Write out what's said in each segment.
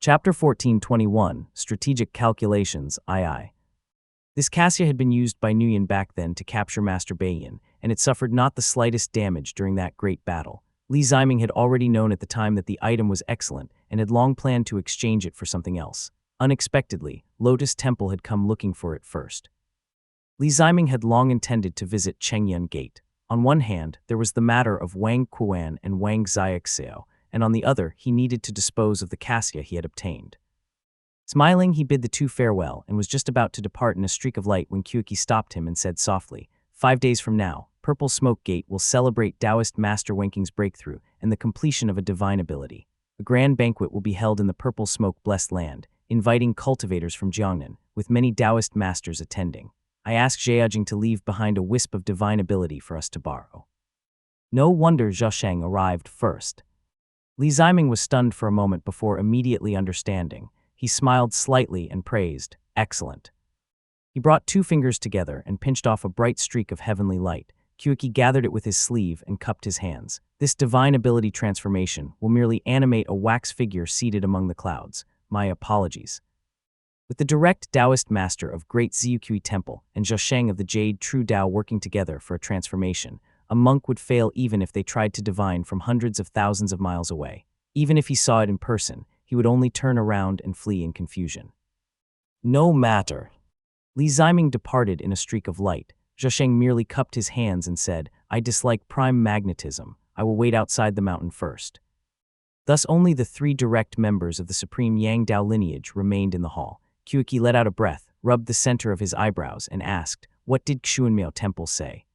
Chapter 1421, Strategic Calculations, II. This cassia had been used by Nguyen back then to capture Master Bayan, and it suffered not the slightest damage during that great battle. Li Ziming had already known at the time that the item was excellent and had long planned to exchange it for something else. Unexpectedly, Lotus Temple had come looking for it first. Li Ziming had long intended to visit Chengyun Gate. On one hand, there was the matter of Wang Quan and Wang Xiaoxiao, and on the other, he needed to dispose of the cassia he had obtained. Smiling, he bid the two farewell and was just about to depart in a streak of light when Qiuqi stopped him and said softly, 5 days from now, Purple Smoke Gate will celebrate Taoist Master Wenking's breakthrough and the completion of a divine ability. A grand banquet will be held in the Purple Smoke Blessed Land, inviting cultivators from Jiangnan, with many Taoist masters attending. I asked Zheajing to leave behind a wisp of divine ability for us to borrow. No wonder Zhasheng arrived first. Li Ziming was stunned for a moment before immediately understanding. He smiled slightly and praised, excellent. He brought 2 fingers together and pinched off a bright streak of heavenly light. Qiuqi gathered it with his sleeve and cupped his hands. This divine ability transformation will merely animate a wax figure seated among the clouds. My apologies. With the direct Taoist master of Great Ziyuqi Temple and Zhasheng of the Jade True Tao working together for a transformation, a monk would fail even if they tried to divine from hundreds of thousands of miles away. Even if he saw it in person, he would only turn around and flee in confusion. No matter. Li Ziming departed in a streak of light. Zhasheng merely cupped his hands and said, I dislike prime magnetism. I will wait outside the mountain first. Thus only the 3 direct members of the supreme Yang Dao lineage remained in the hall. Qiuqi let out a breath, rubbed the center of his eyebrows, and asked, what did Xuanmiao Temple say?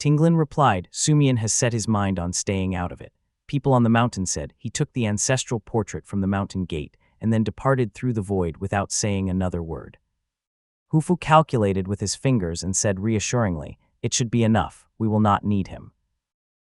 Tinglin replied, Sumian has set his mind on staying out of it. People on the mountain said he took the ancestral portrait from the mountain gate and then departed through the void without saying another word. Hufu calculated with his fingers and said reassuringly, it should be enough, we will not need him.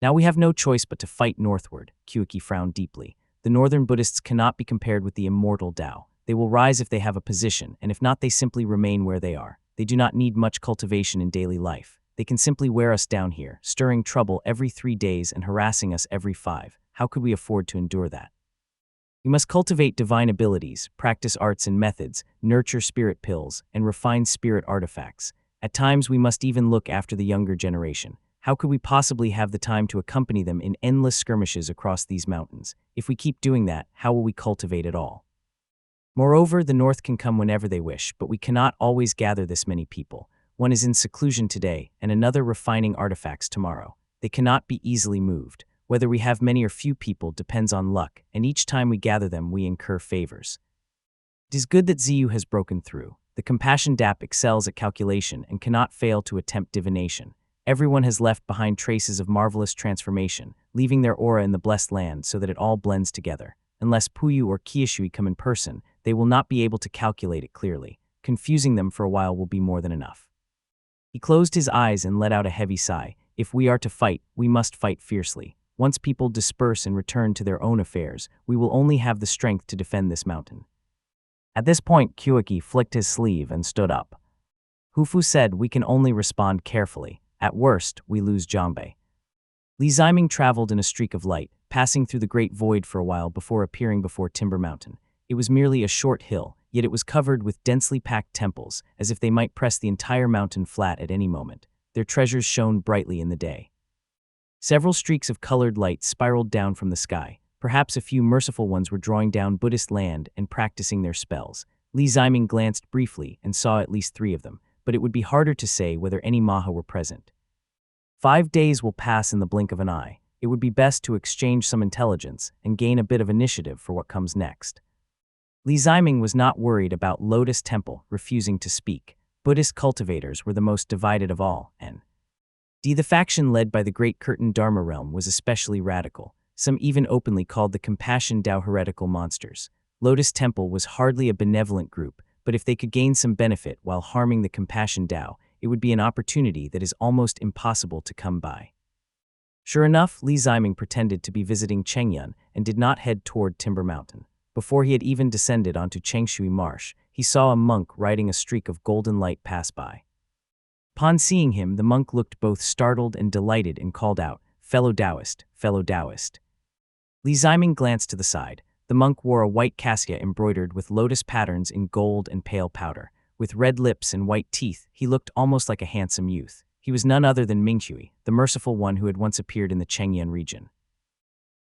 Now we have no choice but to fight northward. Qiuqi frowned deeply. The northern Buddhists cannot be compared with the immortal Tao. They will rise if they have a position, and if not, they simply remain where they are. They do not need much cultivation in daily life. They can simply wear us down here, stirring trouble every 3 days and harassing us every 5. How could we afford to endure that? We must cultivate divine abilities, practice arts and methods, nurture spirit pills, and refine spirit artifacts. At times, we must even look after the younger generation. How could we possibly have the time to accompany them in endless skirmishes across these mountains? If we keep doing that, how will we cultivate at all? Moreover, the North can come whenever they wish, but we cannot always gather this many people. One is in seclusion today, and another refining artifacts tomorrow. They cannot be easily moved. Whether we have many or few people depends on luck, and each time we gather them, we incur favors. It is good that Ziyu has broken through. The Compassion Dap excels at calculation and cannot fail to attempt divination. Everyone has left behind traces of marvelous transformation, leaving their aura in the blessed land so that it all blends together. Unless Puyu or Qiushui come in person, they will not be able to calculate it clearly. Confusing them for a while will be more than enough. He closed his eyes and let out a heavy sigh. If we are to fight, we must fight fiercely. Once people disperse and return to their own affairs, we will only have the strength to defend this mountain. At this point, Qiuqi flicked his sleeve and stood up. Hufu said, we can only respond carefully. At worst, we lose Jiangbei. Li Ziming traveled in a streak of light, passing through the great void for a while before appearing before Timber Mountain. It was merely a short hill, yet it was covered with densely packed temples, as if they might press the entire mountain flat at any moment. Their treasures shone brightly in the day. Several streaks of colored light spiraled down from the sky. Perhaps a few merciful ones were drawing down Buddhist land and practicing their spells. Li Ziming glanced briefly and saw at least 3 of them, but it would be harder to say whether any Maha were present. 5 days will pass in the blink of an eye. It would be best to exchange some intelligence and gain a bit of initiative for what comes next. Li Ziming was not worried about Lotus Temple refusing to speak. Buddhist cultivators were the most divided of all, and the faction led by the Great Curtain Dharma Realm was especially radical. Some even openly called the Compassion Tao heretical monsters. Lotus Temple was hardly a benevolent group, but if they could gain some benefit while harming the Compassion Tao, it would be an opportunity that is almost impossible to come by. Sure enough, Li Ziming pretended to be visiting Chengyun and did not head toward Timber Mountain. Before he had even descended onto Chengshui Marsh, he saw a monk riding a streak of golden light pass by. Upon seeing him, the monk looked both startled and delighted and called out, fellow Taoist, fellow Taoist. Li Ziming glanced to the side. The monk wore a white cassia embroidered with lotus patterns in gold and pale powder. With red lips and white teeth, he looked almost like a handsome youth. He was none other than Minghui, the merciful one who had once appeared in the Chengyan region.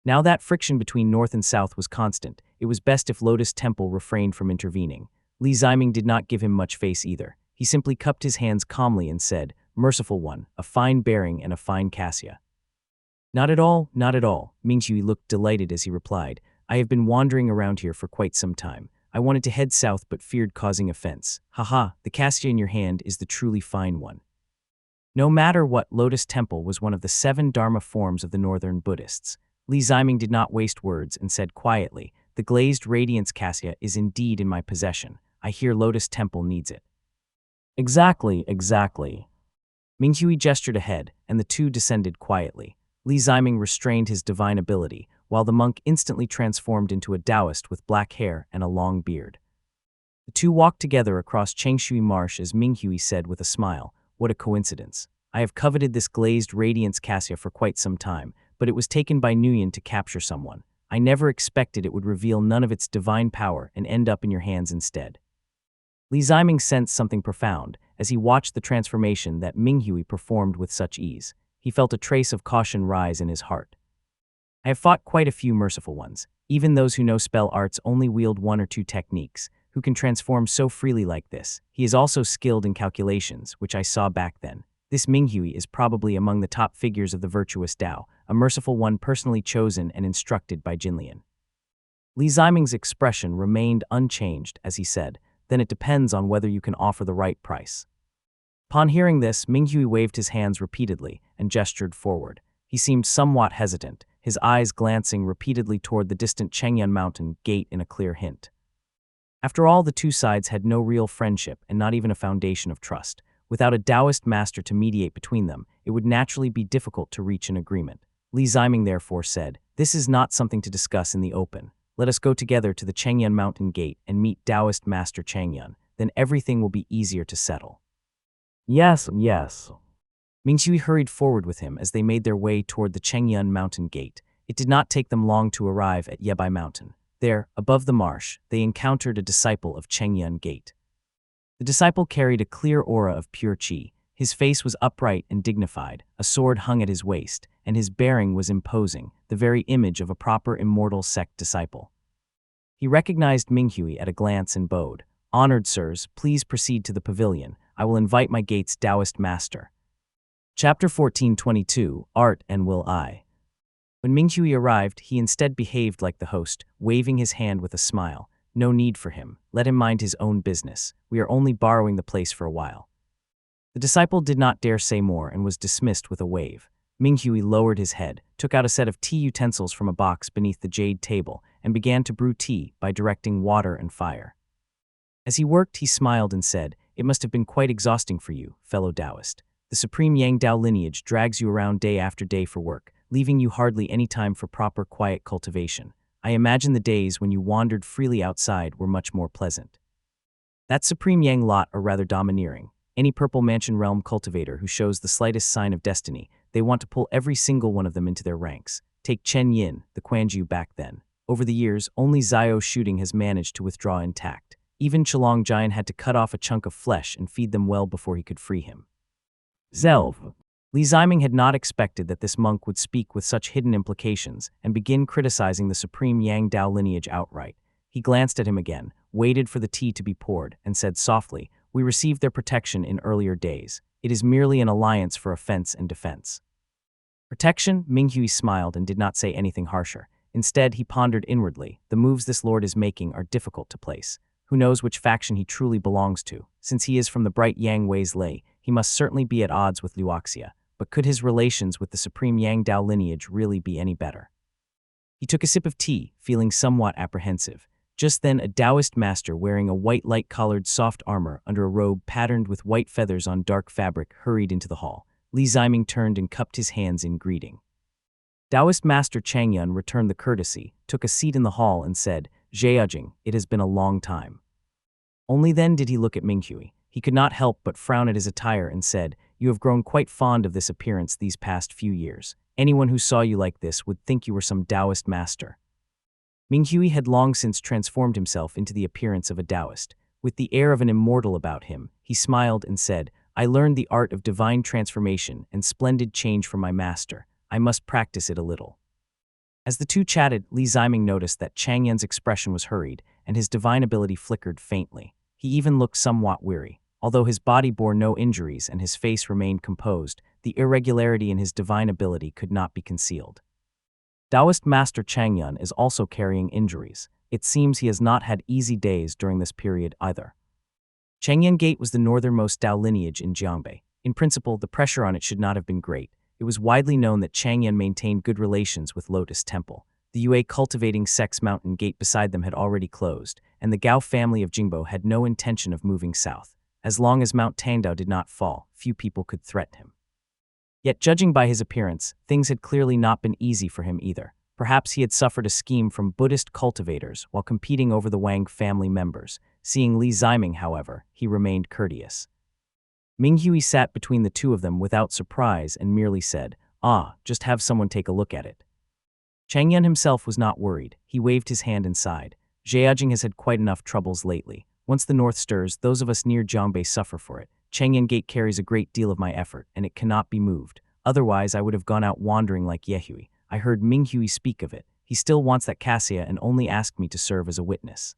Now that friction between north and south was constant, it was best if Lotus Temple refrained from intervening. Li Ziming did not give him much face either. He simply cupped his hands calmly and said, "Merciful one, a fine bearing and a fine cassia." "Not at all, not at all." Minghui looked delighted as he replied, "I have been wandering around here for quite some time. I wanted to head south but feared causing offense. Haha, the cassia in your hand is the truly fine one." No matter what, Lotus Temple was one of the 7 Dharma forms of the Northern Buddhists. Li Ziming did not waste words and said quietly, "The glazed radiance cassia is indeed in my possession. I hear Lotus Temple needs it." "Exactly, exactly." Minghui gestured ahead, and the two descended quietly. Li Ziming restrained his divine ability, while the monk instantly transformed into a Taoist with black hair and a long beard. The two walked together across Changshui Marsh as Minghui said with a smile, "What a coincidence. I have coveted this glazed radiance cassia for quite some time, but it was taken by Nguyen to capture someone. I never expected it would reveal none of its divine power and end up in your hands instead." Li Ziming sensed something profound as he watched the transformation that Minghui performed with such ease. He felt a trace of caution rise in his heart. "I have fought quite a few merciful ones. Even those who know spell arts only wield 1 or 2 techniques. Who can transform so freely like this? He is also skilled in calculations, which I saw back then. This Minghui is probably among the top figures of the virtuous Tao, a merciful one personally chosen and instructed by Jinlian." Li Ziming's expression remained unchanged as he said, "Then it depends on whether you can offer the right price." Upon hearing this, Minghui waved his hands repeatedly and gestured forward. He seemed somewhat hesitant, his eyes glancing repeatedly toward the distant Chengyan Mountain gate in a clear hint. After all, the two sides had no real friendship and not even a foundation of trust. Without a Taoist master to mediate between them, it would naturally be difficult to reach an agreement. Li Ziming therefore said, "This is not something to discuss in the open. Let us go together to the Chengyan Mountain Gate and meet Taoist Master Chengyan. Then everything will be easier to settle." "Yes, yes." Minghui hurried forward with him as they made their way toward the Chengyan Mountain Gate. It did not take them long to arrive at Yebai Mountain. There, above the marsh, they encountered a disciple of Chengyan Gate. The disciple carried a clear aura of pure qi. His face was upright and dignified, a sword hung at his waist, and his bearing was imposing, the very image of a proper immortal sect disciple. He recognized Minghui at a glance and bowed. "Honored sirs, please proceed to the pavilion. I will invite my gate's Taoist master." Chapter 1422, Art and Will I. When Minghui arrived, he instead behaved like the host, waving his hand with a smile. "No need for him. Let him mind his own business. We are only borrowing the place for a while." The disciple did not dare say more and was dismissed with a wave. Minghui lowered his head, took out a set of tea utensils from a box beneath the jade table, and began to brew tea by directing water and fire. As he worked, he smiled and said, "It must have been quite exhausting for you, fellow Taoist. The supreme Yang Dao lineage drags you around day after day for work, leaving you hardly any time for proper quiet cultivation. I imagine the days when you wandered freely outside were much more pleasant." That supreme Yang lot are rather domineering. Any Purple Mansion realm cultivator who shows the slightest sign of destiny, they want to pull every single one of them into their ranks. Take Chen Yin, the Quanju back then. Over the years, only Zio shooting has managed to withdraw intact. Even Chalong Jian had to cut off a chunk of flesh and feed them well before he could free him. Zelv. Li Ziming had not expected that this monk would speak with such hidden implications and begin criticizing the supreme Yang Dao lineage outright. He glanced at him again, waited for the tea to be poured, and said softly, "We received their protection in earlier days. It is merely an alliance for offense and defense." "Protection?" Minghui smiled and did not say anything harsher. Instead, he pondered inwardly, "The moves this lord is making are difficult to place. Who knows which faction he truly belongs to? Since he is from the bright Yang Wei's Lei, he must certainly be at odds with Luoxia. But could his relations with the supreme Yang Dao lineage really be any better?" He took a sip of tea, feeling somewhat apprehensive. Just then, a Taoist master wearing a white light-collared soft armor under a robe patterned with white feathers on dark fabric hurried into the hall. Li Ziming turned and cupped his hands in greeting. Taoist Master Changyan returned the courtesy, took a seat in the hall and said, "Zheajing, it has been a long time." Only then did he look at Minghui. He could not help but frown at his attire and said, "You have grown quite fond of this appearance these past few years. Anyone who saw you like this would think you were some Taoist master." Minghui had long since transformed himself into the appearance of a Taoist. With the air of an immortal about him, he smiled and said, "I learned the art of divine transformation and splendid change from my master. I must practice it a little." As the two chatted, Li Ziming noticed that Chang Yan's expression was hurried, and his divine ability flickered faintly. He even looked somewhat weary. Although his body bore no injuries and his face remained composed, the irregularity in his divine ability could not be concealed. Taoist Master Chang Yan is also carrying injuries. It seems he has not had easy days during this period either. Changyan Gate was the northernmost Tao lineage in Jiangbei. In principle, the pressure on it should not have been great. It was widely known that Changyan maintained good relations with Lotus Temple. The Yue cultivating Sex Mountain gate beside them had already closed, and the Gao family of Jingbo had no intention of moving south. As long as Mount Tangdao did not fall, few people could threaten him. Yet judging by his appearance, things had clearly not been easy for him either. Perhaps he had suffered a scheme from Buddhist cultivators while competing over the Wang family members. Seeing Li Ziming, however, he remained courteous. Minghui sat between the two of them without surprise and merely said, "Just have someone take a look at it." Chang Yan himself was not worried. He waved his hand and sighed. Zhejiang has had quite enough troubles lately. Once the north stirs, those of us near Jiangbei suffer for it. Changyan Gate carries a great deal of my effort, and it cannot be moved. Otherwise, I would have gone out wandering like Yehui. I heard Minghui speak of it. He still wants that cassia and only asked me to serve as a witness.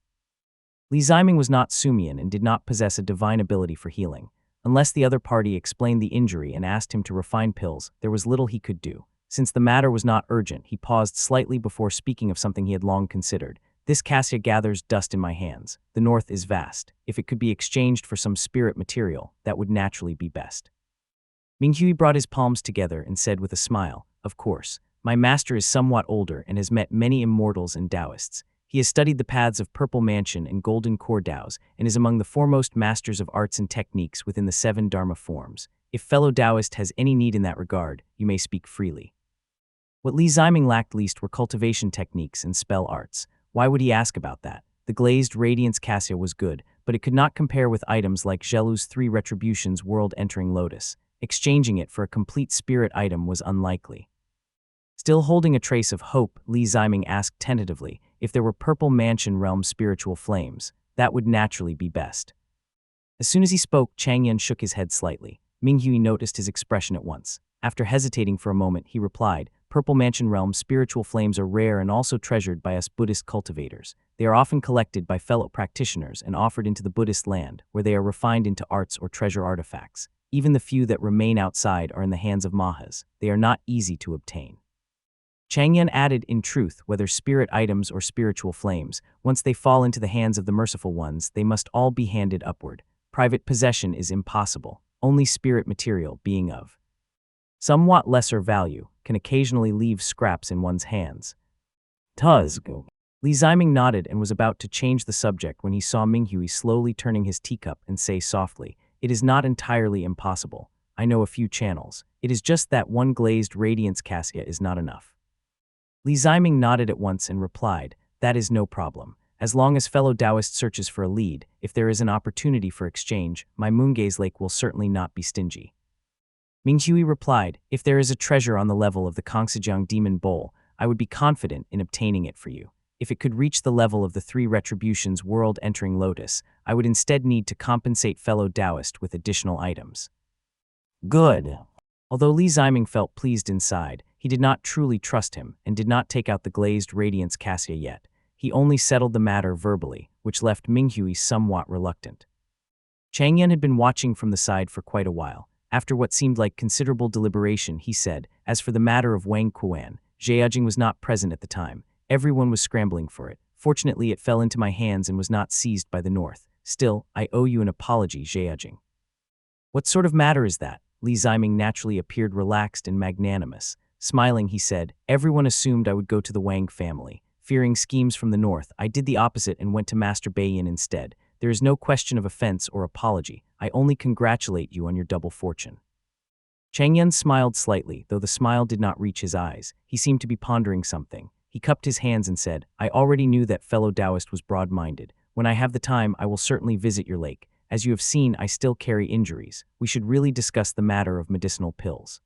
Li Ziming was not Sumian and did not possess a divine ability for healing. Unless the other party explained the injury and asked him to refine pills, there was little he could do. Since the matter was not urgent, he paused slightly before speaking of something he had long considered. "This cassia gathers dust in my hands. The north is vast. If it could be exchanged for some spirit material, that would naturally be best." Minghui brought his palms together and said with a smile, "Of course. My master is somewhat older and has met many immortals and Taoists. He has studied the paths of Purple Mansion and Golden Core Taos and is among the foremost masters of arts and techniques within the 7 Dharma forms. If fellow Taoist has any need in that regard, you may speak freely." What Li Ziming lacked least were cultivation techniques and spell arts. Why would he ask about that? The glazed Radiance Cassia was good, but it could not compare with items like Zhelu's 3 Retributions World-Entering Lotus. Exchanging it for a complete spirit item was unlikely. Still holding a trace of hope, Li Ziming asked tentatively if there were Purple Mansion realm spiritual flames. That would naturally be best. As soon as he spoke, Chang Yan shook his head slightly. Minghui noticed his expression at once. After hesitating for a moment, he replied, "Purple Mansion realm spiritual flames are rare and also treasured by us Buddhist cultivators. They are often collected by fellow practitioners and offered into the Buddhist land, where they are refined into arts or treasure artifacts. Even the few that remain outside are in the hands of Mahas. They are not easy to obtain." Chang Yan added, "In truth, whether spirit items or spiritual flames, once they fall into the hands of the merciful ones, they must all be handed upward. Private possession is impossible. Only spirit material, being of somewhat lesser value, can occasionally leave scraps in one's hands." Tuzgo. Li Ziming nodded and was about to change the subject when he saw Minghui slowly turning his teacup and say softly, "It is not entirely impossible. I know a few channels. It is just that one glazed Radiance Cassia is not enough." Li Ziming nodded at once and replied, "That is no problem. As long as fellow Taoist searches for a lead, if there is an opportunity for exchange, my Moongaze Lake will certainly not be stingy." Minghui replied, "If there is a treasure on the level of the Kongsijiang Demon Bowl, I would be confident in obtaining it for you. If it could reach the level of the 3 Retributions World-Entering Lotus, I would instead need to compensate fellow Taoist with additional items." Good. Although Li Ziming felt pleased inside, he did not truly trust him and did not take out the glazed Radiance Cassia yet. He only settled the matter verbally, which left Minghui somewhat reluctant. Chang Yan had been watching from the side for quite a while. After what seemed like considerable deliberation, he said, "As for the matter of Wang Quan, Zhejiang was not present at the time. Everyone was scrambling for it. Fortunately, it fell into my hands and was not seized by the North. Still, I owe you an apology, Zhejiang." "What sort of matter is that?" Li Ziming naturally appeared relaxed and magnanimous. Smiling, he said, "Everyone assumed I would go to the Wang family. Fearing schemes from the North, I did the opposite and went to Master Beiyin instead. There is no question of offense or apology. I only congratulate you on your double fortune." Chang Yan smiled slightly, though the smile did not reach his eyes. He seemed to be pondering something. He cupped his hands and said, "I already knew that fellow Taoist was broad-minded. When I have the time, I will certainly visit your lake. As you have seen, I still carry injuries. We should really discuss the matter of medicinal pills."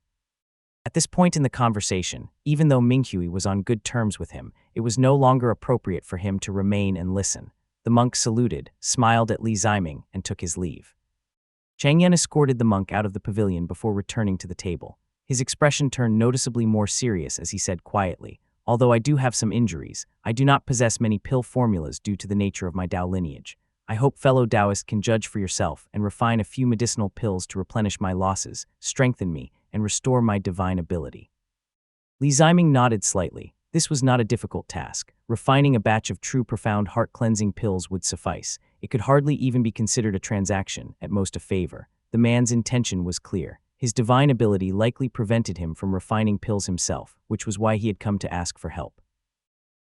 At this point in the conversation, even though Minghui was on good terms with him, it was no longer appropriate for him to remain and listen. The monk saluted, smiled at Li Ziming, and took his leave. Chang Yan escorted the monk out of the pavilion before returning to the table. His expression turned noticeably more serious as he said quietly, "Although I do have some injuries, I do not possess many pill formulas due to the nature of my Dao lineage. I hope fellow Taoists can judge for yourself and refine a few medicinal pills to replenish my losses, strengthen me, and restore my divine ability." Li Ziming nodded slightly. This was not a difficult task. Refining a batch of true profound heart-cleansing pills would suffice. It could hardly even be considered a transaction, at most a favor. The man's intention was clear. His divine ability likely prevented him from refining pills himself, which was why he had come to ask for help.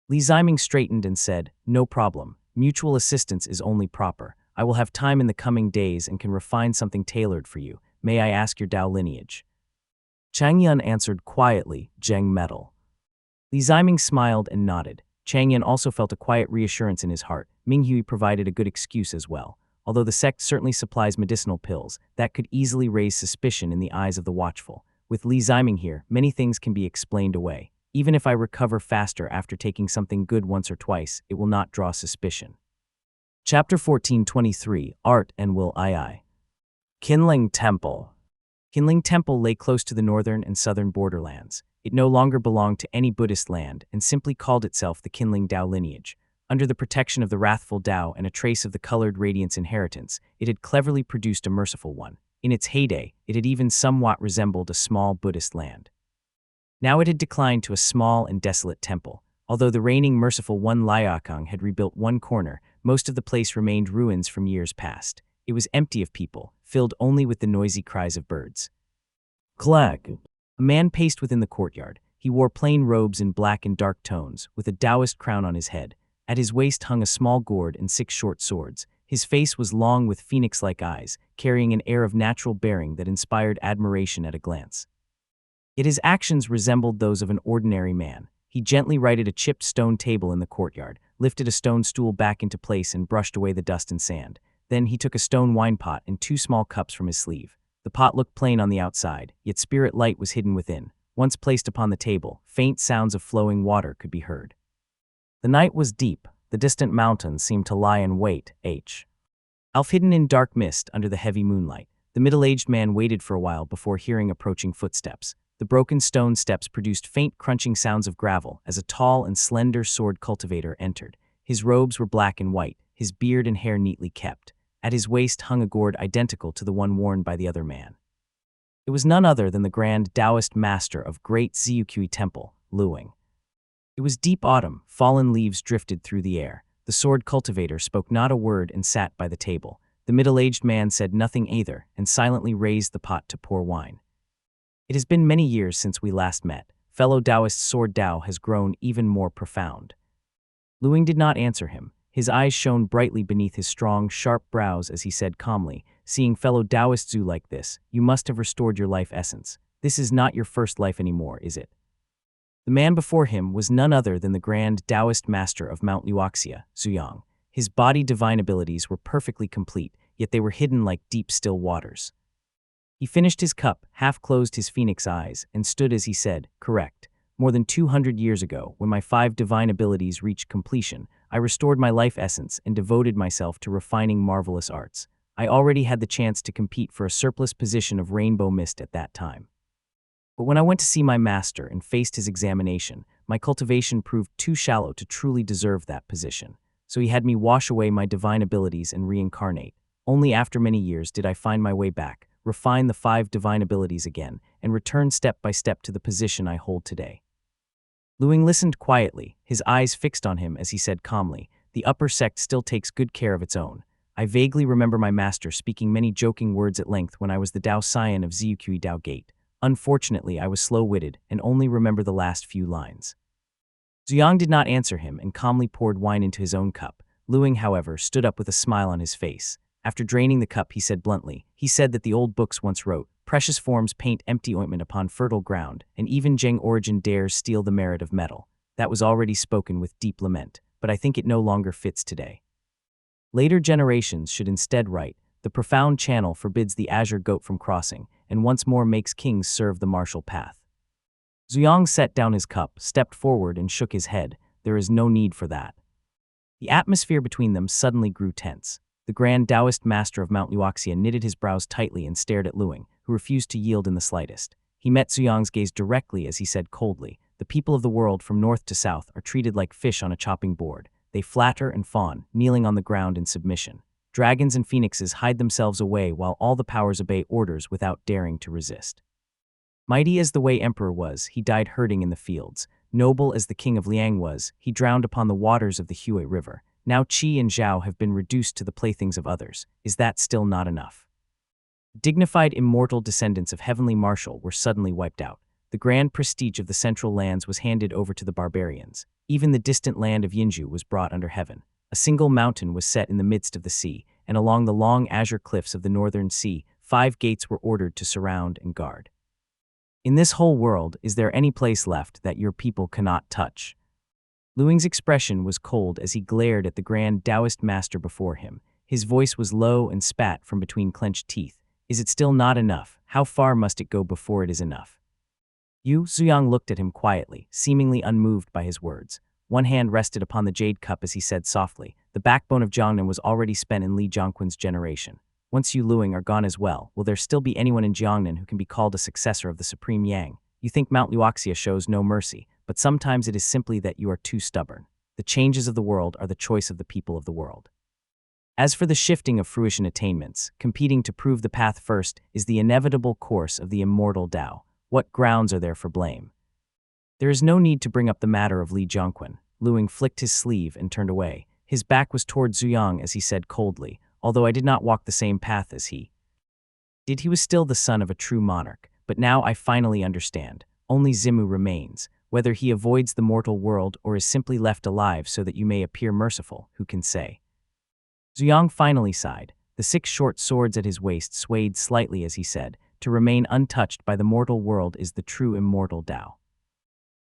Li Ziming straightened and said, "No problem. Mutual assistance is only proper. I will have time in the coming days and can refine something tailored for you. May I ask your Dao lineage?" Chang Yan answered quietly, "Zheng metal." Li Ziming smiled and nodded. Chang Yan also felt a quiet reassurance in his heart. Ming Hui provided a good excuse as well. Although the sect certainly supplies medicinal pills, that could easily raise suspicion in the eyes of the watchful. With Li Ziming here, many things can be explained away. Even if I recover faster after taking something good once or twice, it will not draw suspicion. Chapter 1423, Art and Will II. Qinling Temple. Qinling Temple lay close to the northern and southern borderlands. It no longer belonged to any Buddhist land and simply called itself the Qinling Dao lineage. Under the protection of the wrathful Dao and a trace of the colored radiance inheritance, it had cleverly produced a merciful one. In its heyday, it had even somewhat resembled a small Buddhist land. Now it had declined to a small and desolate temple. Although the reigning merciful one Liakang had rebuilt one corner, most of the place remained ruins from years past. It was empty of people, filled only with the noisy cries of birds. Clag. A man paced within the courtyard. He wore plain robes in black and dark tones, with a Taoist crown on his head. At his waist hung a small gourd and 6 short swords. His face was long with phoenix-like eyes, carrying an air of natural bearing that inspired admiration at a glance. Yet his actions resembled those of an ordinary man. He gently righted a chipped stone table in the courtyard, lifted a stone stool back into place and brushed away the dust and sand. Then he took a stone wine pot and 2 small cups from his sleeve. The pot looked plain on the outside, yet spirit light was hidden within. Once placed upon the table, faint sounds of flowing water could be heard. The night was deep. The distant mountains seemed to lie in wait, half hidden in dark mist under the heavy moonlight. The middle-aged man waited for a while before hearing approaching footsteps. The broken stone steps produced faint crunching sounds of gravel as a tall and slender sword cultivator entered. His robes were black and white, his beard and hair neatly kept. At his waist hung a gourd identical to the one worn by the other man. It was none other than the grand Taoist master of Great Ziyuqi Temple, Luing. It was deep autumn, fallen leaves drifted through the air. The sword cultivator spoke not a word and sat by the table. The middle-aged man said nothing either and silently raised the pot to pour wine. "It has been many years since we last met. Fellow Taoist Sword Dao has grown even more profound." Luing did not answer him. His eyes shone brightly beneath his strong, sharp brows as he said calmly, "Seeing fellow Taoist Zhu like this, you must have restored your life essence. This is not your first life anymore, is it?" The man before him was none other than the grand Taoist master of Mount Luoxia, Zuyang. His body divine abilities were perfectly complete, yet they were hidden like deep still waters. He finished his cup, half-closed his phoenix eyes, and stood as he said, "Correct. More than 200 years ago, when my 5 divine abilities reached completion, I restored my life essence and devoted myself to refining marvelous arts. I already had the chance to compete for a surplus position of Rainbow Mist at that time. But when I went to see my master and faced his examination, my cultivation proved too shallow to truly deserve that position. So he had me wash away my divine abilities and reincarnate. Only after many years did I find my way back, refine the 5 divine abilities again, and return step by step to the position I hold today." Luing listened quietly, his eyes fixed on him as he said calmly, "The upper sect still takes good care of its own. I vaguely remember my master speaking many joking words at length when I was the Dao Scion of Ziyuqi Dao Gate. Unfortunately, I was slow-witted and only remember the last few lines." Zuyang did not answer him and calmly poured wine into his own cup. Luing, however, stood up with a smile on his face. After draining the cup, he said bluntly, "He said that the old books once wrote, 'Precious forms paint empty ointment upon fertile ground, and even Zheng origin dares steal the merit of metal.' That was already spoken with deep lament, but I think it no longer fits today. Later generations should instead write, 'The profound channel forbids the azure goat from crossing, and once more makes kings serve the martial path.'" Zuyang set down his cup, stepped forward, and shook his head. there is no need for that. The atmosphere between them suddenly grew tense. The Grand Taoist Master of Mount Luoxia knitted his brows tightly and stared at Luing, who refused to yield in the slightest. He met Zuyang's gaze directly as he said coldly, "The people of the world from north to south are treated like fish on a chopping board. They flatter and fawn, kneeling on the ground in submission. Dragons and phoenixes hide themselves away while all the powers obey orders without daring to resist." Mighty as the Wei Emperor was, he died herding in the fields. Noble as the king of Liang was, he drowned upon the waters of the Hui River. Now Qi and Zhao have been reduced to the playthings of others. Is that still not enough? Dignified immortal descendants of Heavenly Marshal were suddenly wiped out. The grand prestige of the central lands was handed over to the barbarians. Even the distant land of Yinzhu was brought under heaven. A single mountain was set in the midst of the sea, and along the long azure cliffs of the northern sea, 5 gates were ordered to surround and guard. In this whole world, is there any place left that your people cannot touch? Luing's expression was cold as he glared at the Grand Taoist Master before him. His voice was low and spat from between clenched teeth. Is it still not enough? How far must it go before it is enough? Zuyang looked at him quietly, seemingly unmoved by his words. One hand rested upon the jade cup as he said softly, "The backbone of Jiangnan was already spent in Li Jiangquan's generation. Once you Luing are gone as well, will there still be anyone in Jiangnan who can be called a successor of the Supreme Yang? You think Mount Luoxia shows no mercy, but sometimes it is simply that you are too stubborn. The changes of the world are the choice of the people of the world." As for the shifting of fruition attainments, competing to prove the path first is the inevitable course of the immortal Tao. What grounds are there for blame? There is no need to bring up the matter of Li Jiangquan. Luing flicked his sleeve and turned away. His back was toward Zuyang as he said coldly, "Although I did not walk the same path as he did, he was still the son of a true monarch. But now I finally understand. Only Zimu remains. Whether he avoids the mortal world or is simply left alive so that you may appear merciful, who can say?" Zuyang finally sighed. The 6 short swords at his waist swayed slightly as he said, "To remain untouched by the mortal world is the true immortal Tao."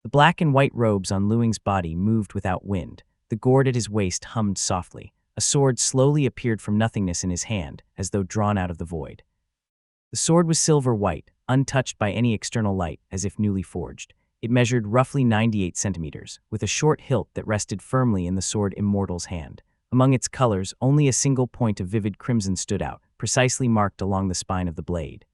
The black and white robes on Luing's body moved without wind. The gourd at his waist hummed softly. A sword slowly appeared from nothingness in his hand, as though drawn out of the void. The sword was silver white, untouched by any external light, as if newly forged. It measured roughly 98 centimeters, with a short hilt that rested firmly in the sword immortal's hand. Among its colors, only a single point of vivid crimson stood out, precisely marked along the spine of the blade.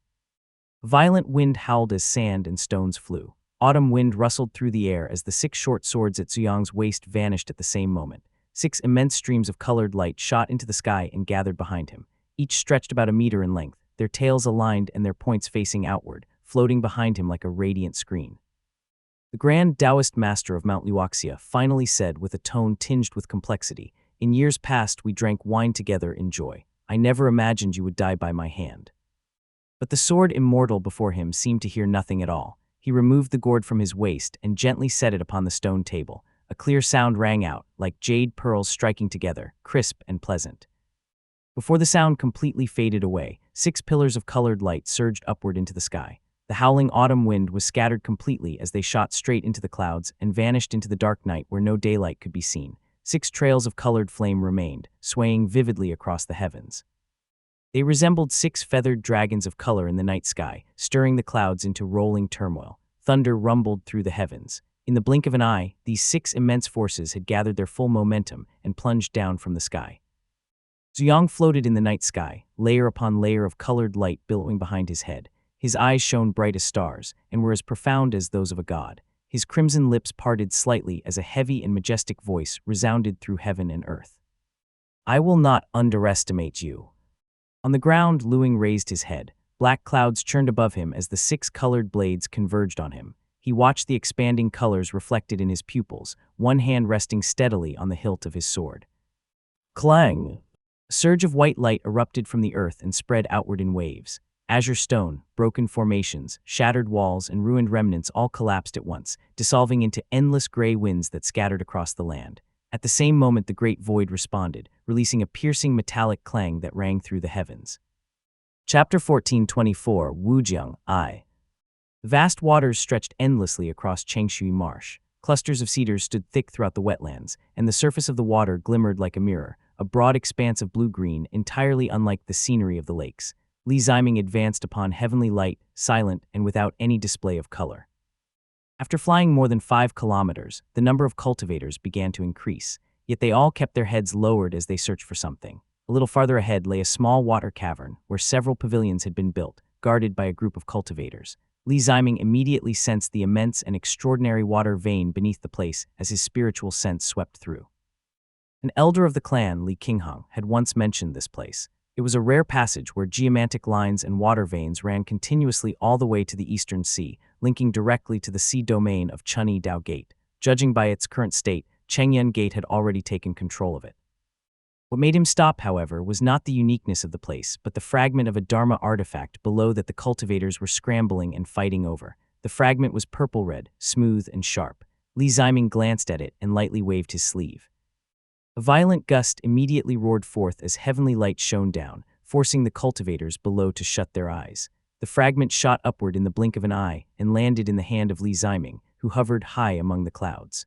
A violent wind howled as sand and stones flew. Autumn wind rustled through the air as the 6 short swords at Zuyang's waist vanished at the same moment. 6 immense streams of colored light shot into the sky and gathered behind him. Each stretched about a meter in length, their tails aligned and their points facing outward, floating behind him like a radiant screen. The Grand Taoist Master of Mount Luoxia finally said with a tone tinged with complexity, "In years past we drank wine together in joy. I never imagined you would die by my hand." But the sword immortal before him seemed to hear nothing at all. He removed the gourd from his waist and gently set it upon the stone table. A clear sound rang out, like jade pearls striking together, crisp and pleasant. Before the sound completely faded away, 6 pillars of colored light surged upward into the sky. The howling autumn wind was scattered completely as they shot straight into the clouds and vanished into the dark night where no daylight could be seen. 6 trails of colored flame remained, swaying vividly across the heavens. They resembled 6 feathered dragons of color in the night sky, stirring the clouds into rolling turmoil. Thunder rumbled through the heavens. In the blink of an eye, these 6 immense forces had gathered their full momentum and plunged down from the sky. Zuyang floated in the night sky, layer upon layer of colored light billowing behind his head. His eyes shone bright as stars, and were as profound as those of a god. His crimson lips parted slightly as a heavy and majestic voice resounded through heaven and earth. "I will not underestimate you." On the ground, Luing raised his head. Black clouds churned above him as the 6 colored blades converged on him. He watched the expanding colors reflected in his pupils, one hand resting steadily on the hilt of his sword. Clang! A surge of white light erupted from the earth and spread outward in waves. Azure stone, broken formations, shattered walls, and ruined remnants all collapsed at once, dissolving into endless gray winds that scattered across the land. At the same moment, the great void responded, releasing a piercing metallic clang that rang through the heavens. Chapter 1424, Wujiang, I. Vast waters stretched endlessly across Changshui Marsh. Clusters of cedars stood thick throughout the wetlands, and the surface of the water glimmered like a mirror, a broad expanse of blue-green entirely unlike the scenery of the lakes. Li Ziming advanced upon heavenly light, silent and without any display of color. After flying more than 5 kilometers, the number of cultivators began to increase, yet they all kept their heads lowered as they searched for something. A little farther ahead lay a small water cavern where several pavilions had been built, guarded by a group of cultivators. Li Ziming immediately sensed the immense and extraordinary water vein beneath the place as his spiritual sense swept through. An elder of the clan, Li Qingheng, had once mentioned this place. It was a rare passage where geomantic lines and water veins ran continuously all the way to the Eastern Sea, linking directly to the sea domain of Chunyi Dao Gate. Judging by its current state, Chengyun Gate had already taken control of it. What made him stop, however, was not the uniqueness of the place, but the fragment of a Dharma artifact below that the cultivators were scrambling and fighting over. The fragment was purple-red, smooth and sharp. Li Ziming glanced at it and lightly waved his sleeve. A violent gust immediately roared forth as heavenly light shone down, forcing the cultivators below to shut their eyes. The fragment shot upward in the blink of an eye and landed in the hand of Li Ziming, who hovered high among the clouds.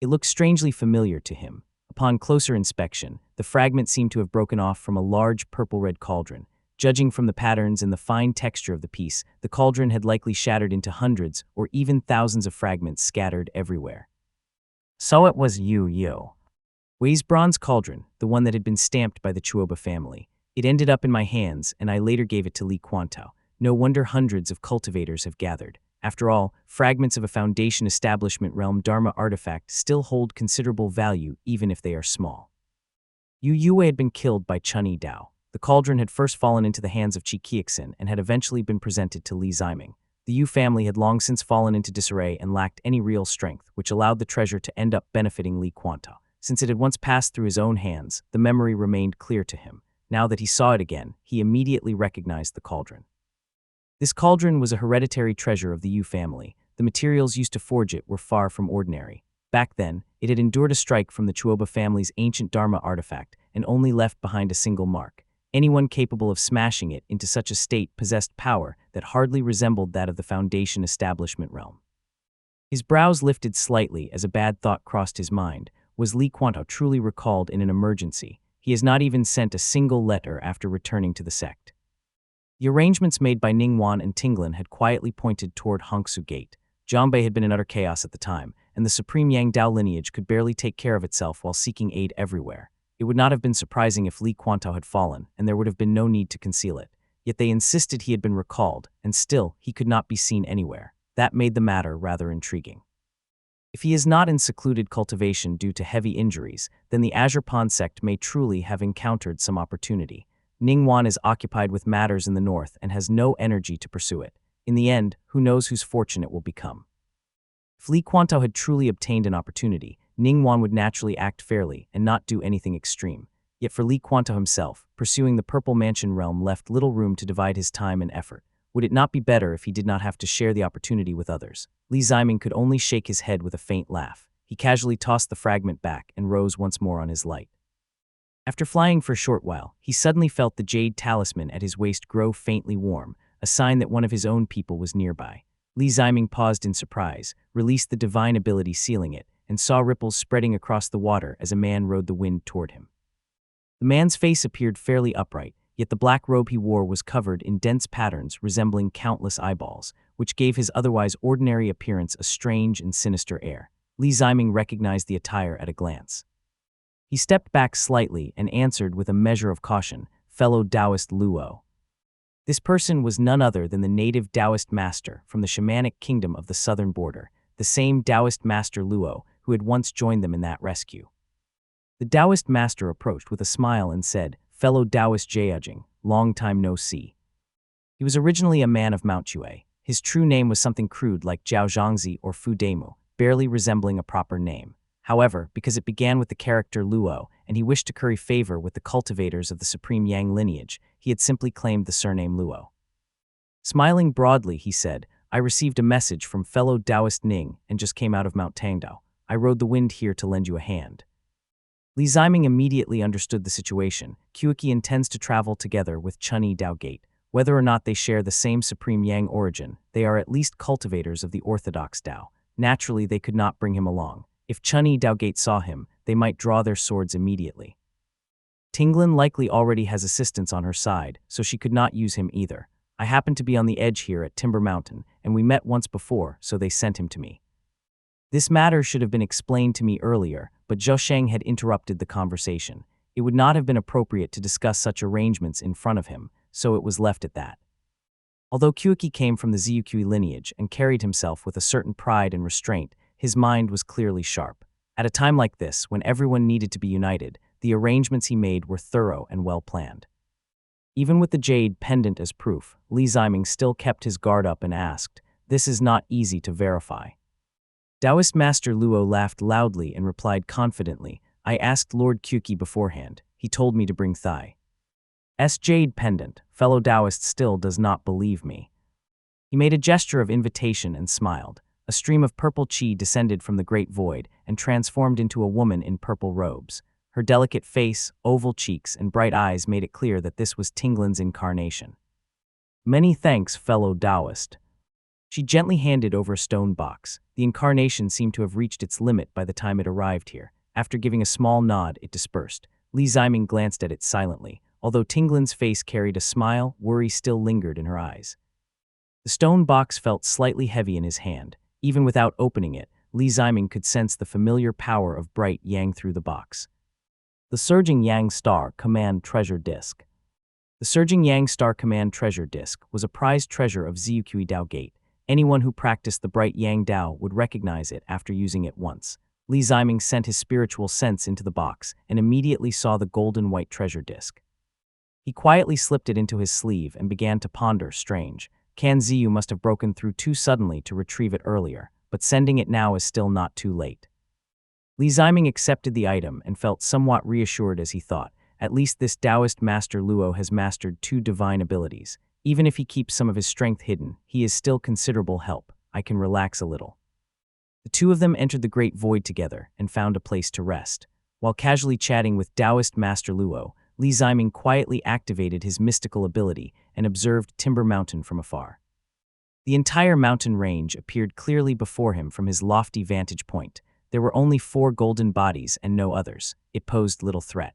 It looked strangely familiar to him. Upon closer inspection, the fragment seemed to have broken off from a large purple-red cauldron. Judging from the patterns and the fine texture of the piece, the cauldron had likely shattered into hundreds or even thousands of fragments scattered everywhere. So it was Yu. Wei's bronze cauldron, the one that had been stamped by the Chuoba family. It ended up in my hands, and I later gave it to Li Quantao. No wonder hundreds of cultivators have gathered. After all, fragments of a Foundation Establishment realm Dharma artifact still hold considerable value even if they are small. Yu Yue had been killed by Chunyi Dao. The cauldron had first fallen into the hands of Qi Qiuxin and had eventually been presented to Li Ziming. The Yu family had long since fallen into disarray and lacked any real strength, which allowed the treasure to end up benefiting Li Quantao. Since it had once passed through his own hands, the memory remained clear to him. Now that he saw it again, he immediately recognized the cauldron. This cauldron was a hereditary treasure of the Yu family. The materials used to forge it were far from ordinary. Back then, it had endured a strike from the Chuoba family's ancient Dharma artifact and only left behind a single mark. Anyone capable of smashing it into such a state possessed power that hardly resembled that of the Foundation Establishment realm. His brows lifted slightly as a bad thought crossed his mind. Was Li Quantao truly recalled in an emergency? He has not even sent a single letter after returning to the sect. The arrangements made by Ningguan and Tinglin had quietly pointed toward Hongsu Gate. Jiangbei had been in utter chaos at the time, and the Supreme Yang Dao lineage could barely take care of itself while seeking aid everywhere. It would not have been surprising if Li Quantao had fallen, and there would have been no need to conceal it. Yet they insisted he had been recalled, and still he could not be seen anywhere. That made the matter rather intriguing. If he is not in secluded cultivation due to heavy injuries, then the Azure Pond sect may truly have encountered some opportunity. Ningguan is occupied with matters in the north and has no energy to pursue it. In the end, who knows whose fortune it will become. If Li Quantao had truly obtained an opportunity, Ningguan would naturally act fairly and not do anything extreme. Yet for Li Quantao himself, pursuing the Purple Mansion realm left little room to divide his time and effort. Would it not be better if he did not have to share the opportunity with others? Li Ziming could only shake his head with a faint laugh. He casually tossed the fragment back and rose once more on his light. After flying for a short while, he suddenly felt the jade talisman at his waist grow faintly warm, a sign that one of his own people was nearby. Li Ziming paused in surprise, released the divine ability sealing it, and saw ripples spreading across the water as a man rode the wind toward him. The man's face appeared fairly upright, yet the black robe he wore was covered in dense patterns resembling countless eyeballs, which gave his otherwise ordinary appearance a strange and sinister air. Li Ziming recognized the attire at a glance. He stepped back slightly and answered with a measure of caution, "Fellow Taoist Luo." This person was none other than the native Taoist master from the shamanic kingdom of the southern border, the same Taoist master Luo who had once joined them in that rescue. The Taoist master approached with a smile and said, "Fellow Taoist Jiajing, long time no see." He was originally a man of Mount Chue. His true name was something crude like Jiao Zhangzi or Fu Demu, barely resembling a proper name. However, because it began with the character Luo, and he wished to curry favor with the cultivators of the Supreme Yang lineage, he had simply claimed the surname Luo. Smiling broadly, he said, "I received a message from fellow Taoist Ning and just came out of Mount Tangdao. I rode the wind here to lend you a hand." Li Ziming immediately understood the situation. Qi intends to travel together with Chunyi Dao Gate. Whether or not they share the same Supreme Yang origin, they are at least cultivators of the orthodox Dao. Naturally, they could not bring him along. If Chunyi Dao Gate saw him, they might draw their swords immediately. Tinglin likely already has assistance on her side, so she could not use him either. I happen to be on the edge here at Timber Mountain, and we met once before, so they sent him to me. This matter should have been explained to me earlier, but Zhou Sheng had interrupted the conversation. It would not have been appropriate to discuss such arrangements in front of him, so it was left at that. Although Qiuqi came from the Ziyuqi lineage and carried himself with a certain pride and restraint, his mind was clearly sharp. At a time like this, when everyone needed to be united, the arrangements he made were thorough and well-planned. Even with the jade pendant as proof, Li Ziming still kept his guard up and asked, "This is not easy to verify." Taoist Master Luo laughed loudly and replied confidently, "I asked Lord Qiuqi beforehand. He told me to bring Thai's jade pendant. Fellow Taoist still does not believe me." He made a gesture of invitation and smiled. A stream of purple qi descended from the great void and transformed into a woman in purple robes. Her delicate face, oval cheeks, and bright eyes made it clear that this was Tinglin's incarnation. "Many thanks, fellow Taoist." She gently handed over a stone box. The incarnation seemed to have reached its limit by the time it arrived here. After giving a small nod, it dispersed. Li Ziming glanced at it silently. Although Tinglin's face carried a smile, worry still lingered in her eyes. The stone box felt slightly heavy in his hand. Even without opening it, Li Ziming could sense the familiar power of bright yang through the box. The Surging Yang Star Command Treasure Disc. The Surging Yang Star Command Treasure Disc was a prized treasure of Ziyuqi Dao Gate. Anyone who practiced the bright Yang Dao would recognize it after using it once. Li Ziming sent his spiritual sense into the box and immediately saw the golden white treasure disc. He quietly slipped it into his sleeve and began to ponder. Strange. Can Ziyu must have broken through too suddenly to retrieve it earlier, but sending it now is still not too late. Li Ziming accepted the item and felt somewhat reassured as he thought, at least this Taoist Master Luo has mastered 2 divine abilities. Even if he keeps some of his strength hidden, he is still considerable help. I can relax a little. The two of them entered the great void together and found a place to rest. While casually chatting with Taoist Master Luo, Li Ziming quietly activated his mystical ability and observed Timber Mountain from afar. The entire mountain range appeared clearly before him from his lofty vantage point. There were only 4 golden bodies and no others. It posed little threat.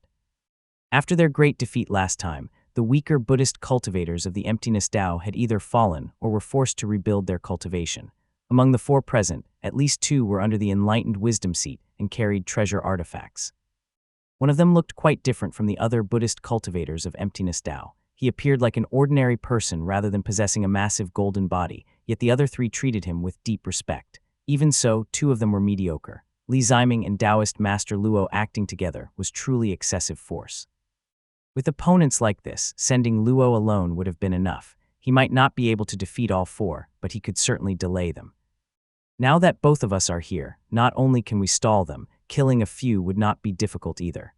After their great defeat last time, the weaker Buddhist cultivators of the Emptiness Tao had either fallen or were forced to rebuild their cultivation. Among the 4 present, at least 2 were under the enlightened wisdom seat and carried treasure artifacts. One of them looked quite different from the other Buddhist cultivators of Emptiness Tao. He appeared like an ordinary person rather than possessing a massive golden body, yet the other 3 treated him with deep respect. Even so, 2 of them were mediocre. Li Ziming and Taoist Master Luo acting together was truly excessive force. With opponents like this, sending Luo alone would have been enough. He might not be able to defeat all 4, but he could certainly delay them. Now that both of us are here, not only can we stall them, killing a few would not be difficult either.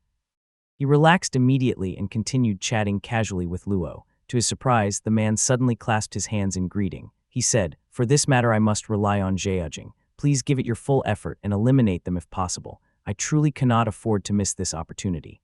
He relaxed immediately and continued chatting casually with Luo. To his surprise, the man suddenly clasped his hands in greeting. He said, "For this matter I must rely on Zheujing. Please give it your full effort and eliminate them if possible. I truly cannot afford to miss this opportunity."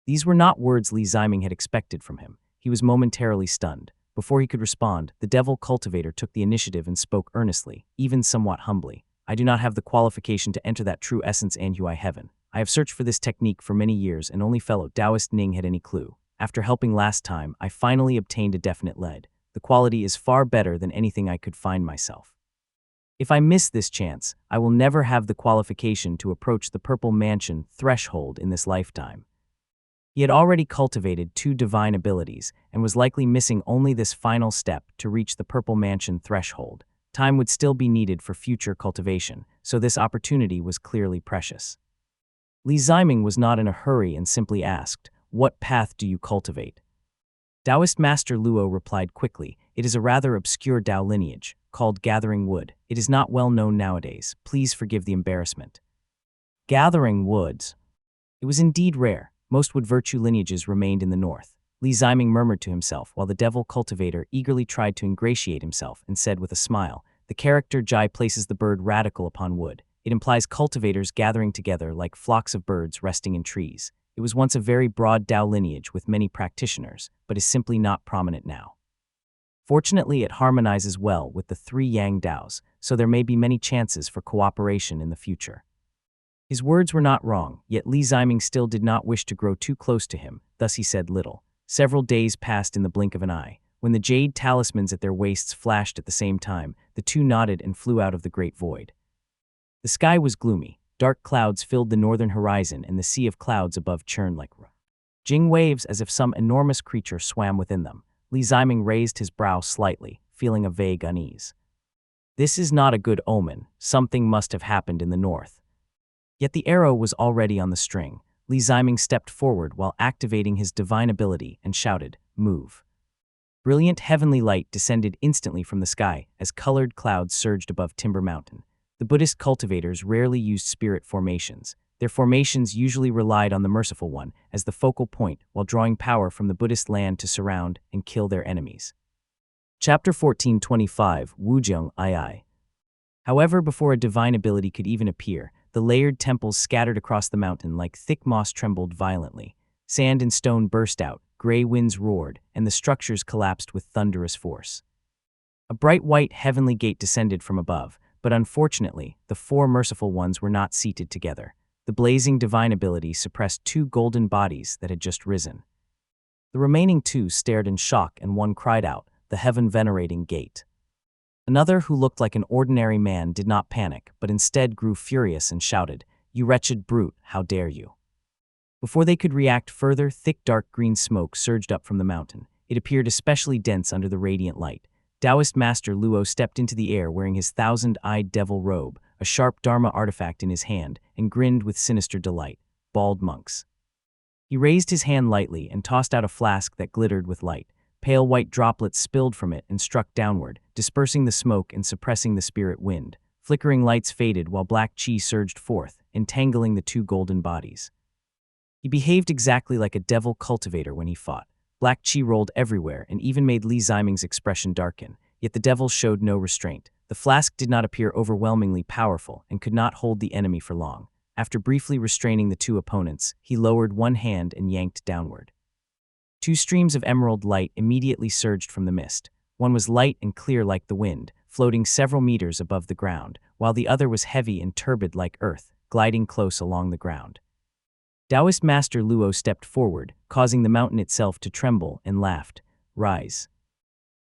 These were not words Li Ziming had expected from him. He was momentarily stunned. Before he could respond, the devil cultivator took the initiative and spoke earnestly, even somewhat humbly. "I do not have the qualification to enter that true essence Anhui heaven. I have searched for this technique for many years and only fellow Taoist Ning had any clue. After helping last time, I finally obtained a definite lead. The quality is far better than anything I could find myself. If I miss this chance, I will never have the qualification to approach the Purple Mansion threshold in this lifetime." He had already cultivated 2 divine abilities and was likely missing only this final step to reach the Purple Mansion threshold. Time would still be needed for future cultivation, so this opportunity was clearly precious. Li Ziming was not in a hurry and simply asked, "What path do you cultivate?" Taoist Master Luo replied quickly, "It is a rather obscure Tao lineage, called Gathering Wood. It is not well known nowadays. Please forgive the embarrassment." Gathering Woods. It was indeed rare. Most wood virtue lineages remained in the north. Li Ziming murmured to himself while the devil cultivator eagerly tried to ingratiate himself and said with a smile, "The character Jai places the bird radical upon wood. It implies cultivators gathering together like flocks of birds resting in trees. It was once a very broad Tao lineage with many practitioners, but is simply not prominent now. Fortunately, it harmonizes well with the 3 Yang Daos, so there may be many chances for cooperation in the future." His words were not wrong, yet Li Ziming still did not wish to grow too close to him, thus he said little. Several days passed in the blink of an eye. When the jade talismans at their waists flashed at the same time, the two nodded and flew out of the great void. The sky was gloomy. Dark clouds filled the northern horizon, and the sea of clouds above churned like jing waves as if some enormous creature swam within them. Li Ziming raised his brow slightly, feeling a vague unease. This is not a good omen. Something must have happened in the north. Yet the arrow was already on the string. Li Ziming stepped forward while activating his divine ability and shouted, "Move." Brilliant heavenly light descended instantly from the sky as colored clouds surged above Timber Mountain. The Buddhist cultivators rarely used spirit formations. Their formations usually relied on the Merciful One as the focal point while drawing power from the Buddhist land to surround and kill their enemies. Chapter 1425, Wuzhong II. However, before a divine ability could even appear, the layered temples scattered across the mountain like thick moss trembled violently. Sand and stone burst out, gray winds roared, and the structures collapsed with thunderous force. A bright white heavenly gate descended from above, but unfortunately, the four merciful ones were not seated together. The blazing divine ability suppressed two golden bodies that had just risen. The remaining two stared in shock, and one cried out, "The heaven-venerating gate." Another, who looked like an ordinary man, did not panic, but instead grew furious and shouted, "You wretched brute, how dare you!" Before they could react further, thick dark green smoke surged up from the mountain. It appeared especially dense under the radiant light. Taoist Master Luo stepped into the air wearing his thousand-eyed devil robe, a sharp Dharma artifact in his hand, and grinned with sinister delight. Bald monks. He raised his hand lightly and tossed out a flask that glittered with light. Pale white droplets spilled from it and struck downward, dispersing the smoke and suppressing the spirit wind. Flickering lights faded while black chi surged forth, entangling the two golden bodies. He behaved exactly like a devil cultivator when he fought. Black chi rolled everywhere and even made Li Ziming's expression darken, yet the devil showed no restraint. The flask did not appear overwhelmingly powerful and could not hold the enemy for long. After briefly restraining the two opponents, he lowered one hand and yanked downward. Two streams of emerald light immediately surged from the mist. One was light and clear like the wind, floating several meters above the ground, while the other was heavy and turbid like earth, gliding close along the ground. Taoist Master Luo stepped forward, causing the mountain itself to tremble, and laughed. "Rise."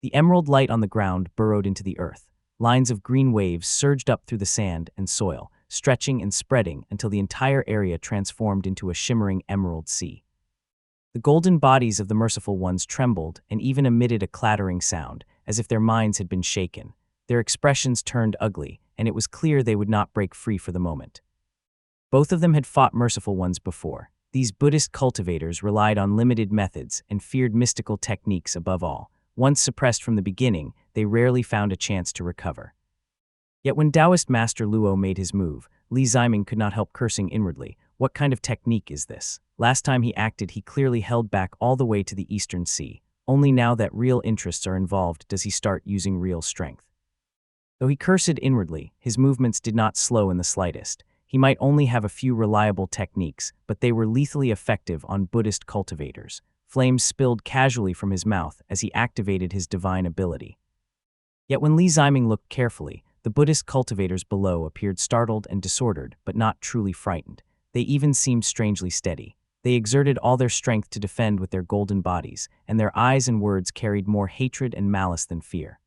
The emerald light on the ground burrowed into the earth. Lines of green waves surged up through the sand and soil, stretching and spreading until the entire area transformed into a shimmering emerald sea. The golden bodies of the merciful ones trembled and even emitted a clattering sound, as if their minds had been shaken. Their expressions turned ugly, and it was clear they would not break free for the moment. Both of them had fought merciful ones before. These Buddhist cultivators relied on limited methods and feared mystical techniques above all. Once suppressed from the beginning, they rarely found a chance to recover. Yet when Taoist Master Luo made his move, Li Ziming could not help cursing inwardly. What kind of technique is this? Last time he acted, he clearly held back all the way to the Eastern Sea. Only now that real interests are involved does he start using real strength. Though he cursed inwardly, his movements did not slow in the slightest. He might only have a few reliable techniques, but they were lethally effective on Buddhist cultivators. Flames spilled casually from his mouth as he activated his divine ability. Yet when Li Ziming looked carefully, the Buddhist cultivators below appeared startled and disordered, but not truly frightened. They even seemed strangely steady. They exerted all their strength to defend with their golden bodies, and their eyes and words carried more hatred and malice than fear.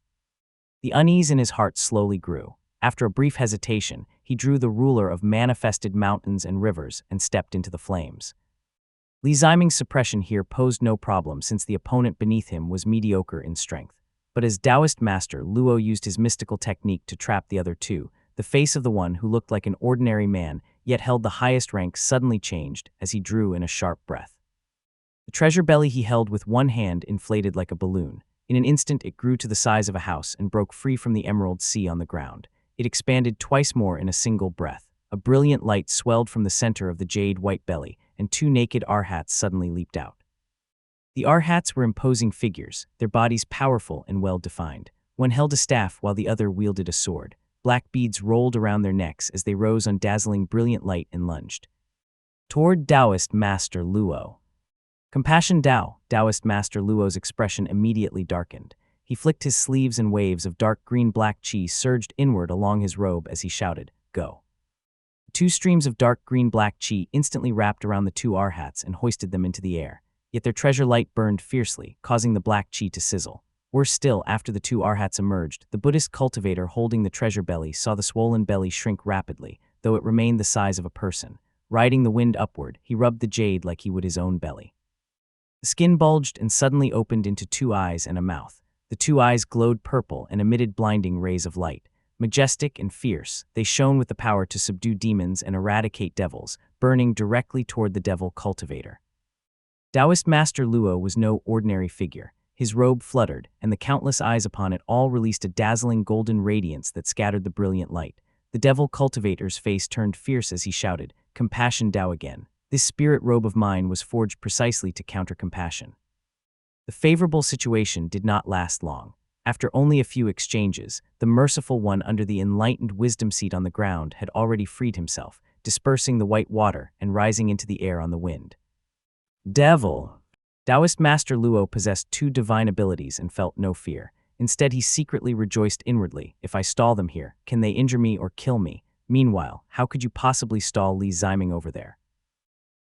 The unease in his heart slowly grew. After a brief hesitation, he drew the ruler of manifested mountains and rivers and stepped into the flames. Li Ziming's suppression here posed no problem since the opponent beneath him was mediocre in strength. But as Taoist Master Luo used his mystical technique to trap the other two, the face of the one who looked like an ordinary man yet held the highest rank suddenly changed as he drew in a sharp breath. The treasure belly he held with one hand inflated like a balloon. In an instant it grew to the size of a house and broke free from the emerald sea on the ground. It expanded twice more in a single breath. A brilliant light swelled from the center of the jade white belly, and two naked arhats suddenly leaped out. The arhats were imposing figures, their bodies powerful and well-defined. One held a staff while the other wielded a sword. Black beads rolled around their necks as they rose on dazzling brilliant light and lunged toward Taoist Master Luo. Compassion Dao. Taoist Master Luo's expression immediately darkened. He flicked his sleeves and waves of dark green-black chi surged inward along his robe as he shouted, "Go." Two streams of dark green-black chi instantly wrapped around the two arhats and hoisted them into the air. Yet their treasure light burned fiercely, causing the black chi to sizzle. Worse still, after the two arhats emerged, the Buddhist cultivator holding the treasure belly saw the swollen belly shrink rapidly, though it remained the size of a person. Riding the wind upward, he rubbed the jade like he would his own belly. The skin bulged and suddenly opened into two eyes and a mouth. The two eyes glowed purple and emitted blinding rays of light. Majestic and fierce, they shone with the power to subdue demons and eradicate devils, burning directly toward the devil cultivator. Taoist Master Luo was no ordinary figure. His robe fluttered, and the countless eyes upon it all released a dazzling golden radiance that scattered the brilliant light. The devil cultivator's face turned fierce as he shouted, "Compassion Dao again. This spirit robe of mine was forged precisely to counter compassion." The favorable situation did not last long. After only a few exchanges, the merciful one under the enlightened wisdom seat on the ground had already freed himself, dispersing the white water and rising into the air on the wind. Devil! Taoist Master Luo possessed two divine abilities and felt no fear. Instead, he secretly rejoiced inwardly. If I stall them here, can they injure me or kill me? Meanwhile, how could you possibly stall Li Ziming over there?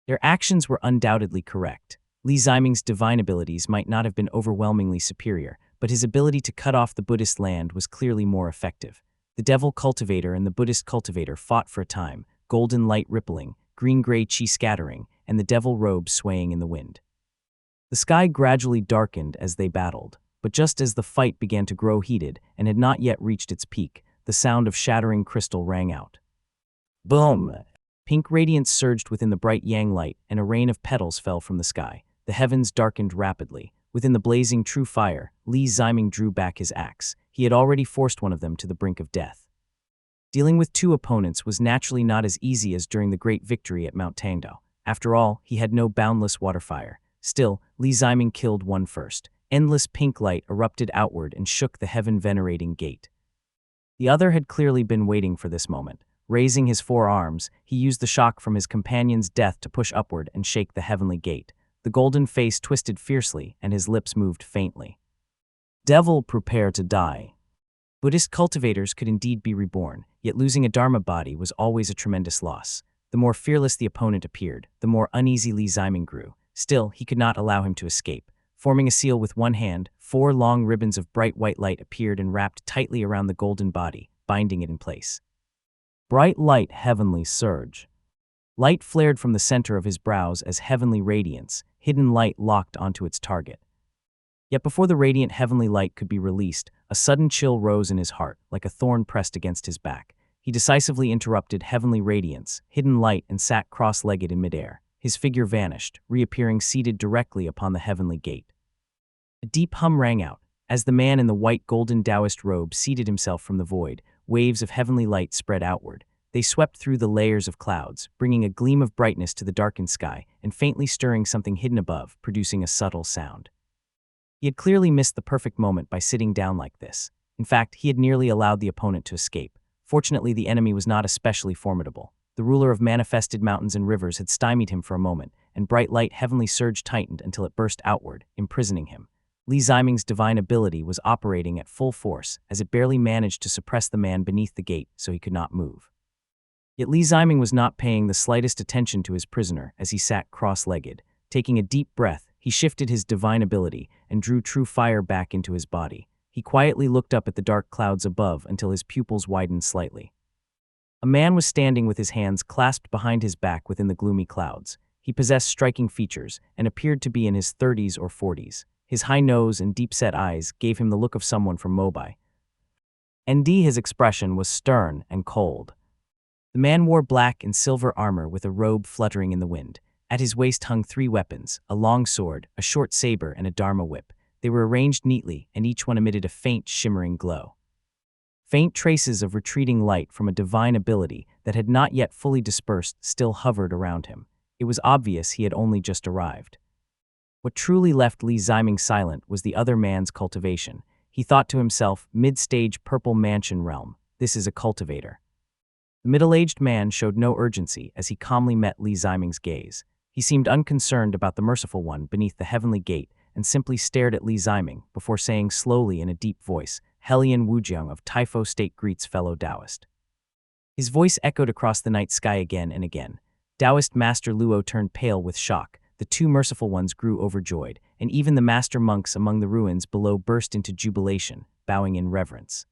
Their actions were undoubtedly correct. Li Ziming's divine abilities might not have been overwhelmingly superior, but his ability to cut off the Buddhist land was clearly more effective. The devil cultivator and the Buddhist cultivator fought for a time, golden light rippling, green-gray chi scattering, and the devil robe swaying in the wind. The sky gradually darkened as they battled, but just as the fight began to grow heated and had not yet reached its peak, the sound of shattering crystal rang out. Boom! Pink radiance surged within the bright yang light, and a rain of petals fell from the sky. The heavens darkened rapidly. Within the blazing true fire, Li Ziming drew back his axe. He had already forced one of them to the brink of death. Dealing with two opponents was naturally not as easy as during the great victory at Mount Tangdao. After all, he had no boundless water fire. Still, Li Ziming killed one first. Endless pink light erupted outward and shook the heaven-venerating gate. The other had clearly been waiting for this moment. Raising his four arms, he used the shock from his companion's death to push upward and shake the heavenly gate. The golden face twisted fiercely, and his lips moved faintly. Devil, prepare to die. Buddhist cultivators could indeed be reborn, yet losing a Dharma body was always a tremendous loss. The more fearless the opponent appeared, the more uneasy Li Ziming grew. Still, he could not allow him to escape. Forming a seal with one hand, four long ribbons of bright white light appeared and wrapped tightly around the golden body, binding it in place. Bright light, heavenly surge. Light flared from the center of his brows as heavenly radiance, hidden light locked onto its target. Yet before the radiant heavenly light could be released, a sudden chill rose in his heart, like a thorn pressed against his back. He decisively interrupted heavenly radiance, hidden light, and sat cross-legged in midair. His figure vanished, reappearing seated directly upon the heavenly gate. A deep hum rang out. As the man in the white golden Taoist robe seated himself from the void, waves of heavenly light spread outward. They swept through the layers of clouds, bringing a gleam of brightness to the darkened sky and faintly stirring something hidden above, producing a subtle sound. He had clearly missed the perfect moment by sitting down like this. In fact, he had nearly allowed the opponent to escape. Fortunately, the enemy was not especially formidable. The ruler of manifested mountains and rivers had stymied him for a moment, and bright light heavenly surge tightened until it burst outward, imprisoning him. Li Ziming's divine ability was operating at full force, as it barely managed to suppress the man beneath the gate so he could not move. Yet Li Ziming was not paying the slightest attention to his prisoner as he sat cross-legged. Taking a deep breath, he shifted his divine ability and drew true fire back into his body. He quietly looked up at the dark clouds above until his pupils widened slightly. A man was standing with his hands clasped behind his back within the gloomy clouds. He possessed striking features and appeared to be in his 30s or 40s. His high nose and deep-set eyes gave him the look of someone from Mobai. His expression was stern and cold. The man wore black and silver armor with a robe fluttering in the wind. At his waist hung 3 weapons, a long sword, a short saber, and a Dharma whip. They were arranged neatly, and each one emitted a faint, shimmering glow. Faint traces of retreating light from a divine ability that had not yet fully dispersed still hovered around him. It was obvious he had only just arrived. What truly left Li Ziming silent was the other man's cultivation. He thought to himself, mid-stage purple mansion realm, this is a cultivator. The middle-aged man showed no urgency as he calmly met Li Ziming's gaze. He seemed unconcerned about the merciful one beneath the heavenly gate and simply stared at Li Ziming before saying slowly in a deep voice, "Helian Wujiang of Taifo State greets fellow Taoist." His voice echoed across the night sky again and again. Taoist Master Luo turned pale with shock. the two merciful ones grew overjoyed, and even the master monks among the ruins below burst into jubilation, bowing in reverence.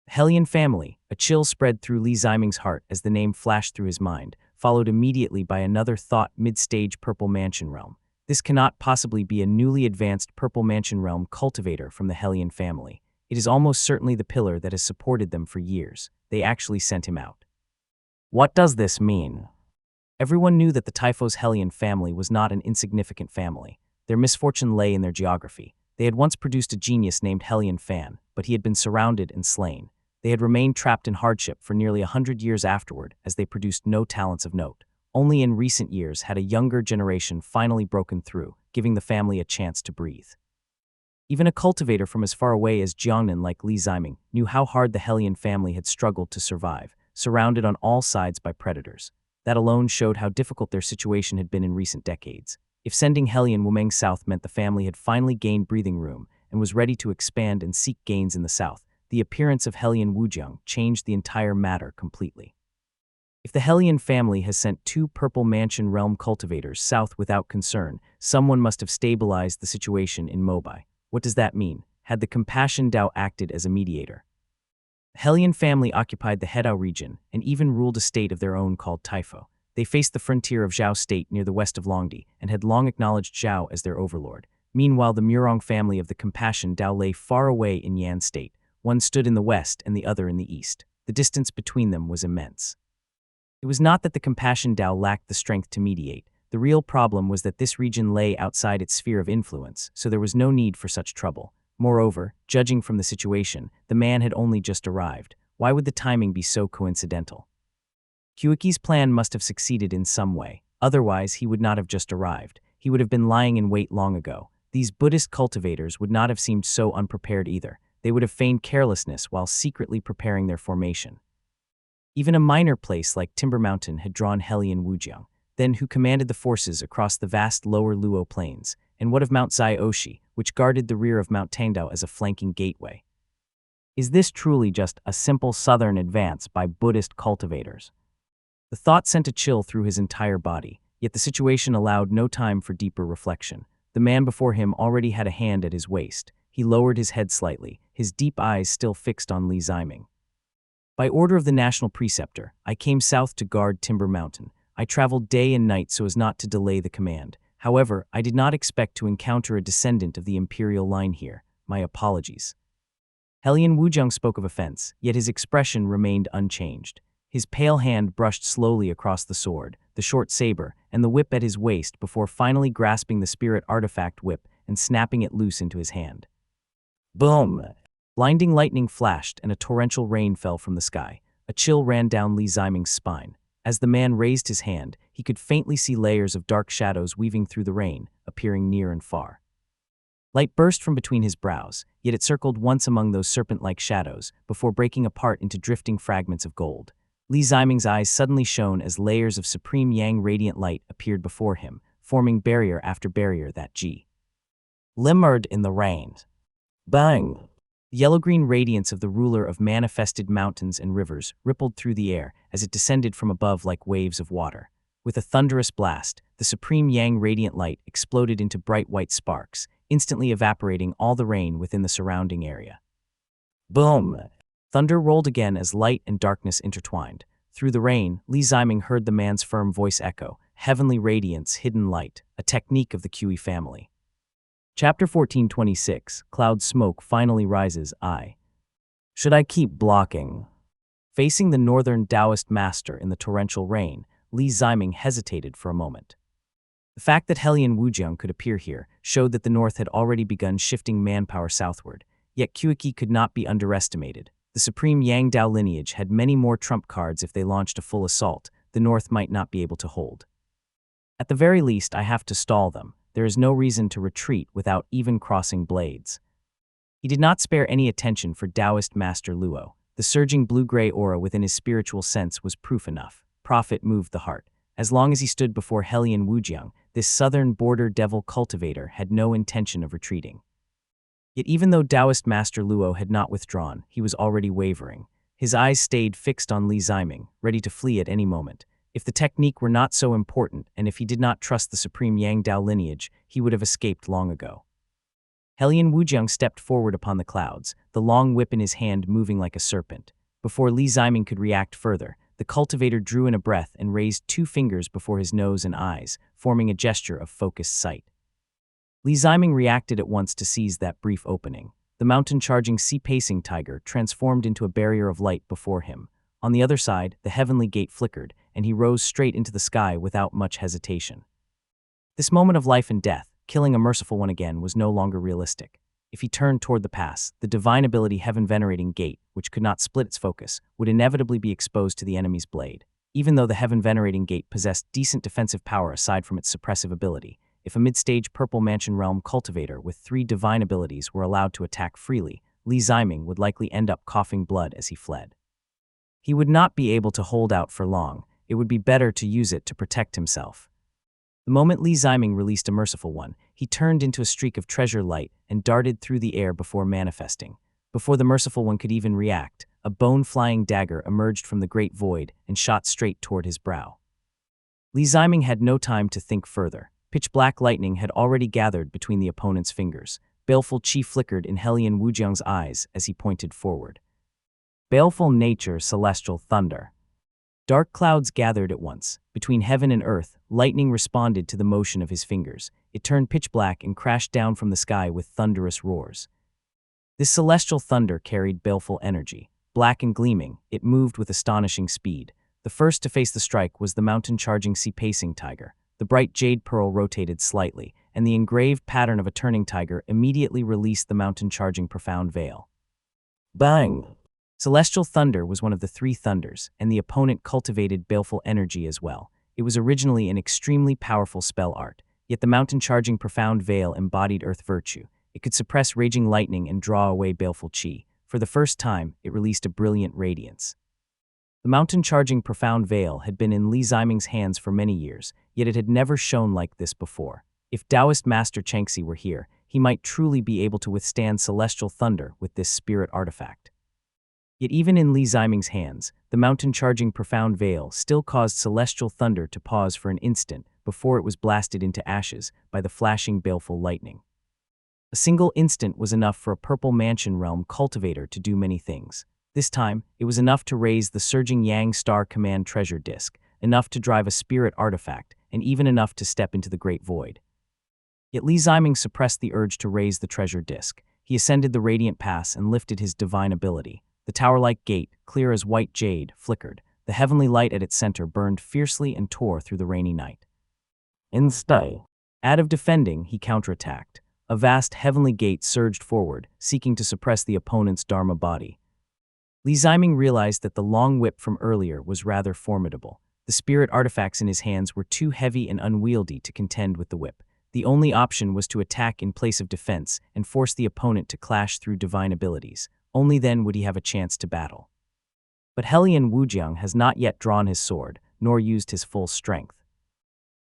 Hellion family, a chill spread through Li Ziming's heart as the name flashed through his mind, followed immediately by another thought: mid-stage Purple Mansion realm. This cannot possibly be a newly advanced Purple Mansion realm cultivator from the Hellion family. It is almost certainly the pillar that has supported them for years. They actually sent him out. What does this mean? Everyone knew that the Typhos Hellion family was not an insignificant family. Their misfortune lay in their geography. They had once produced a genius named Hellion Fan, but he had been surrounded and slain. They had remained trapped in hardship for nearly 100 years afterward, as they produced no talents of note. Only in recent years had a younger generation finally broken through, giving the family a chance to breathe. Even a cultivator from as far away as Jiangnan like Li Ziming knew how hard the Hellion family had struggled to survive, surrounded on all sides by predators. That alone showed how difficult their situation had been in recent decades. If sending Hellion Wumeng south meant the family had finally gained breathing room and was ready to expand and seek gains in the south, the appearance of Hellion Wujiang changed the entire matter completely. If the Hellion family has sent 2 Purple Mansion realm cultivators south without concern, someone must have stabilized the situation in Mobai. What does that mean? Had the Compassion Dao acted as a mediator? The Hellion family occupied the Hedao region and even ruled a state of their own called Taifo. They faced the frontier of Zhao state near the west of Longdi and had long acknowledged Zhao as their overlord. Meanwhile, the Murong family of the Compassion Dao lay far away in Yan state. One stood in the west and the other in the east. The distance between them was immense. It was not that the Compassion Dao lacked the strength to mediate. The real problem was that this region lay outside its sphere of influence, so there was no need for such trouble. Moreover, judging from the situation, the man had only just arrived. Why would the timing be so coincidental? Qiuqi's plan must have succeeded in some way. Otherwise, he would not have just arrived. He would have been lying in wait long ago. These Buddhist cultivators would not have seemed so unprepared either. They would have feigned carelessness while secretly preparing their formation. Even a minor place like Timber Mountain had drawn Hellion Wujiang, then who commanded the forces across the vast lower Luo plains, and what of Mount Zai-Oshi, which guarded the rear of Mount Tangdao as a flanking gateway? Is this truly just a simple southern advance by Buddhist cultivators? The thought sent a chill through his entire body, yet the situation allowed no time for deeper reflection. The man before him already had a hand at his waist. He lowered his head slightly, his deep eyes still fixed on Li Ziming. By order of the national preceptor, I came south to guard Timber Mountain. I traveled day and night so as not to delay the command. However, I did not expect to encounter a descendant of the imperial line here. My apologies. Hellion Wujiang spoke of offense, yet his expression remained unchanged. His pale hand brushed slowly across the sword, the short saber, and the whip at his waist before finally grasping the spirit artifact whip and snapping it loose into his hand. Boom! Blinding lightning flashed and a torrential rain fell from the sky. A chill ran down Li Ziming's spine. As the man raised his hand, he could faintly see layers of dark shadows weaving through the rain, appearing near and far. Light burst from between his brows, yet it circled once among those serpent-like shadows before breaking apart into drifting fragments of gold. Li Ziming's eyes suddenly shone as layers of supreme yang radiant light appeared before him, forming barrier after barrier that glimmered in the rain. Bang! The yellow-green radiance of the ruler of manifested mountains and rivers rippled through the air as it descended from above like waves of water. With a thunderous blast, the supreme yang radiant light exploded into bright white sparks, instantly evaporating all the rain within the surrounding area. Boom! Thunder rolled again as light and darkness intertwined. Through the rain, Li Ziming heard the man's firm voice echo, "Heavenly radiance, hidden light, a technique of the Qi family." Chapter 1426, Cloud Smoke finally rises. Should I keep blocking? Facing the northern Taoist master in the torrential rain, Li Ziming hesitated for a moment. The fact that Hellion Wujiang could appear here showed that the north had already begun shifting manpower southward, yet Qiuqi could not be underestimated. The supreme Yang Dao lineage had many more trump cards. If they launched a full assault, the north might not be able to hold. At the very least, I have to stall them. There is no reason to retreat without even crossing blades. He did not spare any attention for Taoist Master Luo. The surging blue-gray aura within his spiritual sense was proof enough. Profit moved the heart. As long as he stood before Hellion Wujiang, this southern border devil cultivator had no intention of retreating. Yet even though Taoist Master Luo had not withdrawn, he was already wavering. His eyes stayed fixed on Li Ziming, ready to flee at any moment. If the technique were not so important, and if he did not trust the supreme Yang Dao lineage, he would have escaped long ago. Hellion Wujiang stepped forward upon the clouds, the long whip in his hand moving like a serpent. Before Li Ziming could react further, the cultivator drew in a breath and raised 2 fingers before his nose and eyes, forming a gesture of focused sight. Li Ziming reacted at once to seize that brief opening. The mountain-charging sea-pacing tiger transformed into a barrier of light before him. On the other side, the heavenly gate flickered, and he rose straight into the sky without much hesitation. This moment of life and death, killing a merciful one again, was no longer realistic. If he turned toward the pass, the divine ability heaven-venerating gate, which could not split its focus, would inevitably be exposed to the enemy's blade. Even though the heaven-venerating gate possessed decent defensive power aside from its suppressive ability, if a mid-stage Purple Mansion Realm cultivator with 3 divine abilities were allowed to attack freely, Li Ziming would likely end up coughing blood as he fled. He would not be able to hold out for long. It would be better to use it to protect himself. The moment Li Ziming released a merciful one, he turned into a streak of treasure light and darted through the air before manifesting. Before the merciful one could even react, a bone-flying dagger emerged from the great void and shot straight toward his brow. Li Ziming had no time to think further. Pitch-black lightning had already gathered between the opponent's fingers. Baleful chi flickered in Hellion Wujiang's eyes as he pointed forward. Baleful nature, celestial thunder. Dark clouds gathered at once. Between heaven and earth, lightning responded to the motion of his fingers. It turned pitch black and crashed down from the sky with thunderous roars. This celestial thunder carried baleful energy. Black and gleaming, it moved with astonishing speed. The first to face the strike was the mountain-charging sea-pacing tiger. The bright jade pearl rotated slightly, and the engraved pattern of a turning tiger immediately released the mountain-charging profound veil. Bang! Celestial thunder was one of the 3 thunders, and the opponent cultivated baleful energy as well. It was originally an extremely powerful spell art, yet the mountain-charging profound veil embodied earth virtue. It could suppress raging lightning and draw away baleful chi. For the first time, it released a brilliant radiance. The mountain-charging profound veil had been in Li Ziming's hands for many years, yet it had never shone like this before. If Taoist Master Chengxi were here, he might truly be able to withstand celestial thunder with this spirit artifact. Yet even in Li Ziming's hands, the mountain-charging profound veil still caused celestial thunder to pause for an instant before it was blasted into ashes by the flashing baleful lightning. A single instant was enough for a Purple Mansion Realm cultivator to do many things. This time, it was enough to raise the surging Yang Star Command treasure disk, enough to drive a spirit artifact, and even enough to step into the great void. Yet Li Ziming suppressed the urge to raise the treasure disk. He ascended the radiant pass and lifted his divine ability. The tower-like gate, clear as white jade, flickered. The heavenly light at its center burned fiercely and tore through the rainy night. Instead of defending, he counterattacked. A vast heavenly gate surged forward, seeking to suppress the opponent's Dharma body. Li Ziming realized that the long whip from earlier was rather formidable. The spirit artifacts in his hands were too heavy and unwieldy to contend with the whip. The only option was to attack in place of defense and force the opponent to clash through divine abilities. Only then would he have a chance to battle. But Hellion Wujiang has not yet drawn his sword, nor used his full strength.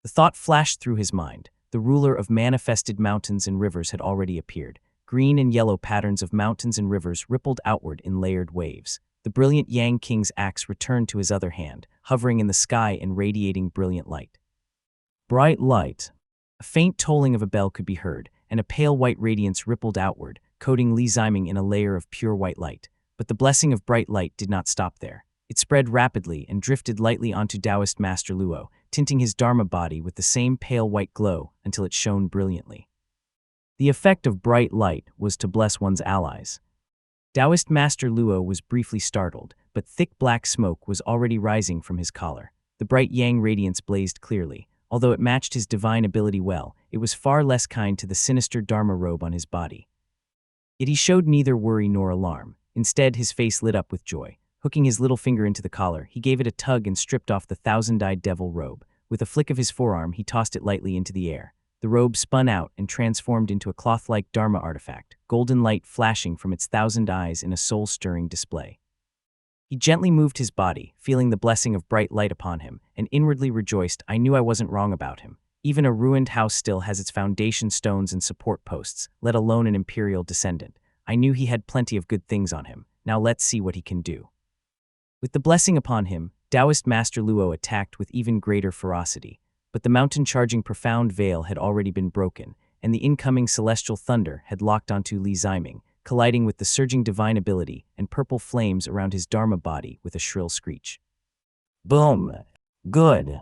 The thought flashed through his mind. The ruler of manifested mountains and rivers had already appeared. Green and yellow patterns of mountains and rivers rippled outward in layered waves. The brilliant Yang King's axe returned to his other hand, hovering in the sky and radiating brilliant light. Bright light. A faint tolling of a bell could be heard, and a pale white radiance rippled outward, coating Li Ziming in a layer of pure white light. But the blessing of bright light did not stop there. It spread rapidly and drifted lightly onto Taoist Master Luo, tinting his Dharma body with the same pale white glow until it shone brilliantly. The effect of bright light was to bless one's allies. Taoist Master Luo was briefly startled, but thick black smoke was already rising from his collar. The bright yang radiance blazed clearly. Although it matched his divine ability well, it was far less kind to the sinister Dharma robe on his body. Yet he showed neither worry nor alarm. Instead, his face lit up with joy. Hooking his little finger into the collar, he gave it a tug and stripped off the thousand-eyed devil robe. With a flick of his forearm, he tossed it lightly into the air. The robe spun out and transformed into a cloth-like Dharma artifact, golden light flashing from its 1,000 eyes in a soul-stirring display. He gently moved his body, feeling the blessing of bright light upon him, and inwardly rejoiced. I knew I wasn't wrong about him. Even a ruined house still has its foundation stones and support posts, let alone an imperial descendant. I knew he had plenty of good things on him. Now let's see what he can do. With the blessing upon him, Taoist Master Luo attacked with even greater ferocity. But the mountain-charging profound veil had already been broken, and the incoming celestial thunder had locked onto Li Ziming, colliding with the surging divine ability and purple flames around his Dharma body with a shrill screech. Boom! Good!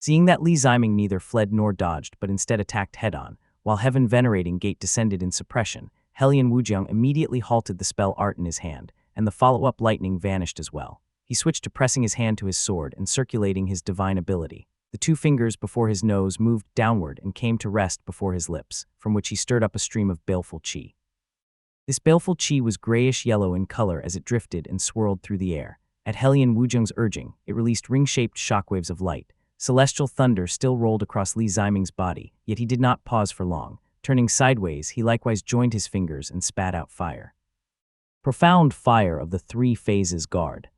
Seeing that Li Ziming neither fled nor dodged but instead attacked head-on, while Heaven Venerating Gate descended in suppression, Hellion Wujiang immediately halted the spell art in his hand, and the follow-up lightning vanished as well. He switched to pressing his hand to his sword and circulating his divine ability. The two fingers before his nose moved downward and came to rest before his lips, from which he stirred up a stream of baleful qi. This baleful qi was grayish-yellow in color as it drifted and swirled through the air. At Hellion Wujiang's urging, it released ring-shaped shockwaves of light. Celestial thunder still rolled across Li Ziming's body, yet he did not pause for long. Turning sideways, he likewise joined his fingers and spat out fire. Profound fire of the three phases guard.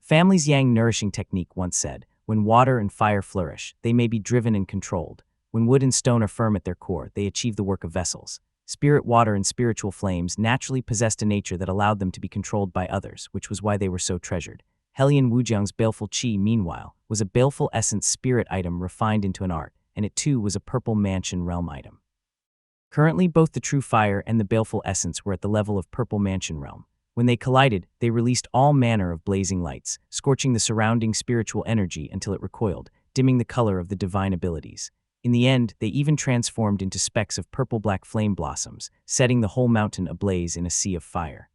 Family's Yang nourishing technique once said, when water and fire flourish, they may be driven and controlled. When wood and stone are firm at their core, they achieve the work of vessels. Spirit water and spiritual flames naturally possessed a nature that allowed them to be controlled by others, which was why they were so treasured. Hellion Wujiang's baleful qi, meanwhile, was a baleful essence spirit item refined into an art, and it too was a purple mansion realm item. Currently, both the true fire and the baleful essence were at the level of purple mansion realm. When they collided, they released all manner of blazing lights, scorching the surrounding spiritual energy until it recoiled, dimming the color of the divine abilities. In the end, they even transformed into specks of purple-black flame blossoms, setting the whole mountain ablaze in a sea of fire.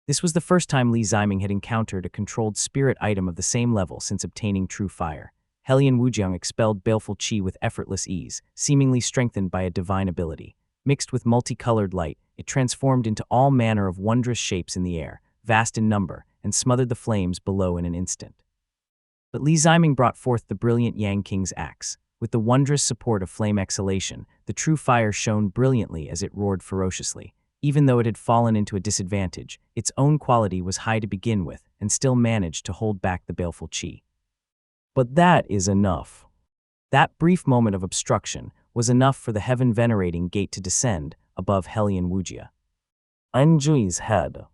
This was the first time Li Ziming had encountered a controlled spirit item of the same level since obtaining true fire. Hellion Wujiang expelled baleful qi with effortless ease, seemingly strengthened by a divine ability. Mixed with multicolored light, it transformed into all manner of wondrous shapes in the air, vast in number, and smothered the flames below in an instant. But Li Ziming brought forth the brilliant Yang King's axe. With the wondrous support of flame exhalation, the true fire shone brilliantly as it roared ferociously. Even though it had fallen into a disadvantage, its own quality was high to begin with, and still managed to hold back the baleful qi. But that is enough. That brief moment of obstruction was enough for the Heaven Venerating Gate to descend above Hellion Wujiang. Anjui's head.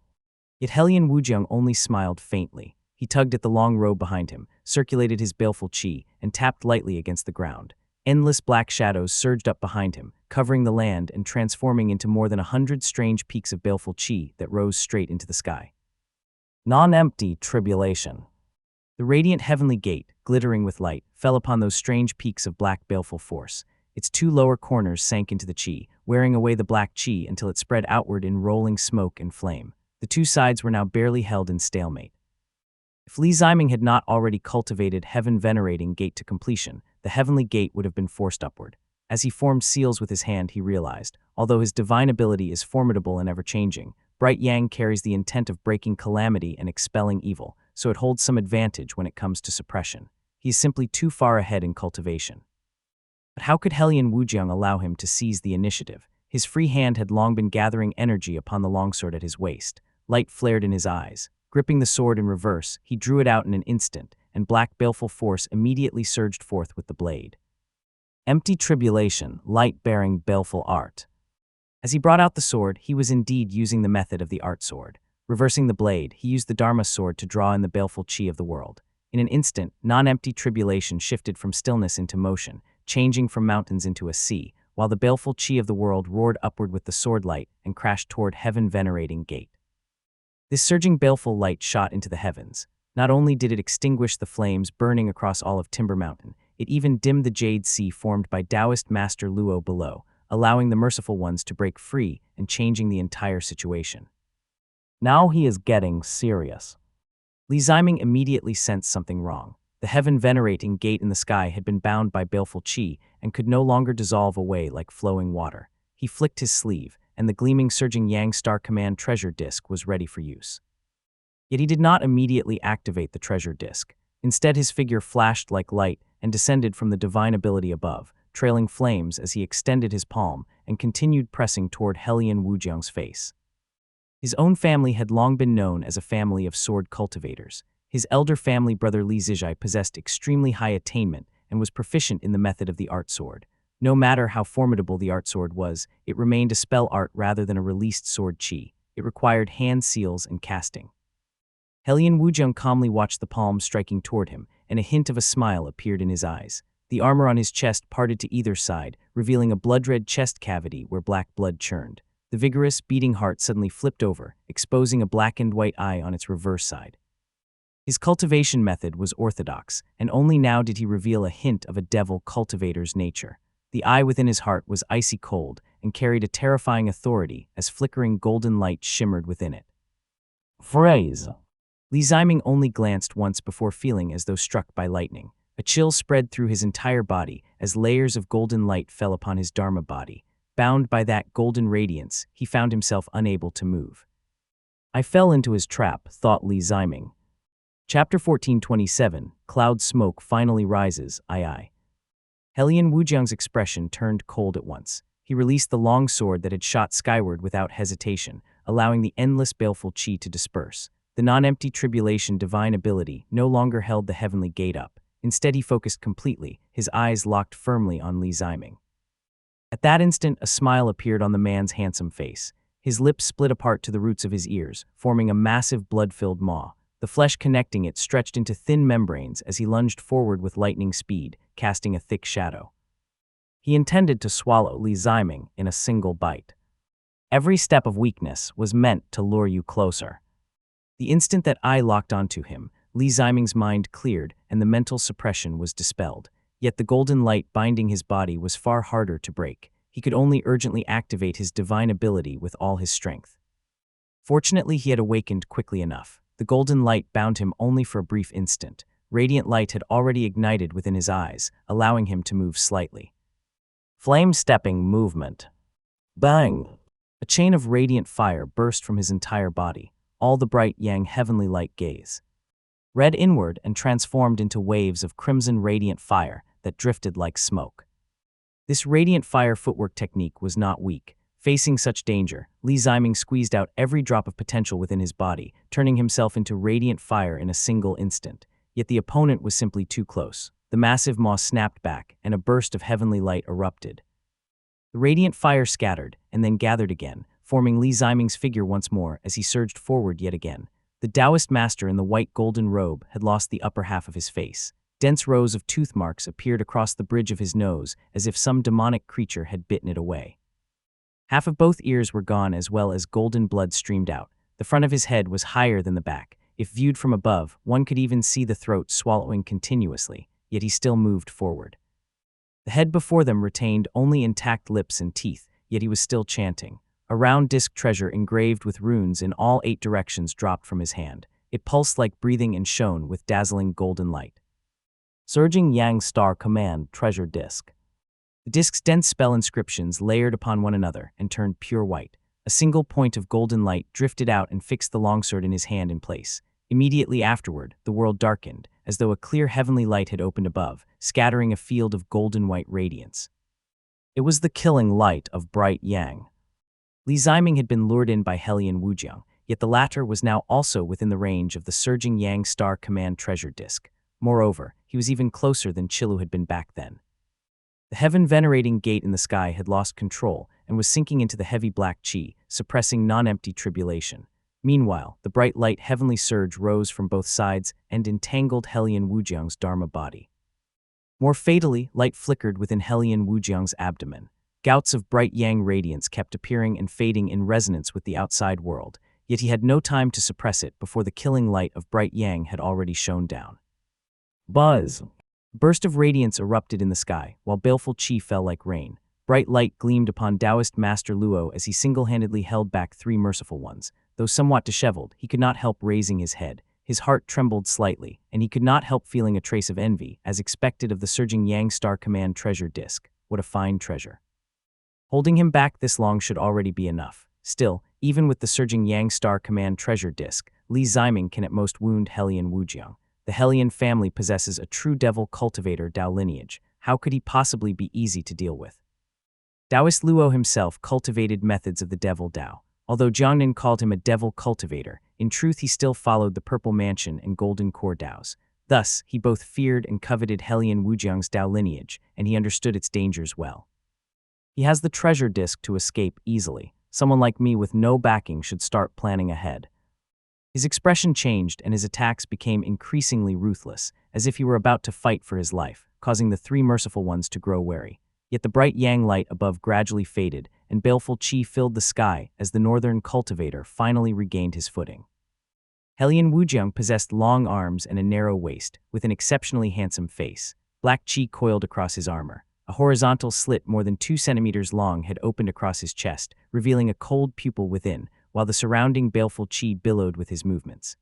Yet Hellion Wujiang only smiled faintly. He tugged at the long robe behind him, circulated his baleful qi, and tapped lightly against the ground. Endless black shadows surged up behind him, covering the land and transforming into more than 100 strange peaks of baleful qi that rose straight into the sky. Non-empty tribulation. The radiant heavenly gate, glittering with light, fell upon those strange peaks of black baleful force. Its two lower corners sank into the qi, wearing away the black qi until it spread outward in rolling smoke and flame. The two sides were now barely held in stalemate. If Li Ziming had not already cultivated Heaven Venerating Gate to completion, the heavenly gate would have been forced upward. As he formed seals with his hand, he realized, although his divine ability is formidable and ever-changing, Bright Yang carries the intent of breaking calamity and expelling evil, so it holds some advantage when it comes to suppression. He is simply too far ahead in cultivation. But how could Hellion Wujiang allow him to seize the initiative? His free hand had long been gathering energy upon the longsword at his waist. Light flared in his eyes. Gripping the sword in reverse, he drew it out in an instant, and black baleful force immediately surged forth with the blade. Empty tribulation, light-bearing baleful art. As he brought out the sword, he was indeed using the method of the art sword. Reversing the blade, he used the Dharma sword to draw in the baleful qi of the world. In an instant, non-empty tribulation shifted from stillness into motion, changing from mountains into a sea, while the baleful qi of the world roared upward with the sword light and crashed toward Heaven Venerating Gate. This surging baleful light shot into the heavens. Not only did it extinguish the flames burning across all of Timber Mountain, it even dimmed the jade sea formed by Taoist Master Luo below, allowing the merciful ones to break free and changing the entire situation. Now he is getting serious. Li Ziming immediately sensed something wrong. The Heaven Venerating Gate in the sky had been bound by baleful qi and could no longer dissolve away like flowing water. He flicked his sleeve, and the gleaming surging Yang Star Command treasure disk was ready for use. Yet he did not immediately activate the treasure disk. Instead, his figure flashed like light and descended from the divine ability above, trailing flames as he extended his palm and continued pressing toward Hellion Wujiang's face. His own family had long been known as a family of sword cultivators. His elder family brother Li Zijai possessed extremely high attainment and was proficient in the method of the art sword. No matter how formidable the art sword was, it remained a spell art rather than a released sword qi. It required hand seals and casting. Helian Wujiang calmly watched the palm striking toward him, and a hint of a smile appeared in his eyes. The armor on his chest parted to either side, revealing a blood-red chest cavity where black blood churned. The vigorous, beating heart suddenly flipped over, exposing a blackened white eye on its reverse side. His cultivation method was orthodox, and only now did he reveal a hint of a devil cultivator's nature. The eye within his heart was icy cold and carried a terrifying authority as flickering golden light shimmered within it. Phrase. Li Ziming only glanced once before feeling as though struck by lightning. A chill spread through his entire body as layers of golden light fell upon his Dharma body. Bound by that golden radiance, he found himself unable to move. I fell into his trap, thought Li Ziming. Chapter 1427, Cloud Smoke Finally Rises, II. Helian Wujiang's expression turned cold at once. He released the long sword that had shot skyward without hesitation, allowing the endless baleful qi to disperse. The non-empty tribulation divine ability no longer held the heavenly gate up. Instead, he focused completely, his eyes locked firmly on Li Ziming. At that instant, a smile appeared on the man's handsome face. His lips split apart to the roots of his ears, forming a massive blood-filled maw. The flesh connecting it stretched into thin membranes as he lunged forward with lightning speed, casting a thick shadow. He intended to swallow Li Ziming in a single bite. Every step of weakness was meant to lure you closer. The instant that I locked onto him, Li Ziming's mind cleared and the mental suppression was dispelled. Yet the golden light binding his body was far harder to break. He could only urgently activate his divine ability with all his strength. Fortunately, he had awakened quickly enough. The golden light bound him only for a brief instant. Radiant light had already ignited within his eyes, allowing him to move slightly. Flame-stepping movement. Bang! A chain of radiant fire burst from his entire body, all the bright yang heavenly light gaze. Red inward and transformed into waves of crimson radiant fire that drifted like smoke. This radiant fire footwork technique was not weak. Facing such danger, Li Ziming squeezed out every drop of potential within his body, turning himself into radiant fire in a single instant. Yet the opponent was simply too close. The massive maw snapped back, and a burst of heavenly light erupted. The radiant fire scattered, and then gathered again, forming Li Ziming's figure once more as he surged forward yet again. The Taoist master in the white golden robe had lost the upper half of his face. Dense rows of tooth marks appeared across the bridge of his nose, as if some demonic creature had bitten it away. Half of both ears were gone, as well as golden blood streamed out. The front of his head was higher than the back. If viewed from above, one could even see the throat swallowing continuously, yet he still moved forward. The head before them retained only intact lips and teeth, yet he was still chanting. A round disc treasure engraved with runes in all 8 directions dropped from his hand. It pulsed like breathing and shone with dazzling golden light. Surging Yang Star Command Treasure Disc. The disc's dense spell inscriptions layered upon one another and turned pure white. A single point of golden light drifted out and fixed the longsword in his hand in place. Immediately afterward, the world darkened, as though a clear heavenly light had opened above, scattering a field of golden white radiance. It was the killing light of bright yang. Li Ziming had been lured in by Helian Wujiang, yet the latter was now also within the range of the surging Yang Star Command treasure disc. Moreover, he was even closer than Qilu had been back then. The heaven-venerating gate in the sky had lost control and was sinking into the heavy black qi, suppressing non-empty tribulation. Meanwhile, the bright light heavenly surge rose from both sides and entangled Helian Wujiang's Dharma body. More fatally, light flickered within Helian Wujiang's abdomen. Gouts of bright yang radiance kept appearing and fading in resonance with the outside world, yet he had no time to suppress it before the killing light of bright yang had already shone down. Buzz! A burst of radiance erupted in the sky, while baleful qi fell like rain. Bright light gleamed upon Taoist Master Luo as he single-handedly held back 3 merciful ones. Though somewhat disheveled, he could not help raising his head. His heart trembled slightly, and he could not help feeling a trace of envy, as expected of the surging Yang Star Command treasure disc. What a fine treasure. Holding him back this long should already be enough. Still, even with the surging Yang Star Command treasure disc, Li Ziming can at most wound Helian Wujiang. The Helian family possesses a true devil cultivator Dao lineage. How could he possibly be easy to deal with? Taoist Luo himself cultivated methods of the devil Dao. Although Jiangnan called him a devil cultivator, in truth he still followed the Purple Mansion and Golden Core Daos. Thus, he both feared and coveted Helian Wujiang's Dao lineage, and he understood its dangers well. He has the treasure disc to escape easily. Someone like me with no backing should start planning ahead. His expression changed and his attacks became increasingly ruthless, as if he were about to fight for his life, causing the three merciful ones to grow wary. Yet the bright yang light above gradually faded, and baleful qi filled the sky as the northern cultivator finally regained his footing. Hellion Wujiang possessed long arms and a narrow waist, with an exceptionally handsome face. Black qi coiled across his armor. A horizontal slit more than 2 centimeters long had opened across his chest, revealing a cold pupil within, while the surrounding baleful qi billowed with his movements.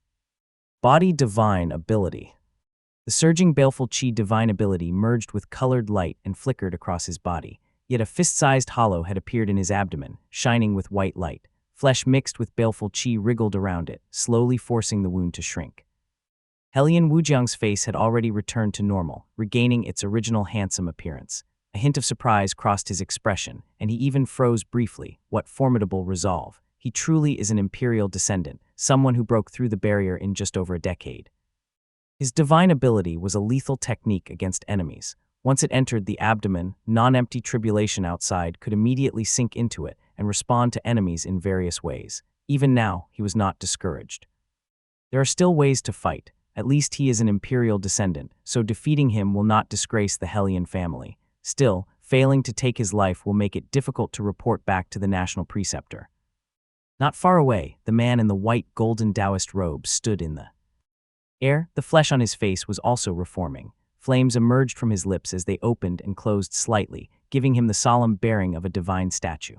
Body Divine Ability. The surging baleful qi divine ability merged with colored light and flickered across his body, yet a fist-sized hollow had appeared in his abdomen, shining with white light. Flesh mixed with baleful qi wriggled around it, slowly forcing the wound to shrink. Hellion Wujiang's face had already returned to normal, regaining its original handsome appearance. A hint of surprise crossed his expression, and he even froze briefly. What formidable resolve! He truly is an imperial descendant, someone who broke through the barrier in just over a decade. His divine ability was a lethal technique against enemies. Once it entered the abdomen, non-empty tribulation outside could immediately sink into it and respond to enemies in various ways. Even now, he was not discouraged. There are still ways to fight. At least he is an imperial descendant, so defeating him will not disgrace the Hellion family. Still, failing to take his life will make it difficult to report back to the national preceptor. Not far away, the man in the white golden Taoist robe stood in the air. The flesh on his face was also reforming. Flames emerged from his lips as they opened and closed slightly, giving him the solemn bearing of a divine statue.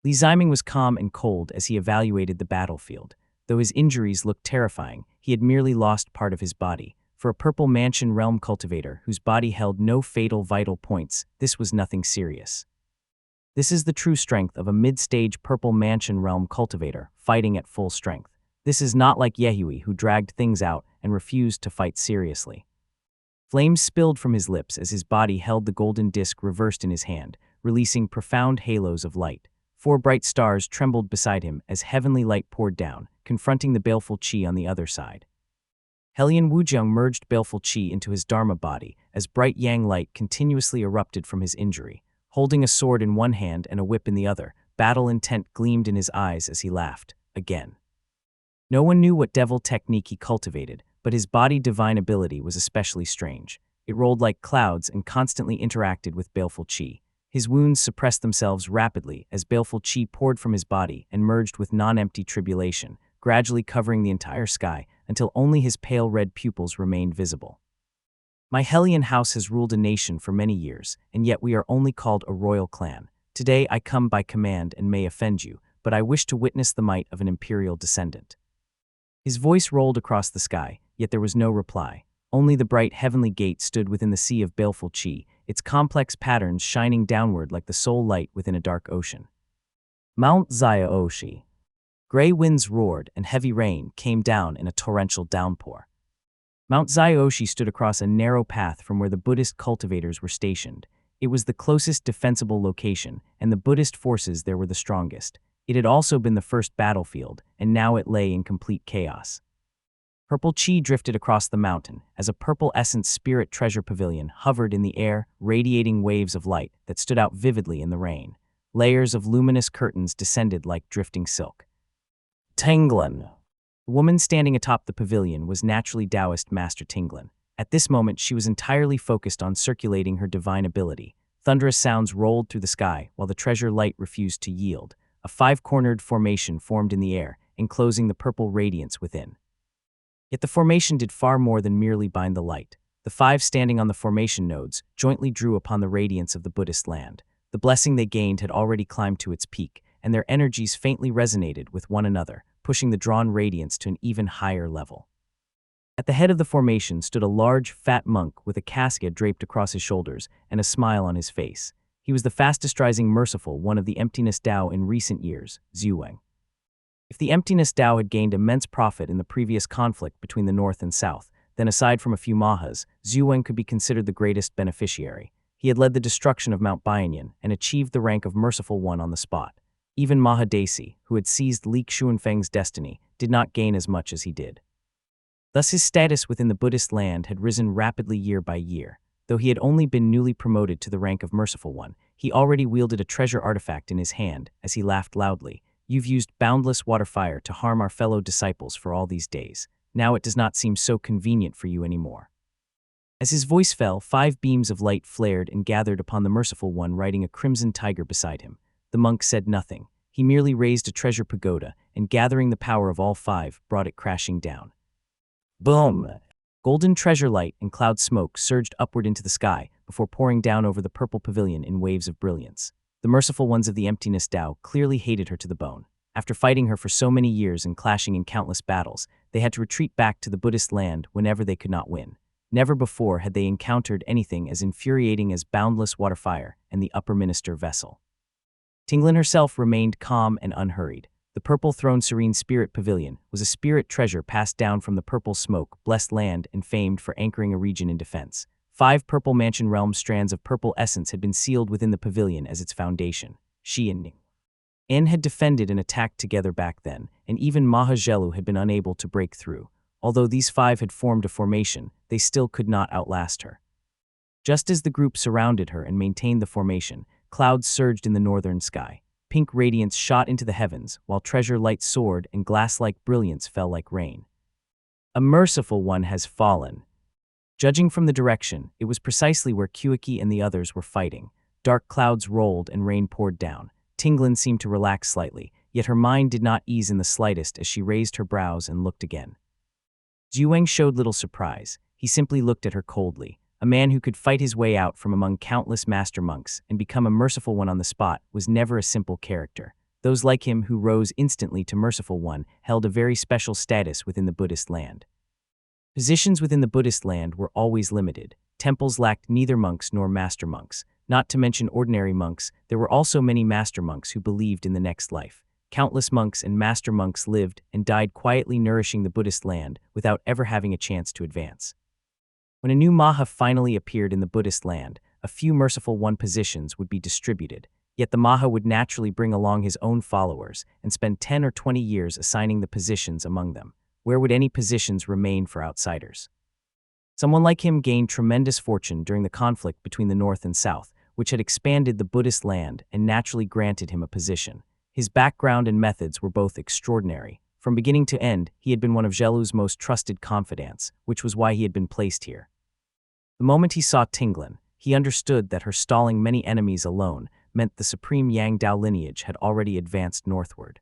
Li Ziming was calm and cold as he evaluated the battlefield. Though his injuries looked terrifying, he had merely lost part of his body. For a Purple Mansion realm cultivator whose body held no fatal vital points, this was nothing serious. This is the true strength of a mid-stage Purple Mansion realm cultivator, fighting at full strength. This is not like Yehui, who dragged things out and refused to fight seriously. Flames spilled from his lips as his body held the golden disc reversed in his hand, releasing profound halos of light. 4 bright stars trembled beside him as heavenly light poured down, confronting the baleful qi on the other side. Hellion Wujiang merged baleful qi into his dharma body as bright yang light continuously erupted from his injury. Holding a sword in one hand and a whip in the other, battle intent gleamed in his eyes as he laughed, again. No one knew what devil technique he cultivated, but his body divine ability was especially strange. It rolled like clouds and constantly interacted with baleful qi. His wounds suppressed themselves rapidly as baleful qi poured from his body and merged with non-empty tribulation, gradually covering the entire sky until only his pale red pupils remained visible. My Hellion house has ruled a nation for many years, and yet we are only called a royal clan. Today I come by command and may offend you, but I wish to witness the might of an imperial descendant. His voice rolled across the sky, yet there was no reply. Only the bright heavenly gate stood within the sea of baleful qi, its complex patterns shining downward like the soul light within a dark ocean. Mount Zyaoshi. Gray winds roared and heavy rain came down in a torrential downpour. Mount Zyaoshi stood across a narrow path from where the Buddhist cultivators were stationed. It was the closest defensible location, and the Buddhist forces there were the strongest. It had also been the first battlefield, and now it lay in complete chaos. Purple qi drifted across the mountain as a purple essence spirit treasure pavilion hovered in the air, radiating waves of light that stood out vividly in the rain. Layers of luminous curtains descended like drifting silk. Tinglin. The woman standing atop the pavilion was naturally Taoist Master Tinglin. At this moment, she was entirely focused on circulating her divine ability. Thunderous sounds rolled through the sky while the treasure light refused to yield. A 5-cornered formation formed in the air, enclosing the purple radiance within. Yet the formation did far more than merely bind the light. The 5 standing on the formation nodes jointly drew upon the radiance of the Buddhist land. The blessing they gained had already climbed to its peak, and their energies faintly resonated with one another, pushing the drawn radiance to an even higher level. At the head of the formation stood a large, fat monk with a casket draped across his shoulders and a smile on his face. He was the fastest rising merciful one of the Emptiness Dao in recent years, Xuewang. If the Emptiness Dao had gained immense profit in the previous conflict between the North and South, then aside from a few Mahas, Xuewang could be considered the greatest beneficiary. He had led the destruction of Mount Bianyan and achieved the rank of Merciful One on the spot. Even Mahadesi, who had seized Li Xuanfeng's destiny, did not gain as much as he did. Thus his status within the Buddhist land had risen rapidly year by year. Though he had only been newly promoted to the rank of Merciful One, he already wielded a treasure artifact in his hand as he laughed loudly. You've used boundless water fire to harm our fellow disciples for all these days. Now it does not seem so convenient for you anymore." As his voice fell, 5 beams of light flared and gathered upon the Merciful One riding a crimson tiger beside him. The monk said nothing. He merely raised a treasure pagoda and, gathering the power of all 5, brought it crashing down. Boom! Golden treasure light and cloud smoke surged upward into the sky before pouring down over the purple pavilion in waves of brilliance. The Merciful Ones of the Emptiness Tao clearly hated her to the bone. After fighting her for so many years and clashing in countless battles, they had to retreat back to the Buddhist land whenever they could not win. Never before had they encountered anything as infuriating as boundless water fire and the upper minister vessel. Tinglin herself remained calm and unhurried. The Purple Throne Serene Spirit Pavilion was a spirit treasure passed down from the purple smoke, blessed land and famed for anchoring a region in defense. 5 Purple Mansion Realm strands of purple essence had been sealed within the pavilion as its foundation. She and N had defended and attacked together back then, and even Maha Zhelu had been unable to break through. Although these 5 had formed a formation, they still could not outlast her. Just as the group surrounded her and maintained the formation, clouds surged in the northern sky. Pink radiance shot into the heavens, while treasure light soared and glass-like brilliance fell like rain. A Merciful One has fallen. Judging from the direction, it was precisely where Kueki and the others were fighting. Dark clouds rolled and rain poured down. Tinglin seemed to relax slightly, yet her mind did not ease in the slightest as she raised her brows and looked again. Zhuang showed little surprise. He simply looked at her coldly. A man who could fight his way out from among countless master monks and become a Merciful One on the spot was never a simple character. Those like him who rose instantly to Merciful One held a very special status within the Buddhist land. Positions within the Buddhist land were always limited. Temples lacked neither monks nor master monks. Not to mention ordinary monks, there were also many master monks who believed in the next life. Countless monks and master monks lived and died quietly nourishing the Buddhist land without ever having a chance to advance. When a new Maha finally appeared in the Buddhist land, a few Merciful One positions would be distributed, yet the Maha would naturally bring along his own followers and spend 10 or 20 years assigning the positions among them. Where would any positions remain for outsiders? Someone like him gained tremendous fortune during the conflict between the North and South, which had expanded the Buddhist land and naturally granted him a position. His background and methods were both extraordinary. From beginning to end, he had been one of Zhelu's most trusted confidants, which was why he had been placed here. The moment he saw Tinglin, he understood that her stalling many enemies alone meant the supreme Yang Dao lineage had already advanced northward.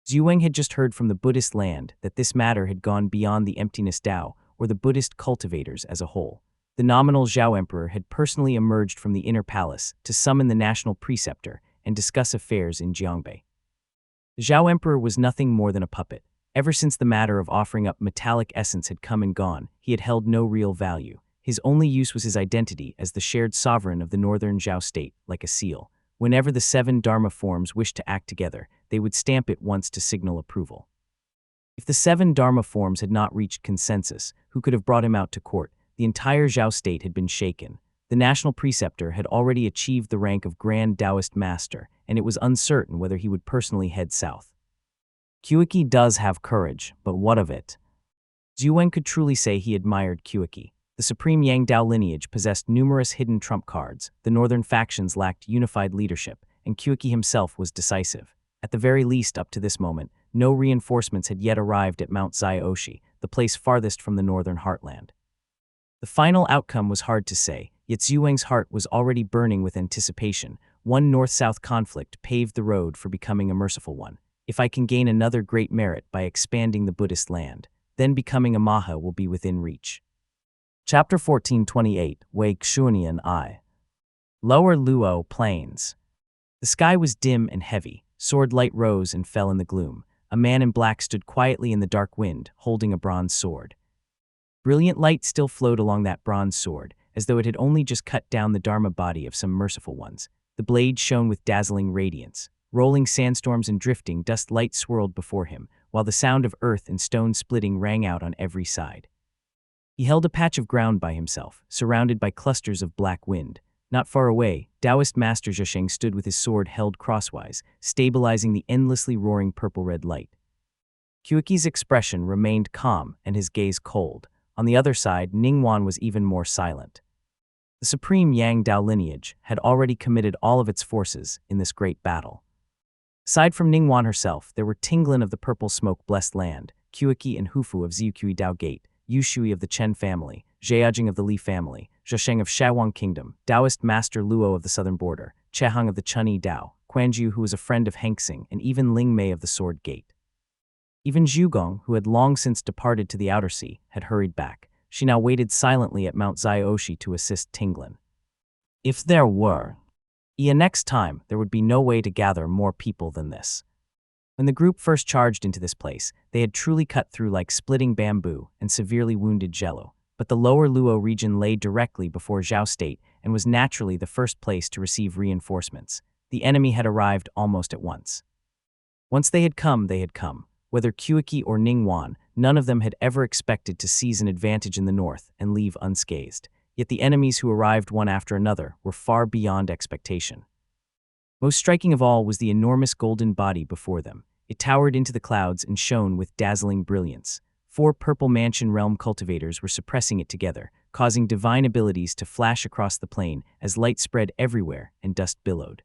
Zhuang had just heard from the Buddhist land that this matter had gone beyond the Emptiness Tao or the Buddhist cultivators as a whole. The nominal Zhao Emperor had personally emerged from the inner palace to summon the national preceptor and discuss affairs in Jiangbei. The Zhao Emperor was nothing more than a puppet. Ever since the matter of offering up metallic essence had come and gone, he had held no real value. His only use was his identity as the shared sovereign of the northern Zhao state, like a seal. Whenever the 7 Dharma forms wished to act together, they would stamp it once to signal approval. If the 7 Dharma forms had not reached consensus, who could have brought him out to court? The entire Zhao state had been shaken. The national preceptor had already achieved the rank of Grand Taoist Master, and it was uncertain whether he would personally head south. Kueki does have courage, but what of it? Zhuang could truly say he admired Kueki. The supreme Yang Dao lineage possessed numerous hidden trump cards, the northern factions lacked unified leadership, and Kueki himself was decisive. At the very least up to this moment, no reinforcements had yet arrived at Mount Zaiyoshi, the place farthest from the northern heartland. The final outcome was hard to say, yet Zhuang's heart was already burning with anticipation. One north-south conflict paved the road for becoming a Merciful One. If I can gain another great merit by expanding the Buddhist land, then becoming a Maha will be within reach. Chapter 1428, Wei Xunian I. Lower Luo Plains. The sky was dim and heavy. Sword light rose and fell in the gloom. A man in black stood quietly in the dark wind, holding a bronze sword. Brilliant light still flowed along that bronze sword, as though it had only just cut down the Dharma body of some Merciful Ones. The blade shone with dazzling radiance. Rolling sandstorms and drifting dust light swirled before him, while the sound of earth and stone splitting rang out on every side. He held a patch of ground by himself, surrounded by clusters of black wind. Not far away, Taoist Master Zhesheng stood with his sword held crosswise, stabilizing the endlessly roaring purple-red light. Kueki's expression remained calm and his gaze cold. On the other side, Ningguan was even more silent. The supreme Yang Dao lineage had already committed all of its forces in this great battle. Aside from Ningguan herself, there were Tinglin of the Purple Smoke-Blessed Land, Kueki and Hufu of Ziukui Dao Gate, Yu Shui of the Chen family, Zheajing of the Li family, Zhesheng of Shawang Kingdom, Taoist Master Luo of the Southern Border, Chehang of the Chunyi Dao, Quanju who was a friend of Hengxing, and even Ling Mei of the Sword Gate. Even Zhugong, who had long since departed to the Outer Sea, had hurried back. She now waited silently at Mount Zioshi to assist Tinglin. If there were next time, there would be no way to gather more people than this. When the group first charged into this place, they had truly cut through like splitting bamboo and severely wounded Jello. But the lower Luo region lay directly before Zhao State and was naturally the first place to receive reinforcements. The enemy had arrived almost at once. Once they had come, they had come. Whether Kueki or Ningguan, none of them had ever expected to seize an advantage in the north and leave unscathed. Yet the enemies who arrived one after another were far beyond expectation. Most striking of all was the enormous golden body before them. It towered into the clouds and shone with dazzling brilliance. 4 purple mansion realm cultivators were suppressing it together, causing divine abilities to flash across the plain as light spread everywhere and dust billowed.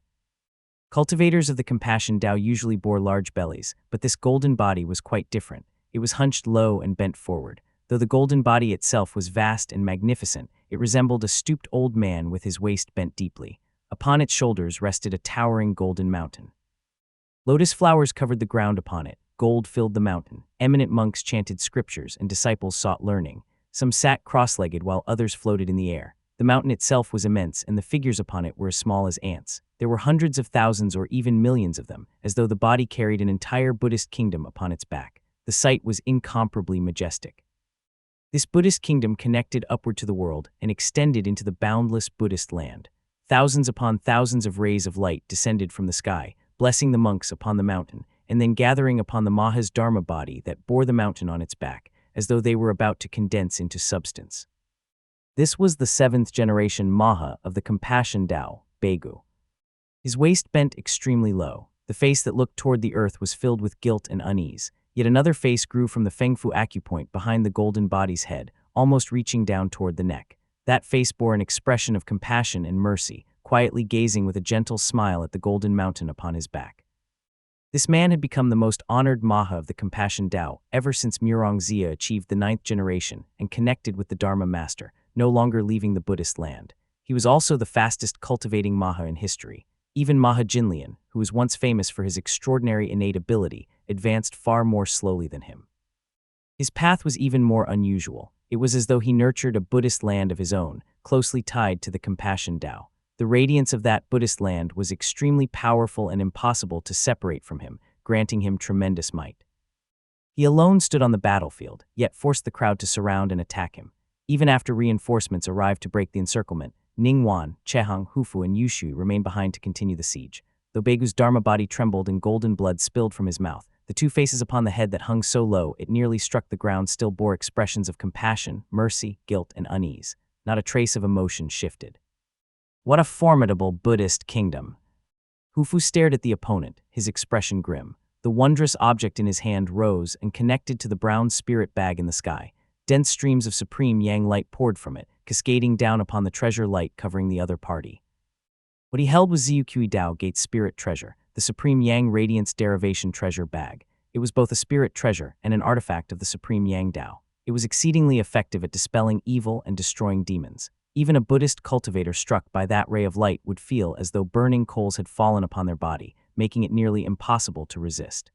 Cultivators of the Compassion Dao usually bore large bellies, but this golden body was quite different. It was hunched low and bent forward. Though the golden body itself was vast and magnificent, it resembled a stooped old man with his waist bent deeply. Upon its shoulders rested a towering golden mountain. Lotus flowers covered the ground upon it. Gold filled the mountain. Eminent monks chanted scriptures and disciples sought learning. Some sat cross-legged while others floated in the air. The mountain itself was immense, and the figures upon it were as small as ants. There were hundreds of thousands or even millions of them, as though the body carried an entire Buddhist kingdom upon its back. The sight was incomparably majestic. This Buddhist kingdom connected upward to the world and extended into the boundless Buddhist land. Thousands upon thousands of rays of light descended from the sky, blessing the monks upon the mountain, and then gathering upon the Maha's Dharma body that bore the mountain on its back, as though they were about to condense into substance. This was the 7th generation Maha of the Compassion Dao, Beigu. His waist bent extremely low. The face that looked toward the earth was filled with guilt and unease. Yet another face grew from the Fengfu acupoint behind the golden body's head, almost reaching down toward the neck. That face bore an expression of compassion and mercy, quietly gazing with a gentle smile at the golden mountain upon his back. This man had become the most honored Maha of the Compassion Dao ever since Murong Zia achieved the 9th generation and connected with the Dharma Master, no longer leaving the Buddhist land. He was also the fastest cultivating Maha in history. Even Maha Jinlian, who was once famous for his extraordinary innate ability, advanced far more slowly than him. His path was even more unusual. It was as though he nurtured a Buddhist land of his own, closely tied to the Compassion Dao. The radiance of that Buddhist land was extremely powerful and impossible to separate from him, granting him tremendous might. He alone stood on the battlefield, yet forced the crowd to surround and attack him. Even after reinforcements arrived to break the encirclement, Ningguan, Chehang, Hufu, and Yu Shui remained behind to continue the siege. Though Beigu's Dharma body trembled and golden blood spilled from his mouth, the 2 faces upon the head that hung so low it nearly struck the ground still bore expressions of compassion, mercy, guilt, and unease. Not a trace of emotion shifted. What a formidable Buddhist kingdom! Hufu stared at the opponent, his expression grim. The wondrous object in his hand rose and connected to the brown spirit bag in the sky. Dense streams of supreme yang light poured from it, cascading down upon the treasure light covering the other party. What he held was Ziukui Dao Gate's spirit treasure, the Supreme Yang Radiance Derivation Treasure Bag. It was both a spirit treasure and an artifact of the Supreme Yang Dao. It was exceedingly effective at dispelling evil and destroying demons. Even a Buddhist cultivator struck by that ray of light would feel as though burning coals had fallen upon their body, making it nearly impossible to resist.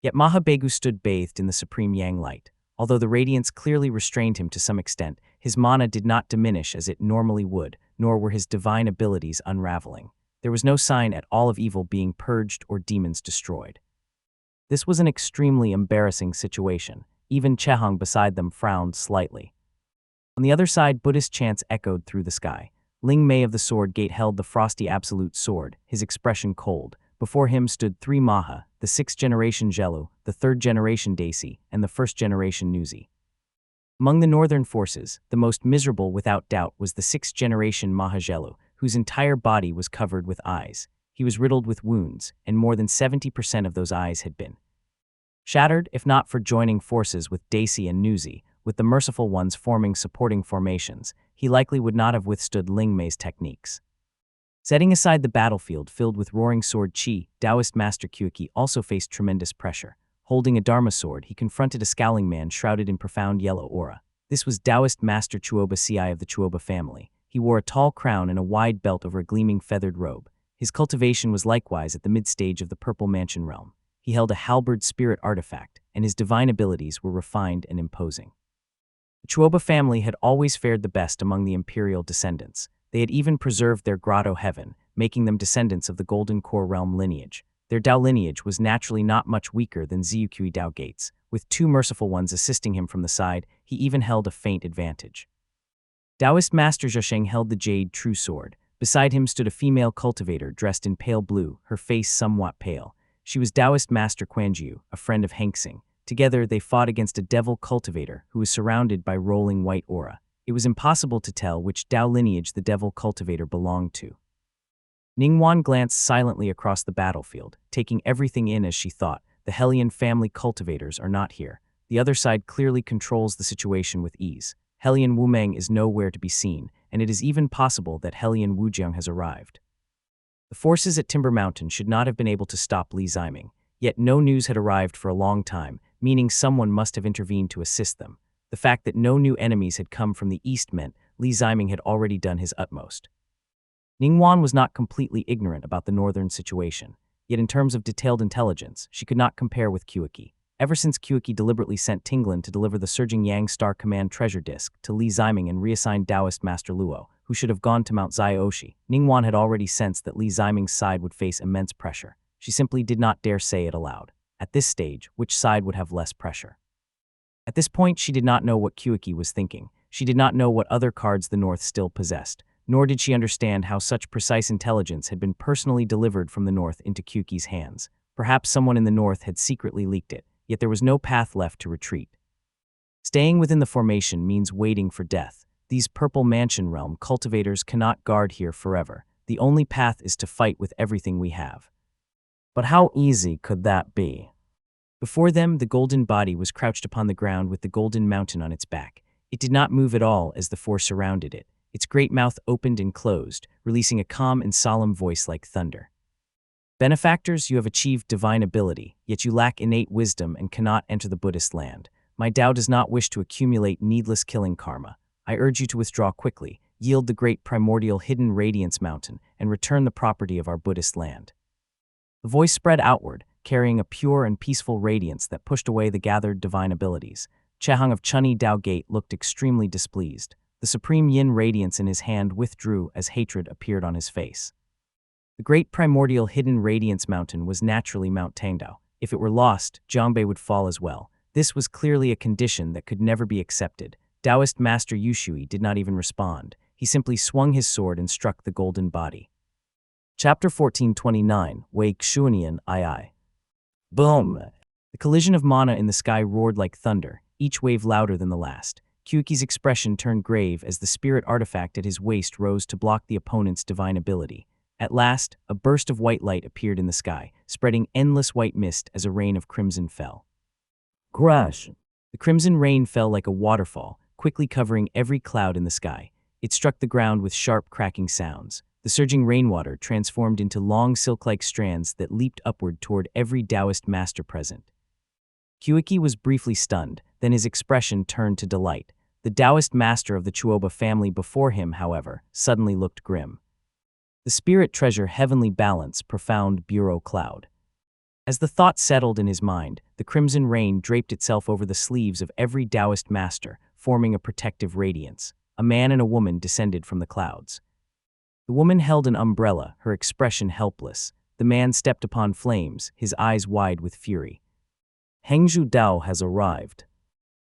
Yet Maha Beigu stood bathed in the Supreme Yang light. Although the radiance clearly restrained him to some extent, his mana did not diminish as it normally would, nor were his divine abilities unraveling. There was no sign at all of evil being purged or demons destroyed. This was an extremely embarrassing situation. Even Chehang beside them frowned slightly. On the other side, Buddhist chants echoed through the sky. Ling Mei of the Sword Gate held the frosty absolute sword, his expression cold. Before him stood 3 Maha, the 6th generation Zhelu, the 3rd generation Daisy, and the 1st generation Nuzi. Among the northern forces, the most miserable without doubt was the 6th generation Maha Zhelu, whose entire body was covered with eyes. He was riddled with wounds, and more than 70% of those eyes had been shattered, if not for joining forces with Daisy and Nuzi, with the merciful ones forming supporting formations. He likely would not have withstood Ling Mei's techniques. Setting aside the battlefield filled with roaring sword Qi, Taoist Master Kueki also faced tremendous pressure. Holding a Dharma sword, he confronted a scowling man shrouded in profound yellow aura. This was Taoist Master Chuoba Ci of the Chuoba family. He wore a tall crown and a wide belt over a gleaming feathered robe. His cultivation was likewise at the mid-stage of the Purple Mansion realm. He held a halberd spirit artifact, and his divine abilities were refined and imposing. The Chuoba family had always fared the best among the imperial descendants. They had even preserved their grotto heaven, making them descendants of the Golden Core realm lineage. Their Dao lineage was naturally not much weaker than Ziyuqi Dao Gates. With two merciful ones assisting him from the side, he even held a faint advantage. Taoist Master Zhesheng held the Jade True Sword. Beside him stood a female cultivator dressed in pale blue, her face somewhat pale. She was Taoist Master Quanjiu, a friend of Hengxing. Together, they fought against a devil cultivator who was surrounded by rolling white aura. It was impossible to tell which Dao lineage the devil cultivator belonged to. Ningguan glanced silently across the battlefield, taking everything in as she thought. The Hellion family cultivators are not here. The other side clearly controls the situation with ease. Hellion Wumeng is nowhere to be seen, and it is even possible that Hellion Wujiang has arrived. The forces at Timber Mountain should not have been able to stop Li Ziming, yet no news had arrived for a long time, meaning someone must have intervened to assist them. The fact that no new enemies had come from the east meant Li Ziming had already done his utmost. Ningguan was not completely ignorant about the northern situation, yet in terms of detailed intelligence, she could not compare with Kueki. Ever since Kueki deliberately sent Tinglin to deliver the Surging Yang Star Command treasure disk to Li Ziming and reassigned Taoist Master Luo, who should have gone to Mount Zioshi, Ningguan had already sensed that Li Ziming's side would face immense pressure. She simply did not dare say it aloud. At this stage, which side would have less pressure? At this point, she did not know what Kueki was thinking. She did not know what other cards the North still possessed, nor did she understand how such precise intelligence had been personally delivered from the North into Kueki's hands. Perhaps someone in the North had secretly leaked it, yet there was no path left to retreat. Staying within the formation means waiting for death. These Purple Mansion realm cultivators cannot guard here forever. The only path is to fight with everything we have. But how easy could that be? Before them, the golden body was crouched upon the ground with the golden mountain on its back. It did not move at all as the four surrounded it. Its great mouth opened and closed, releasing a calm and solemn voice like thunder. Benefactors, you have achieved divine ability, yet you lack innate wisdom and cannot enter the Buddhist land. My Tao does not wish to accumulate needless killing karma. I urge you to withdraw quickly, yield the great primordial hidden radiance mountain, and return the property of our Buddhist land. The voice spread outward, carrying a pure and peaceful radiance that pushed away the gathered divine abilities. Chehang of Chunyi Dao Gate looked extremely displeased. The supreme yin radiance in his hand withdrew as hatred appeared on his face. The great primordial hidden radiance mountain was naturally Mount Tangdao. If it were lost, Jiangbei would fall as well. This was clearly a condition that could never be accepted. Taoist Master Yushui did not even respond. He simply swung his sword and struck the golden body. Chapter 1429, Wei Xuanian II. Boom! The collision of mana in the sky roared like thunder, each wave louder than the last. Kueki's expression turned grave as the spirit artifact at his waist rose to block the opponent's divine ability. At last, a burst of white light appeared in the sky, spreading endless white mist as a rain of crimson fell. Crash! The crimson rain fell like a waterfall, quickly covering every cloud in the sky. It struck the ground with sharp cracking sounds. The surging rainwater transformed into long silk-like strands that leaped upward toward every Taoist master present. Kueki was briefly stunned, then his expression turned to delight. The Taoist master of the Chuoba family before him, however, suddenly looked grim. The spirit treasure heavenly balance profound bureau cloud. As the thought settled in his mind, the crimson rain draped itself over the sleeves of every Taoist master, forming a protective radiance. A man and a woman descended from the clouds. The woman held an umbrella, her expression helpless. The man stepped upon flames, his eyes wide with fury. Hengzhu Dao has arrived.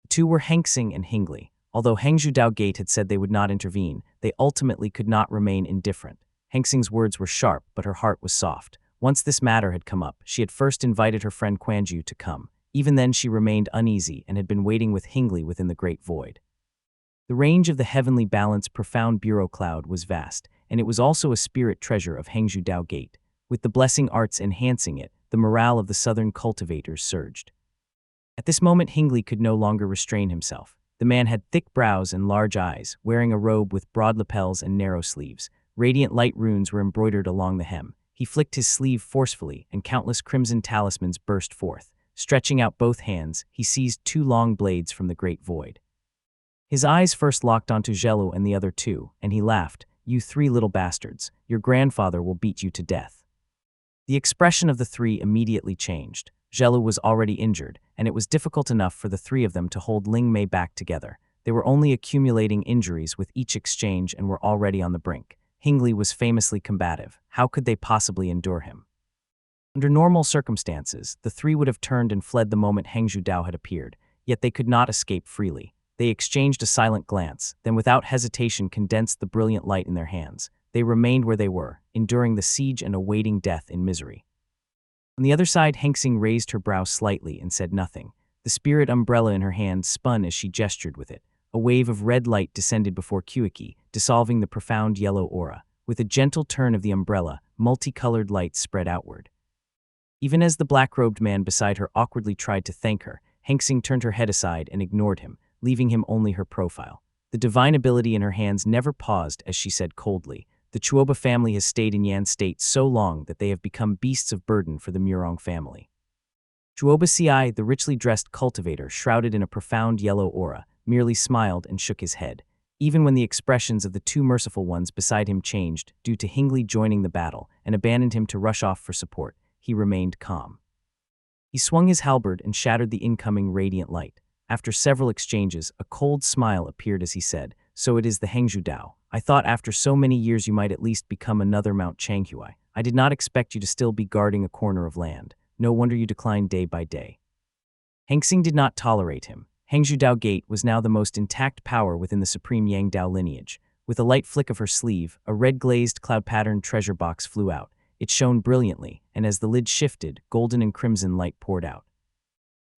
The two were Hengxing and Hingli. Although Hengzhu Dao Gate had said they would not intervene, they ultimately could not remain indifferent. Hengxing's words were sharp, but her heart was soft. Once this matter had come up, she had first invited her friend Quanjiu to come. Even then she remained uneasy and had been waiting with Hingli within the great void. The range of the heavenly balance profound bureau cloud was vast, and it was also a spirit treasure of Hengzhu Dao Gate. With the blessing arts enhancing it, the morale of the southern cultivators surged. At this moment Hingli could no longer restrain himself. The man had thick brows and large eyes, wearing a robe with broad lapels and narrow sleeves. Radiant light runes were embroidered along the hem. He flicked his sleeve forcefully, and countless crimson talismans burst forth. Stretching out both hands, he seized 2 long blades from the great void. His eyes first locked onto Gelo and the other 2, and he laughed. "You 3 little bastards, your grandfather will beat you to death." The expression of the 3 immediately changed. Gelo was already injured, and it was difficult enough for the 3 of them to hold Ling Mei back together. They were only accumulating injuries with each exchange and were already on the brink. Hingli was famously combative. How could they possibly endure him? Under normal circumstances, the 3 would have turned and fled the moment Heng Dao had appeared, yet they could not escape freely. They exchanged a silent glance, then without hesitation condensed the brilliant light in their hands. They remained where they were, enduring the siege and awaiting death in misery. On the other side, Hengxing raised her brow slightly and said nothing. The spirit umbrella in her hand spun as she gestured with it. A wave of red light descended before Kyueki, dissolving the profound yellow aura. With a gentle turn of the umbrella, multicolored light spread outward. Even as the black-robed man beside her awkwardly tried to thank her, Hengxing turned her head aside and ignored him, leaving him only her profile. The divine ability in her hands never paused as she said coldly, "The Chuoba family has stayed in Yan State so long that they have become beasts of burden for the Murong family." Chuoba Ci, the richly dressed cultivator shrouded in a profound yellow aura, merely smiled and shook his head. Even when the expressions of the 2 merciful ones beside him changed due to Hingli joining the battle and abandoned him to rush off for support, he remained calm. He swung his halberd and shattered the incoming radiant light. After several exchanges, a cold smile appeared as he said, "So it is the Heng Dao. I thought after so many years you might at least become another Mount Changhui. I did not expect you to still be guarding a corner of land. No wonder you decline day by day." Hengxing did not tolerate him. Heng Dao Gate was now the most intact power within the supreme Yang Dao lineage. With a light flick of her sleeve, a red-glazed, cloud-patterned treasure box flew out. It shone brilliantly, and as the lid shifted, golden and crimson light poured out.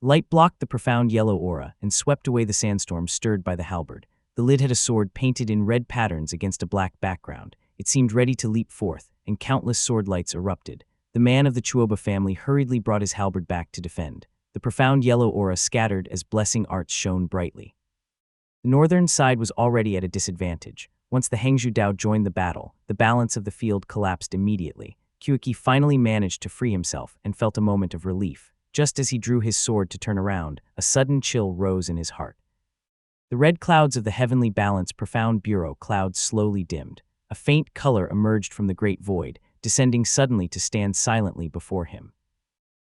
Light blocked the profound yellow aura and swept away the sandstorm stirred by the halberd. The lid had a sword painted in red patterns against a black background. It seemed ready to leap forth, and countless sword lights erupted. The man of the Chuoba family hurriedly brought his halberd back to defend. The profound yellow aura scattered as blessing arts shone brightly. The northern side was already at a disadvantage. Once the Heng Dao joined the battle, the balance of the field collapsed immediately. Kyueki finally managed to free himself and felt a moment of relief. Just as he drew his sword to turn around, a sudden chill rose in his heart. The red clouds of the heavenly balance profound bureau clouds slowly dimmed. A faint color emerged from the great void, descending suddenly to stand silently before him.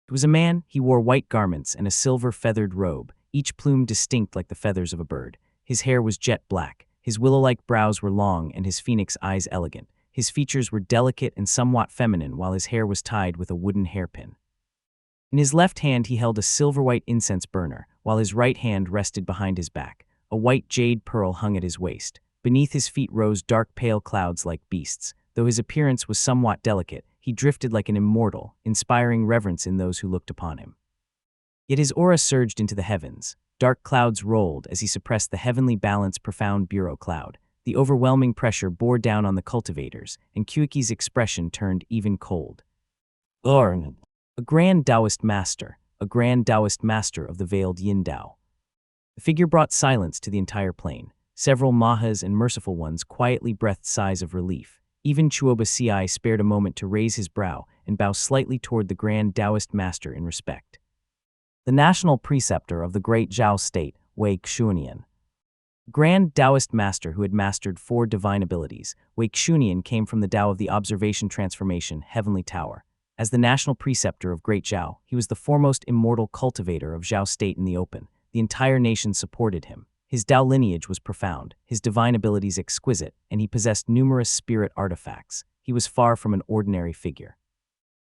It was a man. He wore white garments and a silver feathered robe, each plume distinct like the feathers of a bird. His hair was jet black, his willow-like brows were long and his phoenix eyes elegant. His features were delicate and somewhat feminine while his hair was tied with a wooden hairpin. In his left hand he held a silver-white incense burner, while his right hand rested behind his back. A white jade pearl hung at his waist. Beneath his feet rose dark pale clouds like beasts. Though his appearance was somewhat delicate, he drifted like an immortal, inspiring reverence in those who looked upon him. Yet his aura surged into the heavens. Dark clouds rolled as he suppressed the heavenly balance profound bureau cloud. The overwhelming pressure bore down on the cultivators, and Kyueki's expression turned even cold. A grand Taoist master, a grand Taoist master of the veiled Yin Dao. The figure brought silence to the entire plain. Several Mahas and merciful ones quietly breathed sighs of relief. Even Chuoba Ci spared a moment to raise his brow and bow slightly toward the grand Taoist master in respect. The national preceptor of the great Zhao state, Wei Xunian. Grand Taoist master who had mastered 4 divine abilities, Wei Xunian came from the Tao of the Observation Transformation Heavenly Tower. As the national preceptor of Great Zhao, he was the foremost immortal cultivator of Zhao state in the open. The entire nation supported him. His Tao lineage was profound, his divine abilities exquisite, and he possessed numerous spirit artifacts. He was far from an ordinary figure.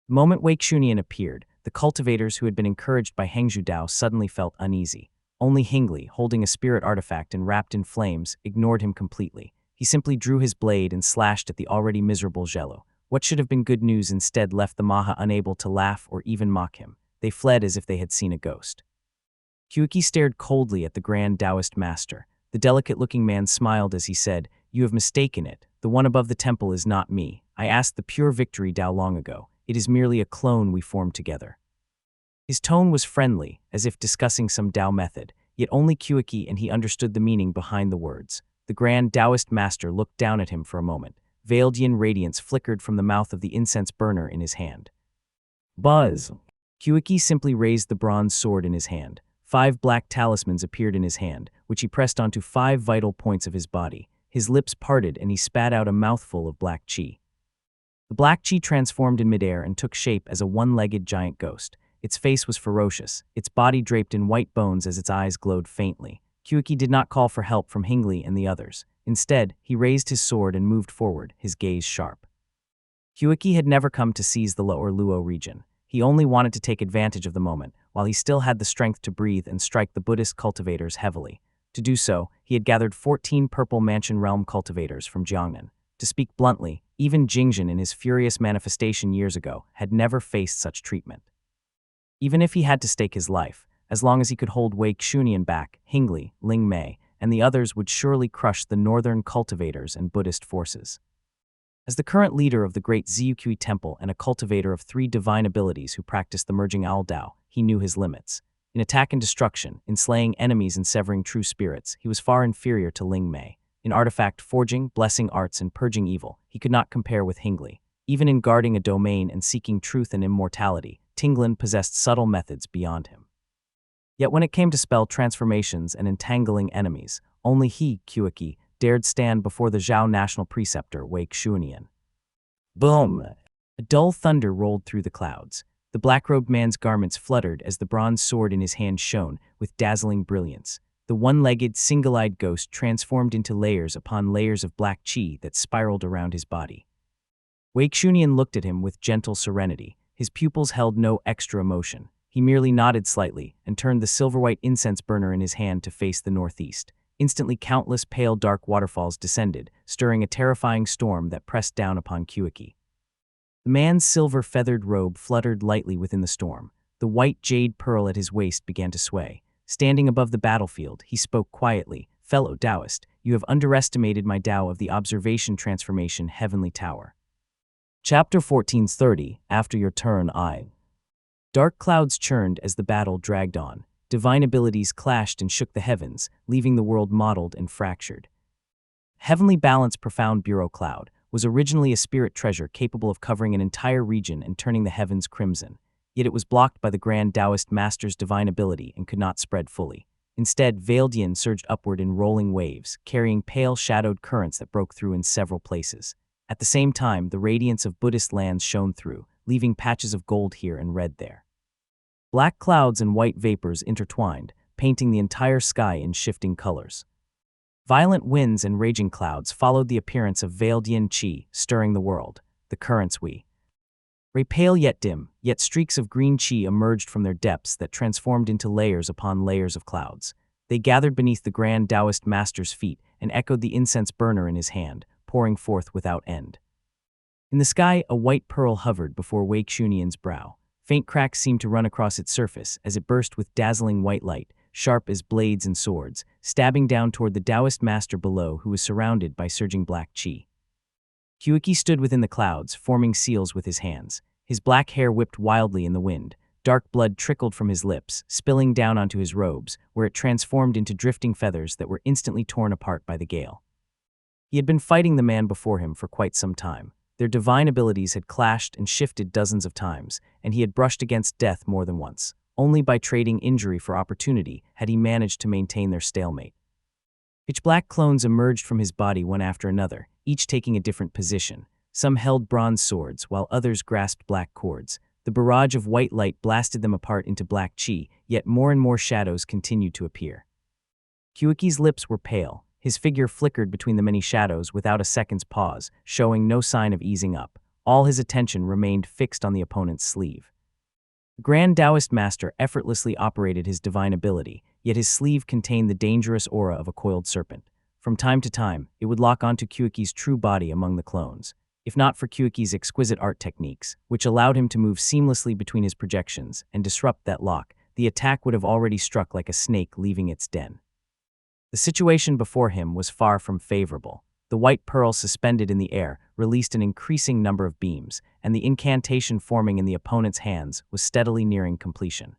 The moment Wei Xunian appeared, the cultivators who had been encouraged by Heng Dao suddenly felt uneasy. Only Hingli, holding a spirit artifact and wrapped in flames, ignored him completely. He simply drew his blade and slashed at the already miserable Gelo. What should have been good news instead left the Maha unable to laugh or even mock him. They fled as if they had seen a ghost. Kyueki stared coldly at the grand Taoist master. The delicate-looking man smiled as he said, "You have mistaken it. The one above the temple is not me. I asked the pure victory Tao long ago. It is merely a clone we formed together." His tone was friendly, as if discussing some Tao method, yet only Kyueki and he understood the meaning behind the words. The grand Taoist master looked down at him for a moment. Veildian radiance flickered from the mouth of the incense burner in his hand. Buzz! Kyueki simply raised the bronze sword in his hand. 5 black talismans appeared in his hand, which he pressed onto 5 vital points of his body. His lips parted and he spat out a mouthful of black chi. The black chi transformed in midair and took shape as a one-legged giant ghost. Its face was ferocious, its body draped in white bones as its eyes glowed faintly. Kyueki did not call for help from Hingli and the others. Instead, he raised his sword and moved forward, his gaze sharp. Kyueki had never come to seize the Lower Luo region. He only wanted to take advantage of the moment, while he still had the strength to breathe and strike the Buddhist cultivators heavily. To do so, he had gathered 14 Purple Mansion Realm cultivators from Jiangnan. To speak bluntly, even Jingjin in his furious manifestation years ago had never faced such treatment. Even if he had to stake his life, as long as he could hold Wei Xunian back, Hingli, Ling Mei, and the others would surely crush the northern cultivators and Buddhist forces. As the current leader of the great Ziyuqi Temple and a cultivator of 3 divine abilities who practiced the merging Ao Dao, he knew his limits. In attack and destruction, in slaying enemies and severing true spirits, he was far inferior to Ling Mei. In artifact forging, blessing arts, and purging evil, he could not compare with Hingli. Even in guarding a domain and seeking truth and immortality, Tinglin possessed subtle methods beyond him. Yet when it came to spell transformations and entangling enemies, only he, Kyueki, dared stand before the Zhao national preceptor Wei Xunian. Boom! A dull thunder rolled through the clouds. The black-robed man's garments fluttered as the bronze sword in his hand shone with dazzling brilliance. The one-legged, single-eyed ghost transformed into layers upon layers of black chi that spiraled around his body. Wei Xunian looked at him with gentle serenity. His pupils held no extra emotion. He merely nodded slightly and turned the silver-white incense burner in his hand to face the northeast. Instantly, countless pale dark waterfalls descended, stirring a terrifying storm that pressed down upon Kyueki. The man's silver-feathered robe fluttered lightly within the storm. The white jade pearl at his waist began to sway. Standing above the battlefield, he spoke quietly. "Fellow Taoist, you have underestimated my Tao of the Observation Transformation Heavenly Tower." Chapter 1430, After Your Turn, I. Dark clouds churned as the battle dragged on. Divine abilities clashed and shook the heavens, leaving the world mottled and fractured. Heavenly Balance Profound Bureau Cloud was originally a spirit treasure capable of covering an entire region and turning the heavens crimson. Yet it was blocked by the Grand Taoist Master's divine ability and could not spread fully. Instead, Veildian surged upward in rolling waves, carrying pale shadowed currents that broke through in several places. At the same time, the radiance of Buddhist lands shone through, leaving patches of gold here and red there. Black clouds and white vapors intertwined, painting the entire sky in shifting colors. Violent winds and raging clouds followed the appearance of Veildian Qi, stirring the world. The currents were pale yet dim, yet streaks of green Qi emerged from their depths that transformed into layers upon layers of clouds. They gathered beneath the Grand Taoist Master's feet and echoed the incense burner in his hand, pouring forth without end. In the sky, a white pearl hovered before Wei Xunian's brow. Faint cracks seemed to run across its surface as it burst with dazzling white light, sharp as blades and swords, stabbing down toward the Taoist master below who was surrounded by surging black chi. Kyueki stood within the clouds, forming seals with his hands. His black hair whipped wildly in the wind. Dark blood trickled from his lips, spilling down onto his robes, where it transformed into drifting feathers that were instantly torn apart by the gale. He had been fighting the man before him for quite some time. Their divine abilities had clashed and shifted dozens of times, and he had brushed against death more than once. Only by trading injury for opportunity had he managed to maintain their stalemate. Pitch black clones emerged from his body one after another, each taking a different position. Some held bronze swords, while others grasped black cords. The barrage of white light blasted them apart into black chi, yet more and more shadows continued to appear. Kyueki's lips were pale. His figure flickered between the many shadows without a second's pause, showing no sign of easing up. All his attention remained fixed on the opponent's sleeve. The Grand Taoist Master effortlessly operated his divine ability, yet his sleeve contained the dangerous aura of a coiled serpent. From time to time, it would lock onto Kyueki's true body among the clones. If not for Kyueki's exquisite art techniques, which allowed him to move seamlessly between his projections and disrupt that lock, the attack would have already struck like a snake leaving its den. The situation before him was far from favorable. The white pearl suspended in the air released an increasing number of beams, and the incantation forming in the opponent's hands was steadily nearing completion.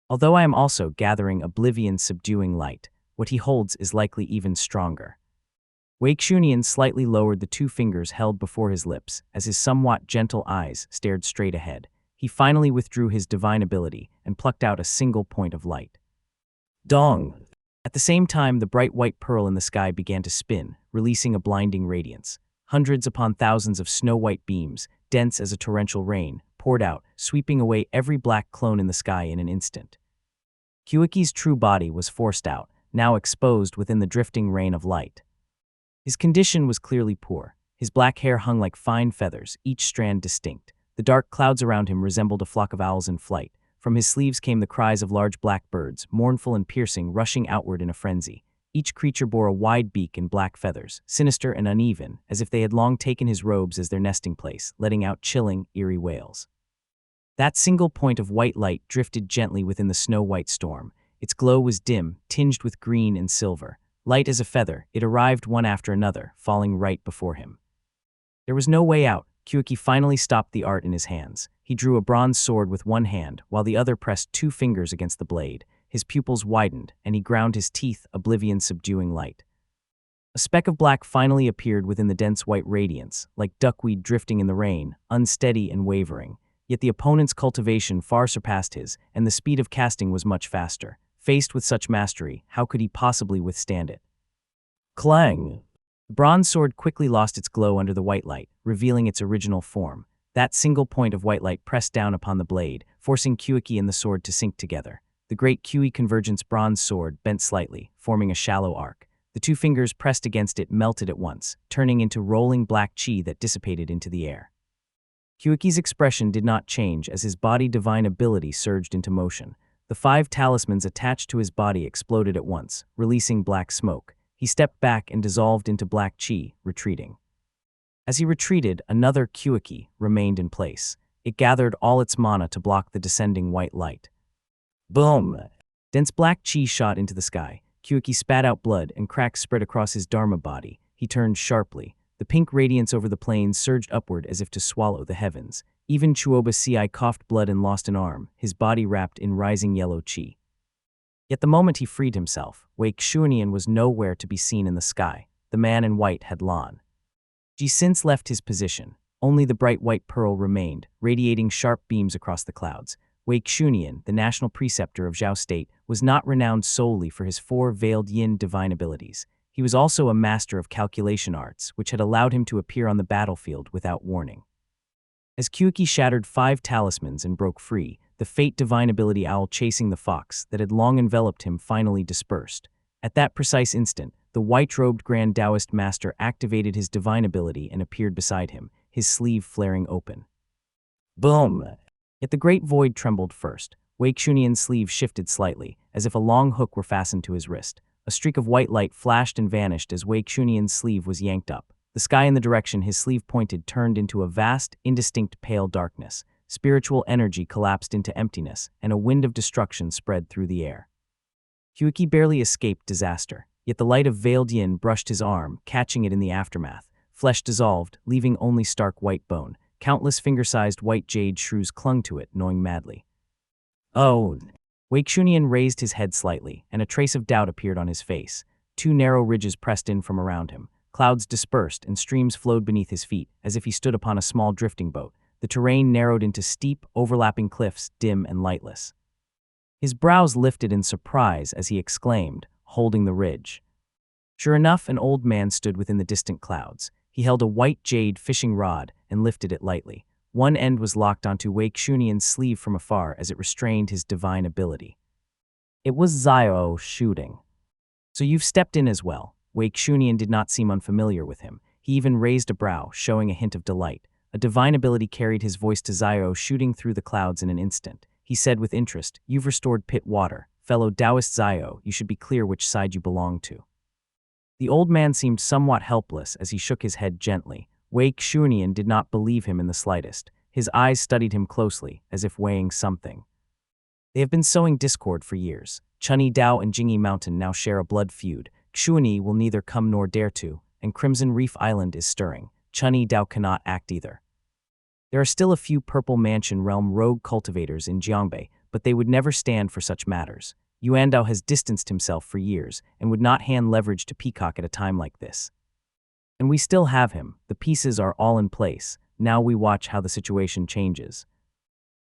Although I am also gathering Oblivion's subduing light, what he holds is likely even stronger. Wei Xunian slightly lowered the two fingers held before his lips as his somewhat gentle eyes stared straight ahead. He finally withdrew his divine ability and plucked out a single point of light. Dong! At the same time, the bright white pearl in the sky began to spin, releasing a blinding radiance. Hundreds upon thousands of snow-white beams, dense as a torrential rain, poured out, sweeping away every black clone in the sky in an instant. Kyuiki's true body was forced out, now exposed within the drifting rain of light. His condition was clearly poor. His black hair hung like fine feathers, each strand distinct. The dark clouds around him resembled a flock of owls in flight. From his sleeves came the cries of large black birds, mournful and piercing, rushing outward in a frenzy. Each creature bore a wide beak and black feathers, sinister and uneven, as if they had long taken his robes as their nesting place, letting out chilling, eerie wails. That single point of white light drifted gently within the snow-white storm. Its glow was dim, tinged with green and silver. Light as a feather, it arrived one after another, falling right before him. There was no way out. Kyuiki finally stopped the art in his hands. He drew a bronze sword with one hand, while the other pressed two fingers against the blade. His pupils widened, and he ground his teeth, oblivion subduing light. A speck of black finally appeared within the dense white radiance, like duckweed drifting in the rain, unsteady and wavering. Yet the opponent's cultivation far surpassed his, and the speed of casting was much faster. Faced with such mastery, how could he possibly withstand it? Clang! The bronze sword quickly lost its glow under the white light, revealing its original form. That single point of white light pressed down upon the blade, forcing Kyuiki and the sword to sink together. The great Kyui Convergence bronze sword bent slightly, forming a shallow arc. The two fingers pressed against it melted at once, turning into rolling black chi that dissipated into the air. Kyuiki's expression did not change as his body divine ability surged into motion. The 5 talismans attached to his body exploded at once, releasing black smoke. He stepped back and dissolved into black chi, retreating. As he retreated, another Kyuiki remained in place. It gathered all its mana to block the descending white light. Boom! Dense black chi shot into the sky. Kyuiki spat out blood and cracks spread across his Dharma body. He turned sharply. The pink radiance over the plains surged upward as if to swallow the heavens. Even Chuoba Ci coughed blood and lost an arm, his body wrapped in rising yellow chi. Yet the moment he freed himself, Wei Xunian was nowhere to be seen in the sky. The man in white had gone. He since left his position. Only the bright white pearl remained, radiating sharp beams across the clouds. Wei Xunian, the national preceptor of Zhao State, was not renowned solely for his 4 veiled yin divine abilities. He was also a master of calculation arts, which had allowed him to appear on the battlefield without warning. As Kyuiki shattered 5 talismans and broke free, the fate divine ability owl chasing the fox that had long enveloped him finally dispersed. At that precise instant, the white-robed Grand Taoist Master activated his divine ability and appeared beside him, his sleeve flaring open. Boom! Yet the great void trembled first. Wei Xunian's sleeve shifted slightly, as if a long hook were fastened to his wrist. A streak of white light flashed and vanished as Wei Xunian's sleeve was yanked up. The sky in the direction his sleeve pointed turned into a vast, indistinct pale darkness. Spiritual energy collapsed into emptiness, and a wind of destruction spread through the air. Kyuiki barely escaped disaster, yet the light of veiled yin brushed his arm, catching it in the aftermath. Flesh dissolved, leaving only stark white bone. Countless finger-sized white jade shrews clung to it, gnawing madly. Oh! Wei Xunian raised his head slightly, and a trace of doubt appeared on his face. 2 narrow ridges pressed in from around him. Clouds dispersed, and streams flowed beneath his feet, as if he stood upon a small drifting boat. The terrain narrowed into steep, overlapping cliffs, dim and lightless. His brows lifted in surprise as he exclaimed, holding the ridge. Sure enough, an old man stood within the distant clouds. He held a white jade fishing rod and lifted it lightly. One end was locked onto Wei Xunian's sleeve from afar as it restrained his divine ability. It was Zio shooting. So you've stepped in as well. Wei Xunian did not seem unfamiliar with him. He even raised a brow, showing a hint of delight. A divine ability carried his voice to Zio, shooting through the clouds in an instant. He said with interest, "You've restored pit water. Fellow Taoist Zio, you should be clear which side you belong to." The old man seemed somewhat helpless as he shook his head gently. Wei Xunian did not believe him in the slightest. His eyes studied him closely, as if weighing something. They have been sowing discord for years. Chunyi Dao and Jingyi Mountain now share a blood feud. Xuni will neither come nor dare to, and Crimson Reef Island is stirring. Chunyi Dao cannot act either. There are still a few Purple Mansion realm rogue cultivators in Jiangbei, but they would never stand for such matters. Yuan Dao has distanced himself for years and would not hand leverage to Peacock at a time like this. And we still have him. The pieces are all in place. Now we watch how the situation changes.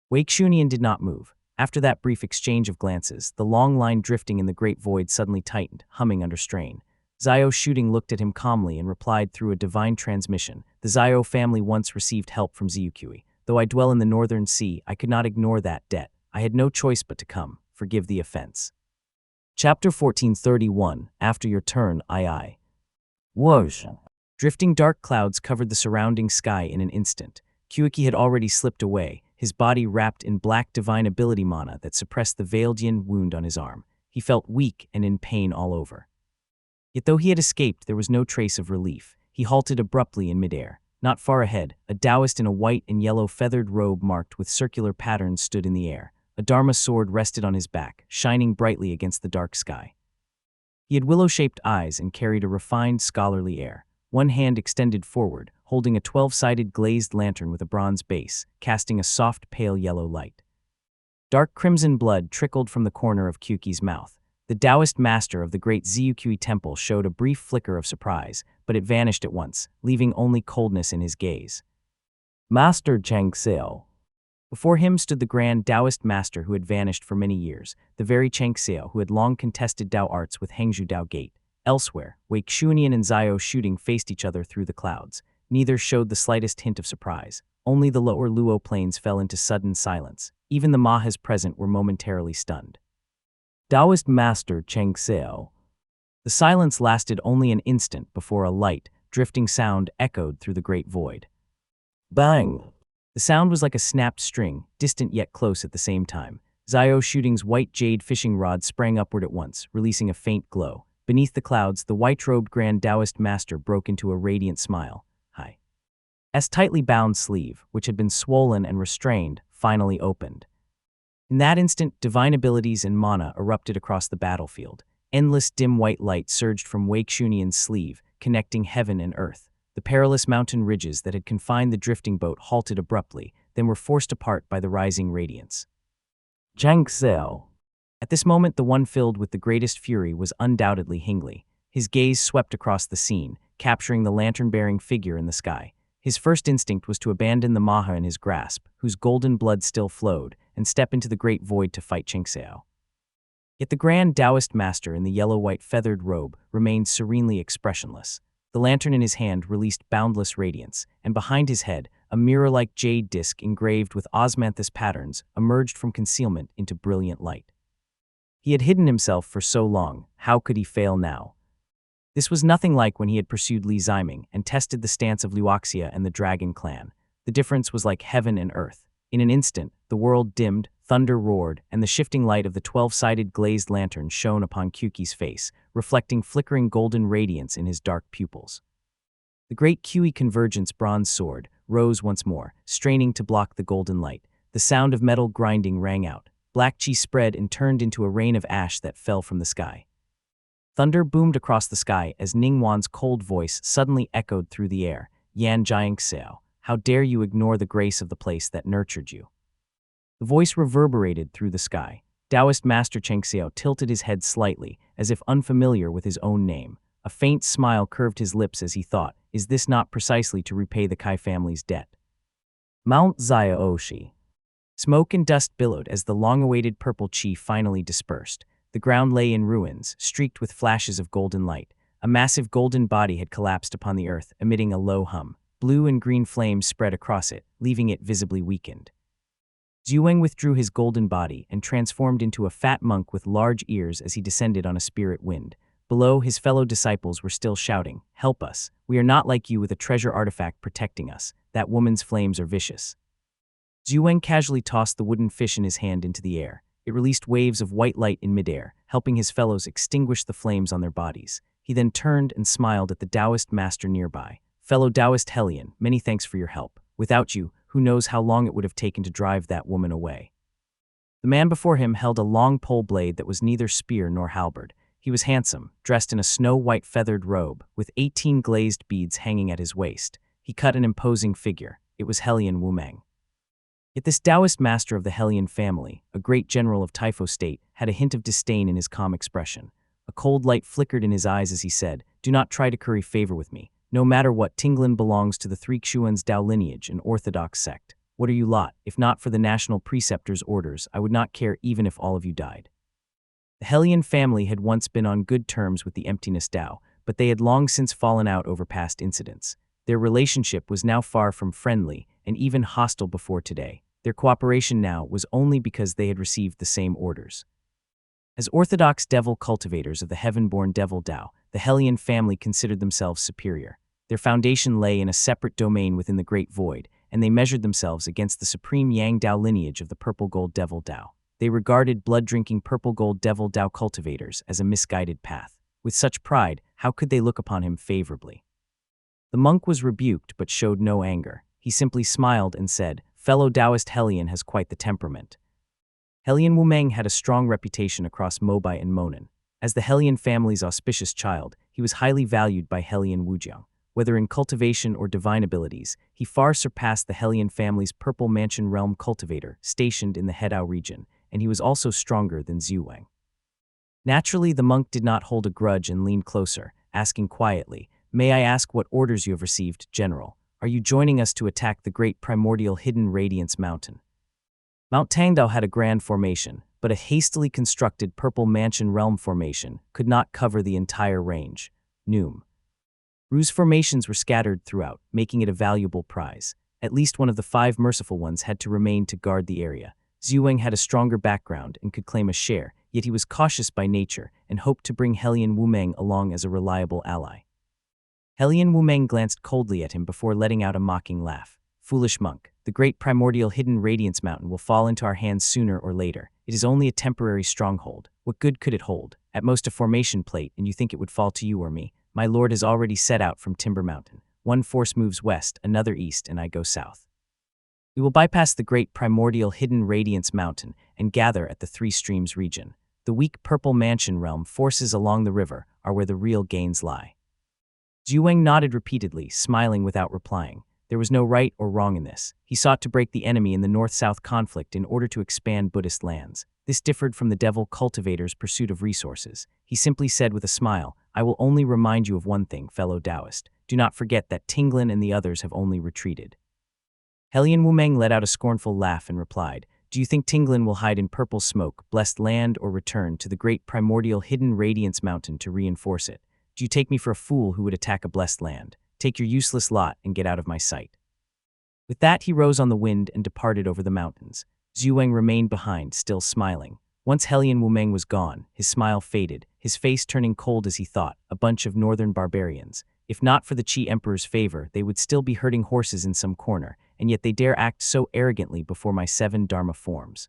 Wei Xunian did not move. After that brief exchange of glances, the long line drifting in the great void suddenly tightened, humming under strain. Zhao Shooting looked at him calmly and replied through a divine transmission. The Zhao family once received help from Ziyuqi. Though I dwell in the northern sea, I could not ignore that debt. I had no choice but to come. Forgive the offense. Chapter 1431. After your turn, I. Whoosh. Drifting dark clouds covered the surrounding sky in an instant. Kyuki had already slipped away, his body wrapped in black divine ability mana that suppressed the veiled yin wound on his arm. He felt weak and in pain all over. Yet though he had escaped, there was no trace of relief. He halted abruptly in midair. Not far ahead, a Taoist in a white and yellow feathered robe marked with circular patterns stood in the air. A Dharma sword rested on his back, shining brightly against the dark sky. He had willow-shaped eyes and carried a refined, scholarly air. One hand extended forward, holding a 12-sided glazed lantern with a bronze base, casting a soft, pale yellow light. Dark crimson blood trickled from the corner of Kyuki's mouth. The Taoist master of the great Ziyuqi temple showed a brief flicker of surprise, but it vanished at once, leaving only coldness in his gaze. Master Cheng Xiao. Before him stood the grand Taoist master who had vanished for many years, the very Cheng Xiao who had long contested Tao arts with Hangzhou Tao Gate. Elsewhere, Wei Xunian and Zhao Shooting faced each other through the clouds. Neither showed the slightest hint of surprise. Only the lower Luo plains fell into sudden silence. Even the Mahas present were momentarily stunned. Taoist Master Cheng Xiao. The silence lasted only an instant before a light, drifting sound echoed through the great void. Bang! The sound was like a snapped string, distant yet close at the same time. Zhao Shooting's white jade fishing rod sprang upward at once, releasing a faint glow. Beneath the clouds, the white-robed Grand Taoist Master broke into a radiant smile. Hi. As tightly bound sleeve, which had been swollen and restrained, finally opened. In that instant, divine abilities and mana erupted across the battlefield. Endless dim white light surged from Wei Xunian's sleeve, connecting heaven and earth. The perilous mountain ridges that had confined the drifting boat halted abruptly, then were forced apart by the rising radiance. Cheng Xiao. At this moment, the one filled with the greatest fury was undoubtedly Hingli. His gaze swept across the scene, capturing the lantern-bearing figure in the sky. His first instinct was to abandon the Maha in his grasp, whose golden blood still flowed, and step into the great void to fight Cheng Xiao. Yet the grand Taoist master in the yellow-white feathered robe remained serenely expressionless. The lantern in his hand released boundless radiance, and behind his head, a mirror-like jade disc engraved with osmanthus patterns emerged from concealment into brilliant light. He had hidden himself for so long, how could he fail now? This was nothing like when he had pursued Li Ziming and tested the stance of Luoxia and the Dragon Clan. The difference was like heaven and earth. In an instant, the world dimmed, thunder roared, and the shifting light of the 12-sided glazed lantern shone upon Kyuki's face, reflecting flickering golden radiance in his dark pupils. The great Kyui Convergence bronze sword rose once more, straining to block the golden light. The sound of metal grinding rang out. Black chi spread and turned into a rain of ash that fell from the sky. Thunder boomed across the sky as Ningwan's cold voice suddenly echoed through the air. Yan Jiang Xiao, how dare you ignore the grace of the place that nurtured you? The voice reverberated through the sky. Taoist Master Cheng Xiao tilted his head slightly, as if unfamiliar with his own name. A faint smile curved his lips as he thought, is this not precisely to repay the Kai family's debt? Mount Xiaoshi. Smoke and dust billowed as the long-awaited purple chi finally dispersed. The ground lay in ruins, streaked with flashes of golden light. A massive golden body had collapsed upon the earth, emitting a low hum. Blue and green flames spread across it, leaving it visibly weakened. Zhuang withdrew his golden body and transformed into a fat monk with large ears as he descended on a spirit wind. Below, his fellow disciples were still shouting, "Help us! We are not like you with a treasure artifact protecting us. That woman's flames are vicious." Zhuang casually tossed the wooden fish in his hand into the air. It released waves of white light in midair, helping his fellows extinguish the flames on their bodies. He then turned and smiled at the Taoist master nearby. "Fellow Taoist Hellion, many thanks for your help. Without you, who knows how long it would have taken to drive that woman away." The man before him held a long pole blade that was neither spear nor halberd. He was handsome, dressed in a snow-white feathered robe, with 18 glazed beads hanging at his waist. He cut an imposing figure. It was Hellion Wumeng. Yet this Taoist master of the Hellion family, a great general of Taifo state, had a hint of disdain in his calm expression. A cold light flickered in his eyes as he said, "Do not try to curry favor with me. No matter what, Tinglin belongs to the Three Xuan's Dao lineage, an orthodox sect. What are you lot? If not for the national preceptor's orders, I would not care even if all of you died. The Hellion family had once been on good terms with the Emptiness Dao, but they had long since fallen out over past incidents. Their relationship was now far from friendly and even hostile before today. Their cooperation now was only because they had received the same orders. As orthodox devil cultivators of the heaven-born devil Dao, the Hellion family considered themselves superior. Their foundation lay in a separate domain within the Great Void, and they measured themselves against the supreme Yang Dao lineage of the Purple Gold Devil Dao. They regarded blood-drinking Purple Gold Devil Dao cultivators as a misguided path. With such pride, how could they look upon him favorably? The monk was rebuked but showed no anger. He simply smiled and said, "Fellow Taoist Hellion has quite the temperament." Hellion Wumeng had a strong reputation across Mobai and Monan. As the Hellion family's auspicious child, he was highly valued by Hellion Wujiang. Whether in cultivation or divine abilities, he far surpassed the Hellion family's Purple Mansion Realm cultivator stationed in the Hedao region, and he was also stronger than Zhu Wang. Naturally, the monk did not hold a grudge and leaned closer, asking quietly, "May I ask what orders you have received, General? Are you joining us to attack the great primordial hidden Radiance Mountain?" Mount Tangdao had a grand formation, but a hastily constructed Purple Mansion Realm formation could not cover the entire range. Noom. Ru's formations were scattered throughout, making it a valuable prize. At least one of the 5 merciful ones had to remain to guard the area. Zhu Wang had a stronger background and could claim a share, yet he was cautious by nature and hoped to bring Hellion Wumeng along as a reliable ally. Hellion Wumeng glanced coldly at him before letting out a mocking laugh. "Foolish monk, the great primordial hidden Radiance Mountain will fall into our hands sooner or later. It is only a temporary stronghold. What good could it hold? At most a formation plate, and you think it would fall to you or me? My lord has already set out from Timber Mountain. One force moves west, another east, and I go south. We will bypass the great primordial hidden Radiance Mountain and gather at the Three Streams region. The weak Purple Mansion Realm forces along the river are where the real gains lie." Zhu Wang nodded repeatedly, smiling without replying. There was no right or wrong in this. He sought to break the enemy in the North-South conflict in order to expand Buddhist lands. This differed from the devil cultivator's pursuit of resources. He simply said with a smile, "I will only remind you of one thing, fellow Taoist. Do not forget that Tinglin and the others have only retreated." Hellion Wumeng let out a scornful laugh and replied, "Do you think Tinglin will hide in purple smoke, blessed land, or return to the great primordial hidden Radiance Mountain to reinforce it? Do you take me for a fool who would attack a blessed land? Take your useless lot and get out of my sight." With that, he rose on the wind and departed over the mountains. Zhu Wang remained behind, still smiling. Once Hellion Wumeng was gone, his smile faded, his face turning cold as he thought, a bunch of northern barbarians. If not for the Qi Emperor's favor, they would still be herding horses in some corner, and yet they dare act so arrogantly before my 7 Dharma forms.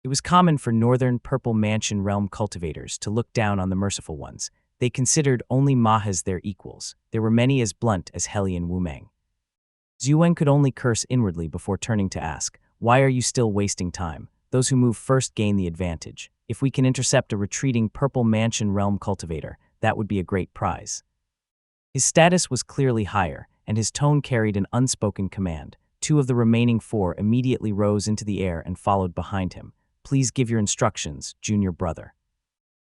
It was common for northern Purple Mansion Realm cultivators to look down on the merciful ones. They considered only Mahas their equals. There were many as blunt as Hellion Wumeng. Zhu Wang could only curse inwardly before turning to ask, "Why are you still wasting time? Those who move first gain the advantage. If we can intercept a retreating Purple Mansion Realm cultivator, that would be a great prize." His status was clearly higher, and his tone carried an unspoken command. 2 of the remaining 4 immediately rose into the air and followed behind him. "Please give your instructions, junior brother."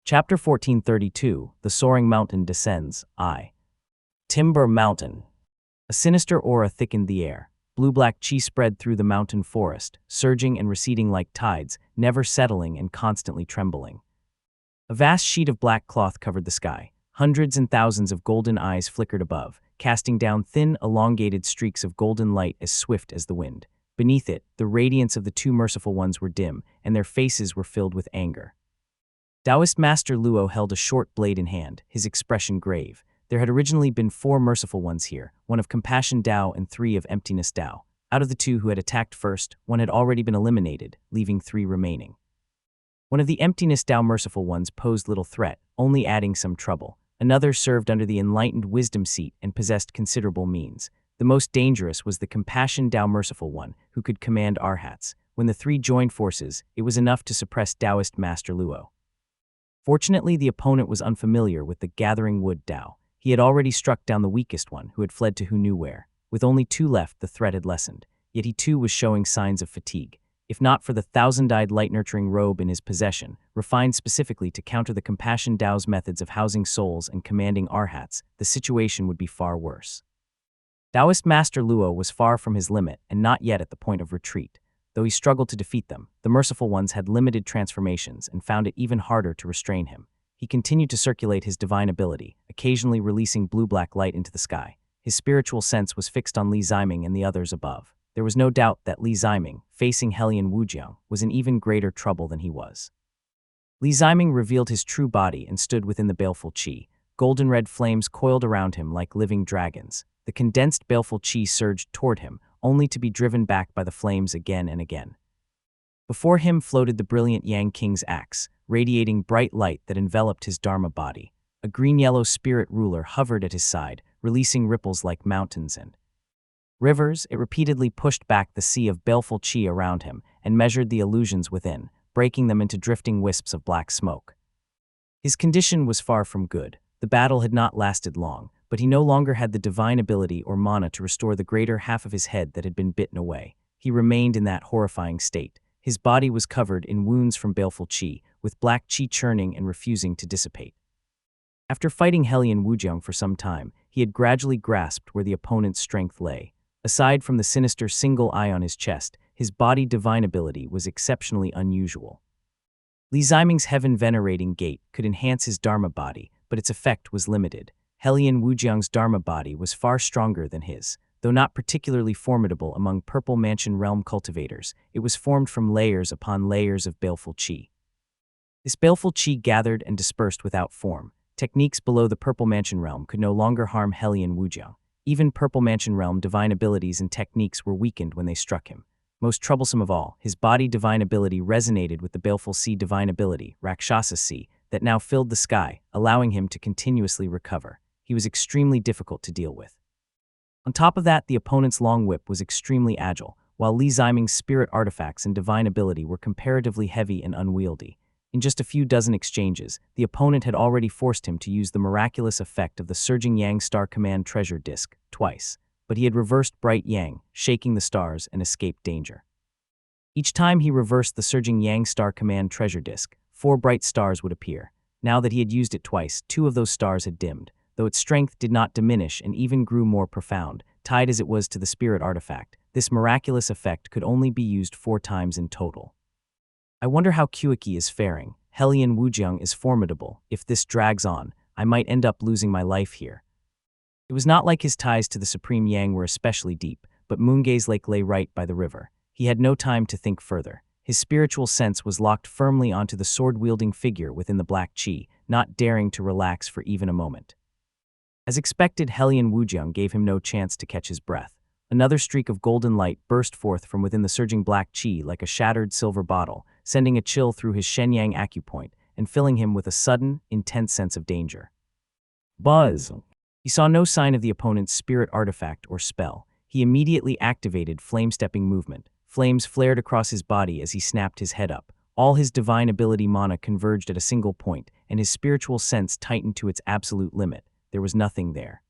Chapter 1432, The Soaring Mountain Descends, I. Timber Mountain. A sinister aura thickened the air. Blue-black qi spread through the mountain forest, surging and receding like tides, never settling and constantly trembling. A vast sheet of black cloth covered the sky. Hundreds and thousands of golden eyes flickered above, casting down thin, elongated streaks of golden light as swift as the wind. Beneath it, the radiance of the 2 merciful ones were dim, and their faces were filled with anger. Taoist Master Luo held a short blade in hand, his expression grave. There had originally been 4 merciful ones here, 1 of Compassion Dao and 3 of Emptiness Dao. Out of the 2 who had attacked first, 1 had already been eliminated, leaving 3 remaining. One of the Emptiness Dao merciful ones posed little threat, only adding some trouble. Another served under the enlightened wisdom seat and possessed considerable means. The most dangerous was the Compassion Dao merciful one, who could command arhats. When the 3 joined forces, it was enough to suppress Taoist Master Luo. Fortunately, the opponent was unfamiliar with the Gathering Wood Dao. He had already struck down the weakest one, who had fled to who knew where. With only 2 left, the threat had lessened. Yet he too was showing signs of fatigue. if not for the thousand-dyed light-nurturing robe in his possession, refined specifically to counter the Compassion Dao's methods of housing souls and commanding arhats, the situation would be far worse. Taoist Master Luo was far from his limit and not yet at the point of retreat. Though he struggled to defeat them, the merciful ones had limited transformations and found it even harder to restrain him. He continued to circulate his divine ability, occasionally releasing blue-black light into the sky. His spiritual sense was fixed on Li Ziming and the others above. There was no doubt that Li Ziming, facing Hellion Wujiang, was in even greater trouble than he was. Li Ziming revealed his true body and stood within the baleful qi. Golden red flames coiled around him like living dragons. The condensed baleful qi surged toward him, only to be driven back by the flames again and again. Before him floated the brilliant Yang King's axe, radiating bright light that enveloped his Dharma body. A green-yellow spirit ruler hovered at his side, releasing ripples like mountains and rivers. It repeatedly pushed back the sea of baleful qi around him and measured the illusions within, breaking them into drifting wisps of black smoke. His condition was far from good. The battle had not lasted long, but he no longer had the divine ability or mana to restore the greater half of his head that had been bitten away. He remained in that horrifying state. His body was covered in wounds from baleful qi, with black qi churning and refusing to dissipate. After fighting Hellion Wujiang for some time, he had gradually grasped where the opponent's strength lay. Aside from the sinister single eye on his chest, his body divine ability was exceptionally unusual. Li Ziming's heaven-venerating gate could enhance his Dharma body, but its effect was limited. Hellion Wujiang's Dharma body was far stronger than his. Though not particularly formidable among Purple Mansion realm cultivators, it was formed from layers upon layers of baleful qi. This baleful qi gathered and dispersed without form. Techniques below the Purple Mansion realm could no longer harm Hellion Wujiang. Even Purple Mansion realm divine abilities and techniques were weakened when they struck him. Most troublesome of all, his body divine ability resonated with the baleful sea divine ability, Rakshasa Sea, that now filled the sky, allowing him to continuously recover. He was extremely difficult to deal with. On top of that, the opponent's long whip was extremely agile, while Li Ziming's spirit artifacts and divine ability were comparatively heavy and unwieldy. In just a few dozen exchanges, the opponent had already forced him to use the miraculous effect of the Surging Yang Star Command Treasure Disc twice, but he had reversed Bright Yang, shaking the stars, and escaped danger. Each time he reversed the Surging Yang Star Command Treasure Disc, 4 bright stars would appear. Now that he had used it twice, 2 of those stars had dimmed, though its strength did not diminish and even grew more profound. Tied as it was to the spirit artifact, this miraculous effect could only be used 4 times in total. I wonder how Kueki is faring. Hellion Wujiang is formidable. If this drags on, I might end up losing my life here. It was not like his ties to the Supreme Yang were especially deep, but Moongaze Lake lay right by the river. He had no time to think further. His spiritual sense was locked firmly onto the sword-wielding figure within the black qi, not daring to relax for even a moment. As expected, Hellion Wujiang gave him no chance to catch his breath. Another streak of golden light burst forth from within the surging black qi like a shattered silver bottle, sending a chill through his Shenyang acupoint and filling him with a sudden, intense sense of danger. Buzz! He saw no sign of the opponent's spirit artifact or spell. He immediately activated flame-stepping movement. Flames flared across his body as he snapped his head up. All his divine ability mana converged at a single point, and his spiritual sense tightened to its absolute limit. There was nothing there.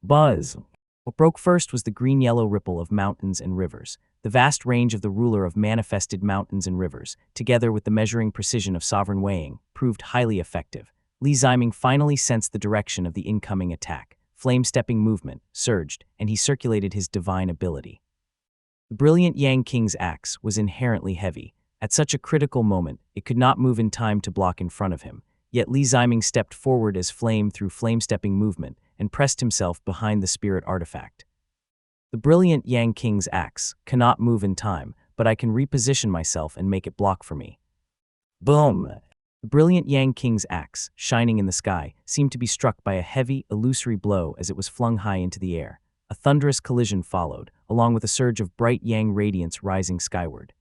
Buzz! What broke first was the green-yellow ripple of mountains and rivers. The vast range of the ruler of manifested mountains and rivers, together with the measuring precision of sovereign weighing, proved highly effective. Li Ziming finally sensed the direction of the incoming attack. Flame-stepping movement surged, and he circulated his divine ability. The brilliant Yang King's axe was inherently heavy. At such a critical moment, it could not move in time to block in front of him. Yet Li Ziming stepped forward as flame through flame-stepping movement and pressed himself behind the spirit artifact. The brilliant Yang King's axe cannot move in time, but I can reposition myself and make it block for me. Boom! The brilliant Yang King's axe, shining in the sky, seemed to be struck by a heavy, illusory blow as it was flung high into the air. A thunderous collision followed, along with a surge of bright Yang radiance rising skyward.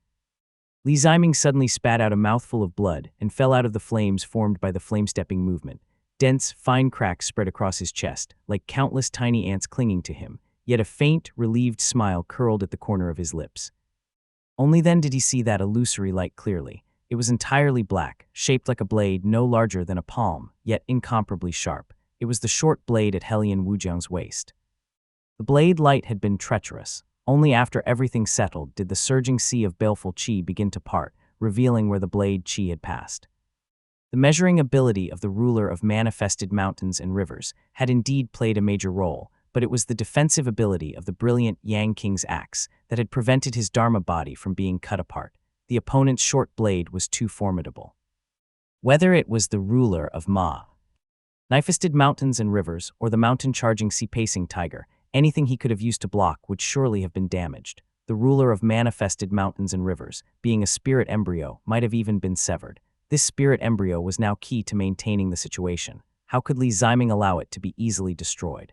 Li Ziming suddenly spat out a mouthful of blood and fell out of the flames formed by the flame-stepping movement. Dense, fine cracks spread across his chest, like countless tiny ants clinging to him, yet a faint, relieved smile curled at the corner of his lips. Only then did he see that illusory light clearly. It was entirely black, shaped like a blade no larger than a palm, yet incomparably sharp. It was the short blade at Hellion Wujiang's waist. The blade light had been treacherous, Only after everything settled did the surging sea of baleful qi begin to part, revealing where the blade qi had passed. The measuring ability of the ruler of manifested mountains and rivers had indeed played a major role, but it was the defensive ability of the brilliant Yang King's axe that had prevented his Dharma body from being cut apart. The opponent's short blade was too formidable. Whether it was the ruler of manifested mountains and rivers or the mountain-charging sea-pacing tiger, anything he could have used to block would surely have been damaged. The ruler of manifested mountains and rivers, being a spirit embryo, might have even been severed. This spirit embryo was now key to maintaining the situation. How could Li Ziming allow it to be easily destroyed?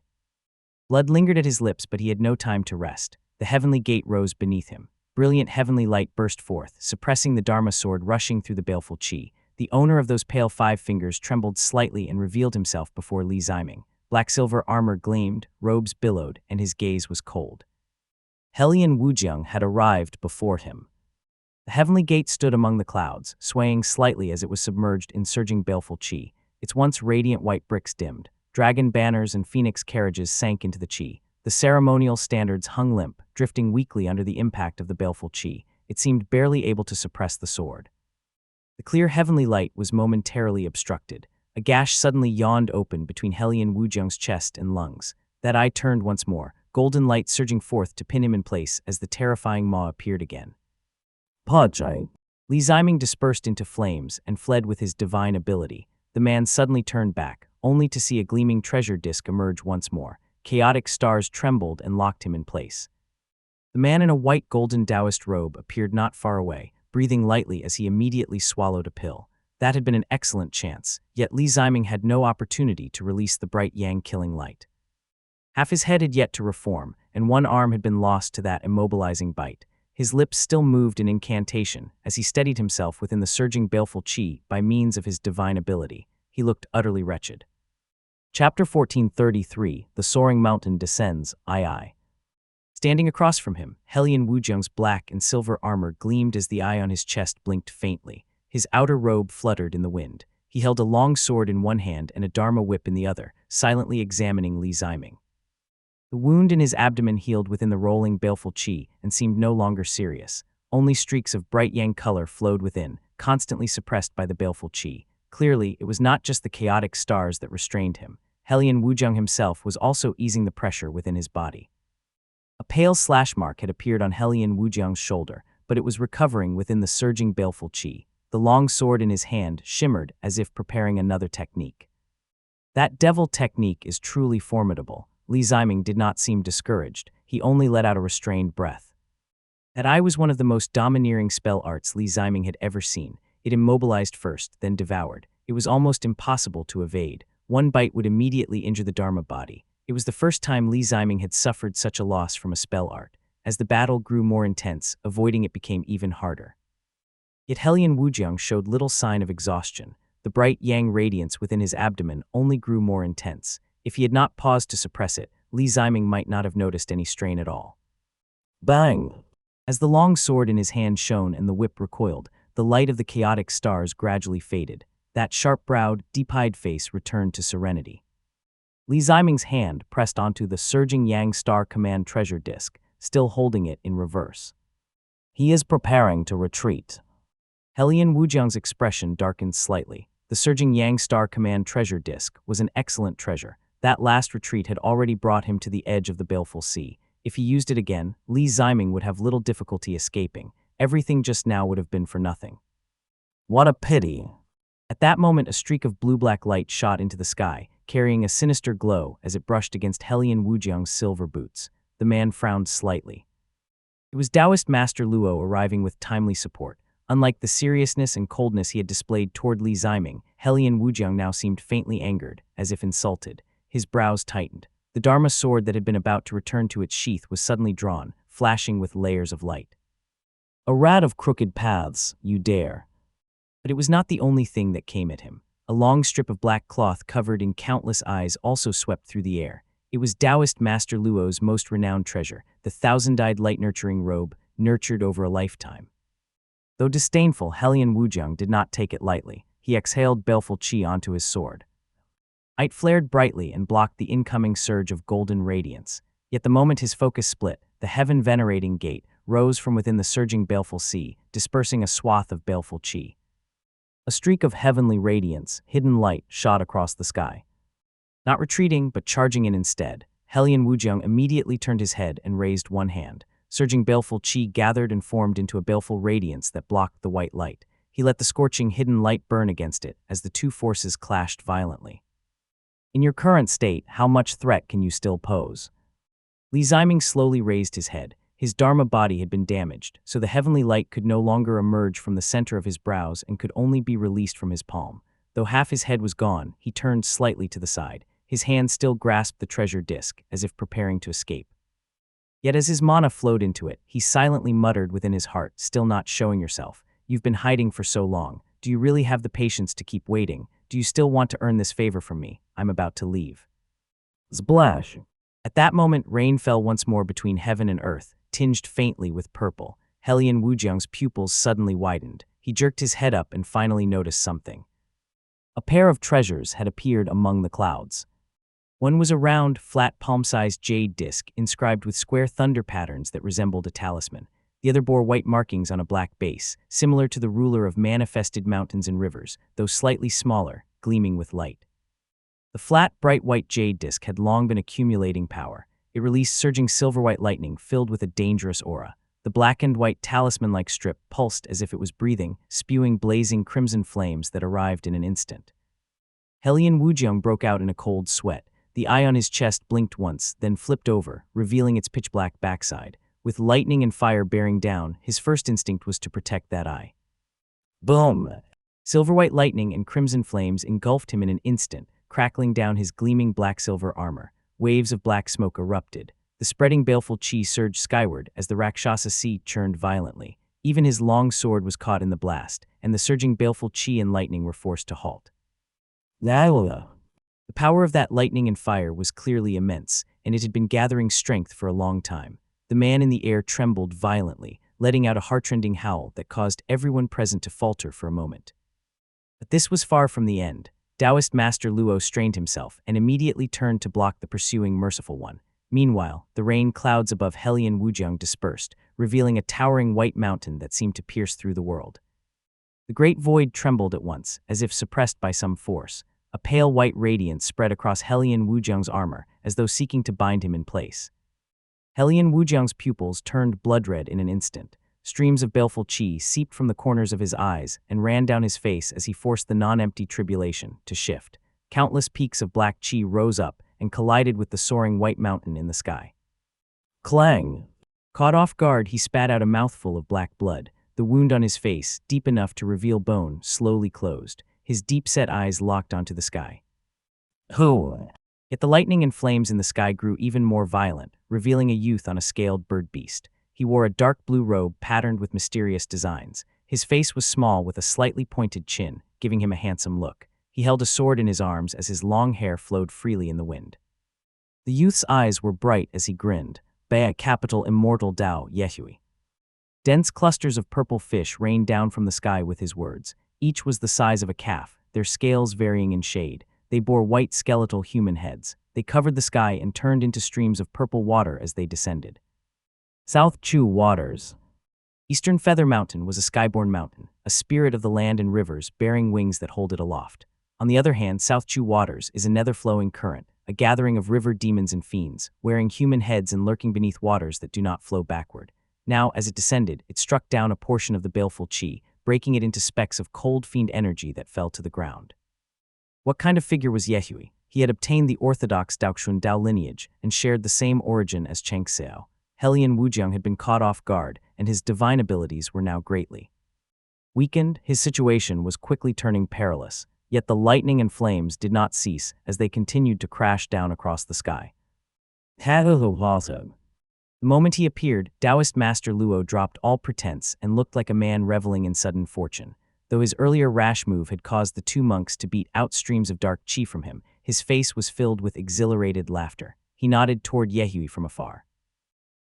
Blood lingered at his lips, but he had no time to rest. The heavenly gate rose beneath him. Brilliant heavenly light burst forth, suppressing the Dharma sword rushing through the baleful qi. The owner of those pale 5 fingers trembled slightly and revealed himself before Li Ziming. Black-silver armor gleamed, robes billowed, and his gaze was cold. Hellion Wujiang had arrived before him. The heavenly gate stood among the clouds, swaying slightly as it was submerged in surging baleful qi. Its once radiant white bricks dimmed. Dragon banners and phoenix carriages sank into the qi. The ceremonial standards hung limp, drifting weakly under the impact of the baleful qi. It seemed barely able to suppress the sword. The clear heavenly light was momentarily obstructed. A gash suddenly yawned open between Hellion Wujiang's chest and lungs. That eye turned once more, golden light surging forth to pin him in place as the terrifying maw appeared again. Pajai. Li Ziming dispersed into flames and fled with his divine ability. The man suddenly turned back, only to see a gleaming treasure disk emerge once more. Chaotic stars trembled and locked him in place. The man in a white golden Taoist robe appeared not far away, breathing lightly as he immediately swallowed a pill. That had been an excellent chance, yet Li Ziming had no opportunity to release the bright yang-killing light. Half his head had yet to reform, and one arm had been lost to that immobilizing bite. His lips still moved in incantation as he steadied himself within the surging baleful qi by means of his divine ability. He looked utterly wretched. Chapter 1433, The Soaring Mountain Descends, II. Standing across from him, Hellion Wujiang's black and silver armor gleamed as the eye on his chest blinked faintly. His outer robe fluttered in the wind. He held a long sword in one hand and a Dharma whip in the other, silently examining Li Ziming. The wound in his abdomen healed within the rolling baleful qi and seemed no longer serious. Only streaks of bright yang color flowed within, constantly suppressed by the baleful qi. Clearly, it was not just the chaotic stars that restrained him. Hellion Wujiang himself was also easing the pressure within his body. A pale slash mark had appeared on Hellion Wujiang's shoulder, but it was recovering within the surging baleful qi. The long sword in his hand shimmered as if preparing another technique. That devil technique is truly formidable. Li Ziming did not seem discouraged. He only let out a restrained breath. That eye was one of the most domineering spell arts Li Ziming had ever seen. It immobilized first, then devoured. It was almost impossible to evade. One bite would immediately injure the Dharma body. It was the first time Li Ziming had suffered such a loss from a spell art. As the battle grew more intense, avoiding it became even harder. Yet Hellion Wujiang showed little sign of exhaustion. The bright yang radiance within his abdomen only grew more intense. If he had not paused to suppress it, Li Ziming might not have noticed any strain at all. Bang! As the long sword in his hand shone and the whip recoiled, the light of the chaotic stars gradually faded. That sharp-browed, deep-eyed face returned to serenity. Li Ziming's hand pressed onto the surging Yang Star Command treasure disk, still holding it in reverse. He is preparing to retreat. Hellion Wujiang's expression darkened slightly. The surging Yang Star Command treasure disk was an excellent treasure. That last retreat had already brought him to the edge of the baleful sea. If he used it again, Li Ziming would have little difficulty escaping. Everything just now would have been for nothing. What a pity! At that moment, a streak of blue-black light shot into the sky, carrying a sinister glow as it brushed against Hellion Wujiang's silver boots. The man frowned slightly. It was Taoist Master Luo arriving with timely support. Unlike the seriousness and coldness he had displayed toward Li Ziming, Hellion Wujiang now seemed faintly angered, as if insulted. His brows tightened. The Dharma sword that had been about to return to its sheath was suddenly drawn, flashing with layers of light. A rat of crooked paths, you dare. But it was not the only thing that came at him. A long strip of black cloth covered in countless eyes also swept through the air. It was Taoist Master Luo's most renowned treasure, the thousand-eyed light-nurturing robe, nurtured over a lifetime. Though disdainful, Hellion Wujiang did not take it lightly. He exhaled baleful qi onto his sword. It flared brightly and blocked the incoming surge of golden radiance. Yet the moment his focus split, the the heaven-venerating gate, rose from within the surging baleful sea, dispersing a swath of baleful chi. A streak of heavenly radiance, hidden light, shot across the sky. Not retreating, but charging in instead, Hellion Wujiang immediately turned his head and raised one hand. Surging baleful chi gathered and formed into a baleful radiance that blocked the white light. He let the scorching hidden light burn against it as the two forces clashed violently. In your current state, how much threat can you still pose? Li Ziming slowly raised his head. His Dharma body had been damaged, so the heavenly light could no longer emerge from the center of his brows and could only be released from his palm. Though half his head was gone, he turned slightly to the side. His hand still grasped the treasure disk, as if preparing to escape. Yet as his mana flowed into it, he silently muttered within his heart, still not showing yourself. You've been hiding for so long. Do you really have the patience to keep waiting? Do you still want to earn this favor from me? I'm about to leave. Splash! At that moment, rain fell once more between heaven and earth, tinged faintly with purple. Hellion Wujiang's pupils suddenly widened. He jerked his head up and finally noticed something. A pair of treasures had appeared among the clouds. One was a round, flat, palm-sized jade disc inscribed with square thunder patterns that resembled a talisman. The other bore white markings on a black base, similar to the ruler of manifested mountains and rivers, though slightly smaller, gleaming with light. The flat, bright white jade disc had long been accumulating power. It released surging silver-white lightning filled with a dangerous aura. The blackened white talisman-like strip pulsed as if it was breathing, spewing blazing crimson flames that arrived in an instant. Hellion Wujiang broke out in a cold sweat. The eye on his chest blinked once, then flipped over, revealing its pitch-black backside. With lightning and fire bearing down, his first instinct was to protect that eye. Boom! Silver-white lightning and crimson flames engulfed him in an instant, crackling down his gleaming black-silver armor. Waves of black smoke erupted. The spreading baleful chi surged skyward as the Rakshasa sea churned violently. Even his long sword was caught in the blast, and the surging baleful chi and lightning were forced to halt. The power of that lightning and fire was clearly immense, and it had been gathering strength for a long time. The man in the air trembled violently, letting out a heartrending howl that caused everyone present to falter for a moment. But this was far from the end. Taoist Master Luo strained himself and immediately turned to block the pursuing Merciful One. Meanwhile, the rain clouds above Hellion Wujiang dispersed, revealing a towering white mountain that seemed to pierce through the world. The great void trembled at once, as if suppressed by some force. A pale white radiance spread across Hellion Wujiang's armor, as though seeking to bind him in place. Hellion Wujiang's pupils turned blood-red in an instant. Streams of baleful chi seeped from the corners of his eyes and ran down his face as he forced the non-empty tribulation to shift. Countless peaks of black chi rose up and collided with the soaring white mountain in the sky. Clang! Caught off guard, he spat out a mouthful of black blood. The wound on his face, deep enough to reveal bone, slowly closed. His deep-set eyes locked onto the sky. Who? Yet the lightning and flames in the sky grew even more violent, revealing a youth on a scaled bird beast. He wore a dark blue robe patterned with mysterious designs. His face was small with a slightly pointed chin, giving him a handsome look. He held a sword in his arms as his long hair flowed freely in the wind. The youth's eyes were bright as he grinned. Baya capital immortal Dao Yehui. Dense clusters of purple fish rained down from the sky with his words. Each was the size of a calf, their scales varying in shade. They bore white skeletal human heads. They covered the sky and turned into streams of purple water as they descended. South Chu Waters. Eastern Feather Mountain was a skyborn mountain, a spirit of the land and rivers bearing wings that hold it aloft. On the other hand, South Chu Waters is a nether-flowing current, a gathering of river demons and fiends, wearing human heads and lurking beneath waters that do not flow backward. Now, as it descended, it struck down a portion of the baleful chi, breaking it into specks of cold fiend energy that fell to the ground. What kind of figure was Yehui? He had obtained the orthodox Daoxun Dao lineage and shared the same origin as Cheng Xiao. Hellion Wujiang had been caught off guard, and his divine abilities were now greatly weakened. His situation was quickly turning perilous, yet the lightning and flames did not cease as they continued to crash down across the sky. The moment he appeared, Taoist Master Luo dropped all pretense and looked like a man reveling in sudden fortune. Though his earlier rash move had caused the two monks to beat out streams of dark chi from him, his face was filled with exhilarated laughter. He nodded toward Yehui from afar.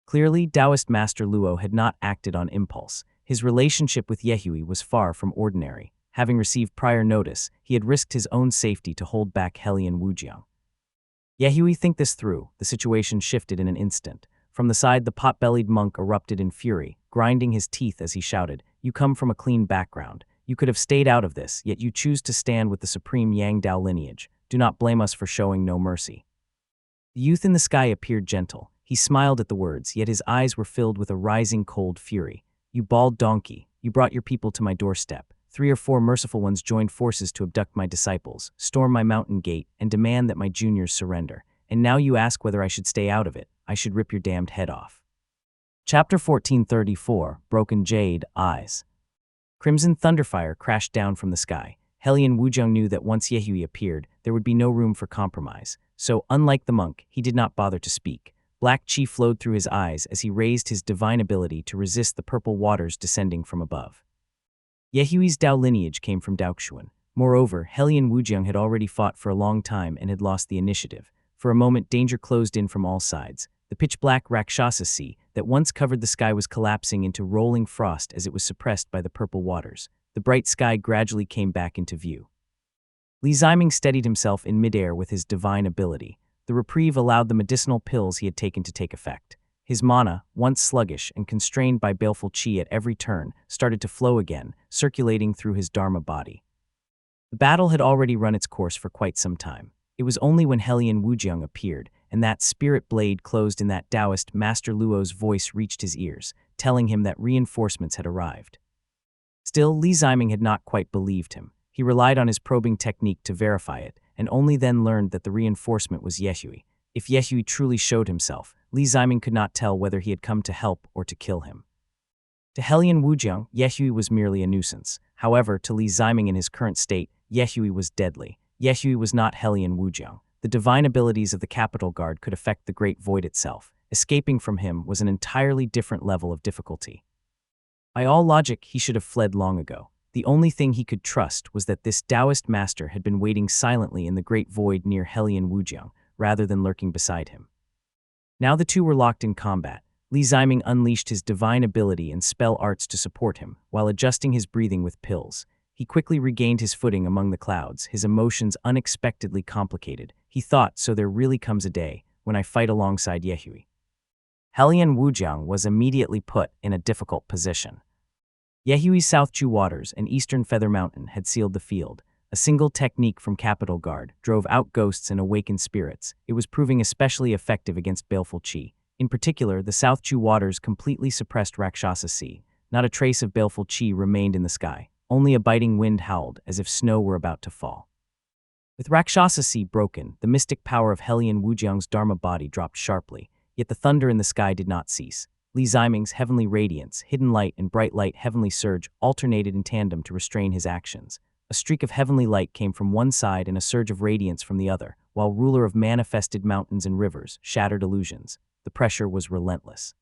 Clearly, Taoist Master Luo had not acted on impulse. His relationship with Yehui was far from ordinary. Having received prior notice, he had risked his own safety to hold back Hellion Wujiang. Yehui think this through, the situation shifted in an instant. From the side, the pot-bellied monk erupted in fury, grinding his teeth as he shouted, "You come from a clean background. You could have stayed out of this, yet you choose to stand with the supreme Yang Dao lineage. Do not blame us for showing no mercy." The youth in the sky appeared gentle. He smiled at the words, yet his eyes were filled with a rising cold fury. "You bald donkey, you brought your people to my doorstep. 3 or 4 merciful ones joined forces to abduct my disciples, storm my mountain gate, and demand that my juniors surrender. And now you ask whether I should stay out of it. I should rip your damned head off." Chapter 1434, Broken Jade, Eyes. Crimson thunderfire crashed down from the sky. Hellion Wuzhang knew that once Yehui appeared, there would be no room for compromise. So, unlike the monk, he did not bother to speak. Black chi flowed through his eyes as he raised his divine ability to resist the purple waters descending from above. Yehui's Dao lineage came from Daoxuan. Moreover, Hellion Wuzhang had already fought for a long time and had lost the initiative. For a moment, danger closed in from all sides. The pitch-black Rakshasa sea that once covered the sky was collapsing into rolling frost as it was suppressed by the purple waters. The bright sky gradually came back into view. Li Ziming steadied himself in midair with his divine ability. The reprieve allowed the medicinal pills he had taken to take effect. His mana, once sluggish and constrained by baleful chi at every turn, started to flow again, circulating through his Dharma body. The battle had already run its course for quite some time. It was only when Hellion Wuzhang appeared, and that spirit blade closed in that Taoist Master Luo's voice reached his ears, telling him that reinforcements had arrived. Still, Li Ziming had not quite believed him. He relied on his probing technique to verify it, and only then learned that the reinforcement was Yehui. If Yehui truly showed himself, Li Ziming could not tell whether he had come to help or to kill him. To Hellion Wuzhang, Yehui was merely a nuisance. However, to Li Ziming in his current state, Yehui was deadly. Yehui was not Hellion Wuzhang. The divine abilities of the Capital Guard could affect the Great Void itself. Escaping from him was an entirely different level of difficulty. By all logic, he should have fled long ago. The only thing he could trust was that this Taoist master had been waiting silently in the Great Void near Hellion Wuzhang, rather than lurking beside him. Now the two were locked in combat. Li Ziming unleashed his divine ability and spell arts to support him, while adjusting his breathing with pills. He quickly regained his footing among the clouds, his emotions unexpectedly complicated. He thought, so there really comes a day when I fight alongside Yehui. Hellion Wuzhang was immediately put in a difficult position. Yehui's South Chu Waters and Eastern Feather Mountain had sealed the field. A single technique from Capital Guard drove out ghosts and awakened spirits. It was proving especially effective against baleful chi. In particular, the South Chu Waters completely suppressed Rakshasa Sea. Not a trace of baleful chi remained in the sky. Only a biting wind howled, as if snow were about to fall. With Rakshasa Sea broken, the mystic power of Hellion Wuzhang's Dharma body dropped sharply, yet the thunder in the sky did not cease. Li Ziming's heavenly radiance, hidden light, and bright light heavenly surge alternated in tandem to restrain his actions. A streak of heavenly light came from one side and a surge of radiance from the other, while ruler of manifested mountains and rivers, shattered illusions. The pressure was relentless.